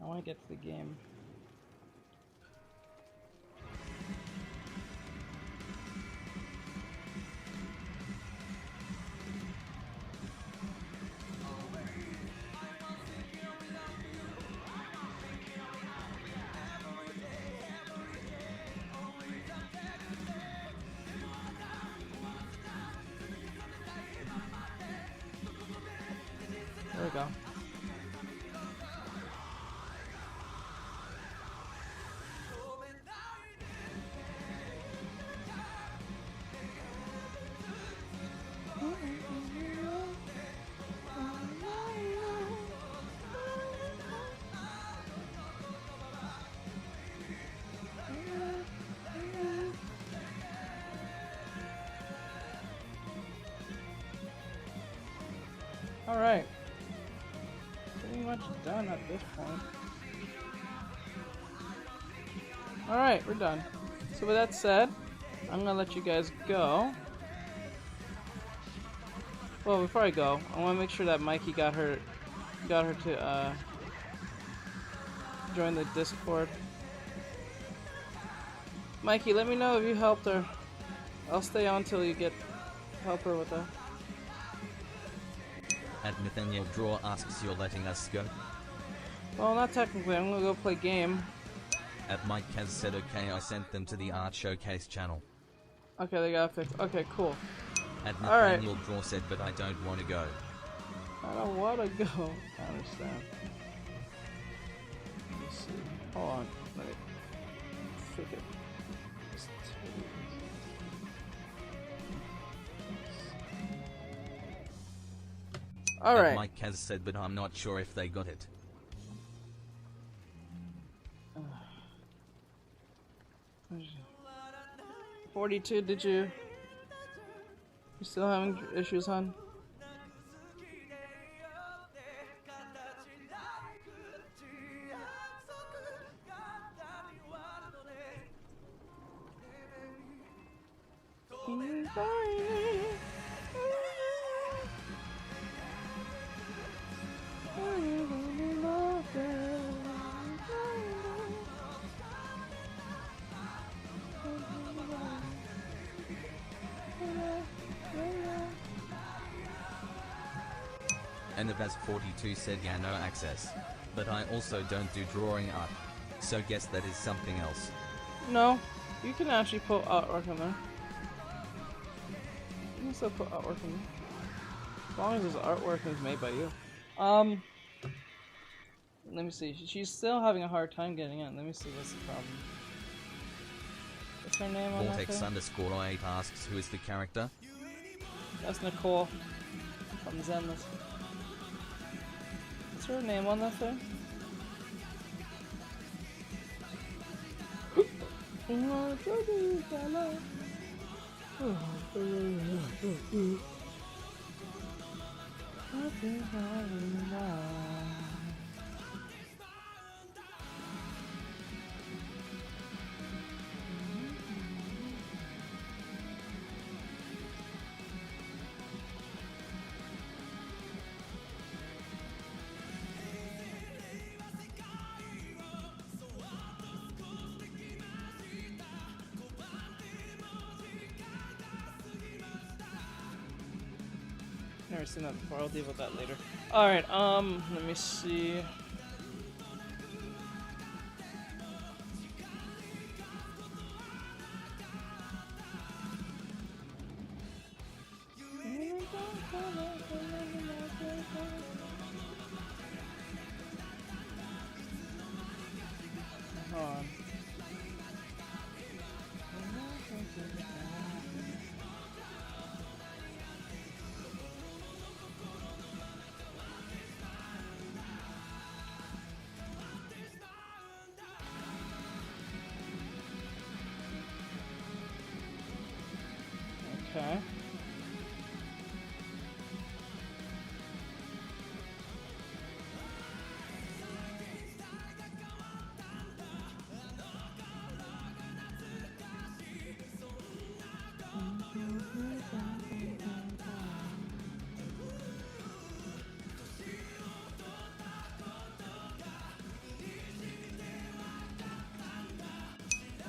[SPEAKER 1] I want to get to the game. There we go. All right. Pretty much done at this point. Alright, we're done. So with that said, I'm gonna let you guys go. Well, before I go, I want to make sure that Mikey got her to join the Discord. Mikey, let me know if you helped her. I'll stay on till you help her with that.
[SPEAKER 2] At Nathaniel Draw asks you're letting us go.
[SPEAKER 1] Well, not technically. I'm gonna go play game.
[SPEAKER 2] At Mike Kaz said okay, I sent them to the Art Showcase channel.
[SPEAKER 1] Okay, they got fixed. Okay, cool.
[SPEAKER 2] At Nathaniel Draw said but I don't want to go.
[SPEAKER 1] I don't want to go. I understand. Let me see. Hold on. Let me fix it. Alright.
[SPEAKER 2] Mike Kaz said but I'm not sure if they got it.
[SPEAKER 1] 42, did you still having issues, hon?
[SPEAKER 2] And Avaz42 said yeah, no access. But I also don't do drawing art. So guess that is something else.
[SPEAKER 1] No, you can actually put artwork in there. You can still put artwork in there. As long as this artwork is made by you. Let me see. She's still having a hard time getting in. Let me see what's the problem. What's her name on that
[SPEAKER 2] Vortex
[SPEAKER 1] thing?
[SPEAKER 2] _8 asks who is the character?
[SPEAKER 1] That's Nicole from Zenless. What's her name on that thing? Never seen that before. I'll deal with that later. Alright, let me see. Hold on. Okay.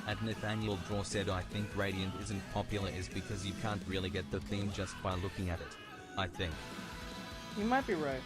[SPEAKER 2] At Nathaniel Draw said I think Radiant isn't popular is because you can't really get the theme just by looking at it. I think.
[SPEAKER 1] You might be right.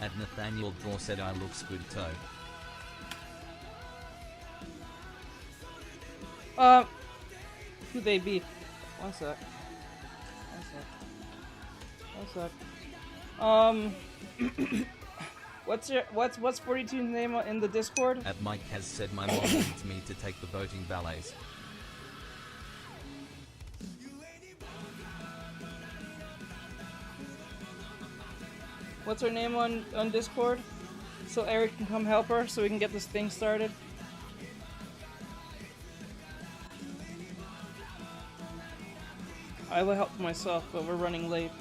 [SPEAKER 2] At Nathaniel Draw said I looks good too.
[SPEAKER 1] Who they be? One sec. What's 42's name in the Discord?
[SPEAKER 2] At Mike has said my mom needs me to take the voting ballets.
[SPEAKER 1] What's her name on Discord? So Eric can come help her so we can get this thing started. I will help myself, but we're running late.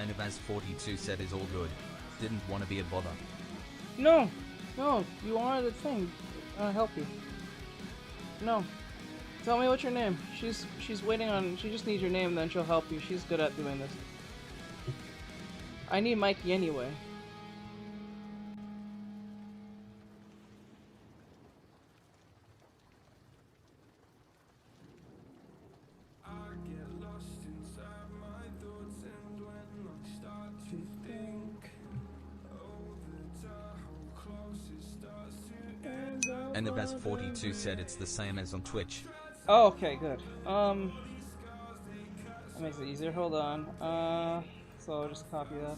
[SPEAKER 2] And Avaz42 said is all good. Didn't want to be a bother.
[SPEAKER 1] No, you are the thing. I'll help you. No. Tell me what's your name. She's waiting on. She just needs your name, then she'll help you. She's good at doing this. I need Mikey anyway.
[SPEAKER 2] And Avaz42 said it's the same as on Twitch.
[SPEAKER 1] Oh, okay, good. That makes it easier. Hold on. So I'll just copy that.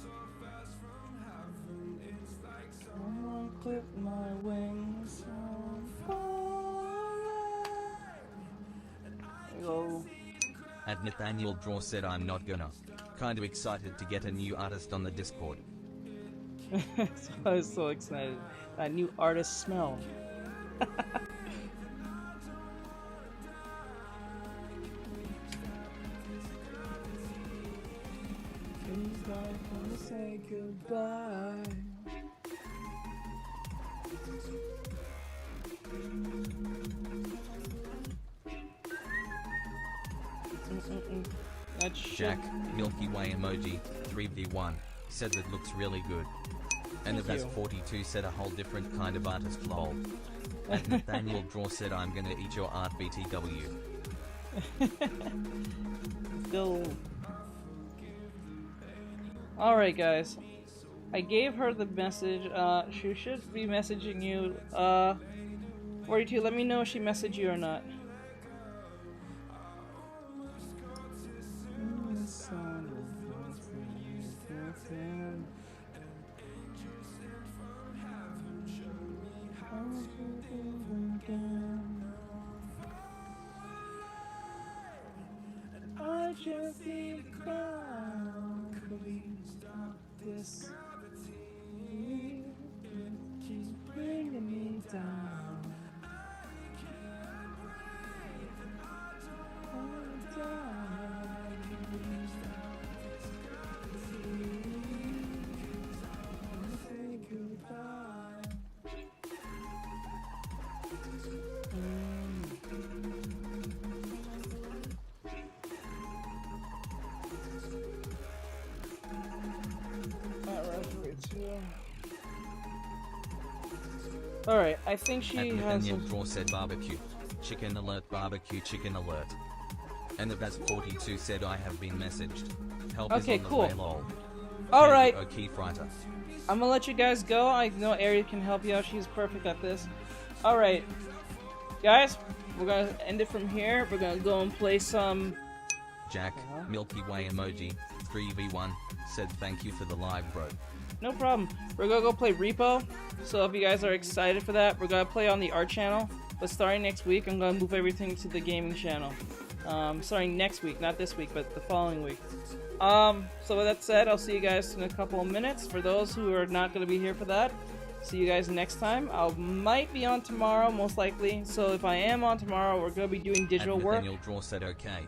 [SPEAKER 1] Clip my wings on fire. There you go.
[SPEAKER 2] At Nathaniel Draw said I'm not gonna. Kinda excited to get a new artist on the Discord.
[SPEAKER 1] So I was so excited. That new artist smell. Say goodbye. That's
[SPEAKER 2] Jack, Milky Way emoji, 3v1, said that looks really good. And Avaz42 said a whole different kind of artist lol. And Nathaniel Draw said I'm gonna eat your art BTW.
[SPEAKER 1] Still. Alright guys. I gave her the message. She should be messaging you. 42, let me know if she messaged you or not. I just need the ground. Please stop this. She's bringing me down. Say goodbye. Alright, I think she
[SPEAKER 2] At
[SPEAKER 1] has.
[SPEAKER 2] Nathaniel Draw said barbecue. Chicken alert, barbecue chicken alert. And Avaz42 said I have been messaged. help
[SPEAKER 1] Okay,
[SPEAKER 2] is on
[SPEAKER 1] cool.
[SPEAKER 2] the way, lol.
[SPEAKER 1] All right.
[SPEAKER 2] O'Keefe writer.
[SPEAKER 1] I'm gonna let you guys go. I know Ari can help you out. She's perfect at this. All right, guys, we're gonna end it from here. We're gonna go and play some.
[SPEAKER 2] Jack, Milky Way emoji, 3v1, said thank you for the live, bro.
[SPEAKER 1] No problem. We're gonna go play Repo. So if you guys are excited for that, we're gonna play on the art channel. But starting next week, I'm gonna move everything to the gaming channel. Starting next week, not this week, but the following week. So with that said, I'll see you guys in a couple of minutes. For those who are not gonna be here for that, see you guys next time. I might be on tomorrow, most likely. So if I am on tomorrow, we're gonna be doing digital work.
[SPEAKER 2] Nathaniel Draw said okay.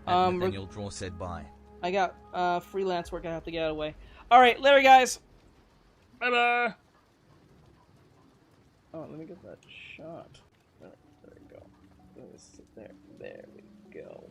[SPEAKER 2] Nathaniel Draw said bye.
[SPEAKER 1] I got freelance work I have to get out of the way. Alright, later guys! Bye-bye! Oh, let me get that shot. There we go. Let me sit there. There we go.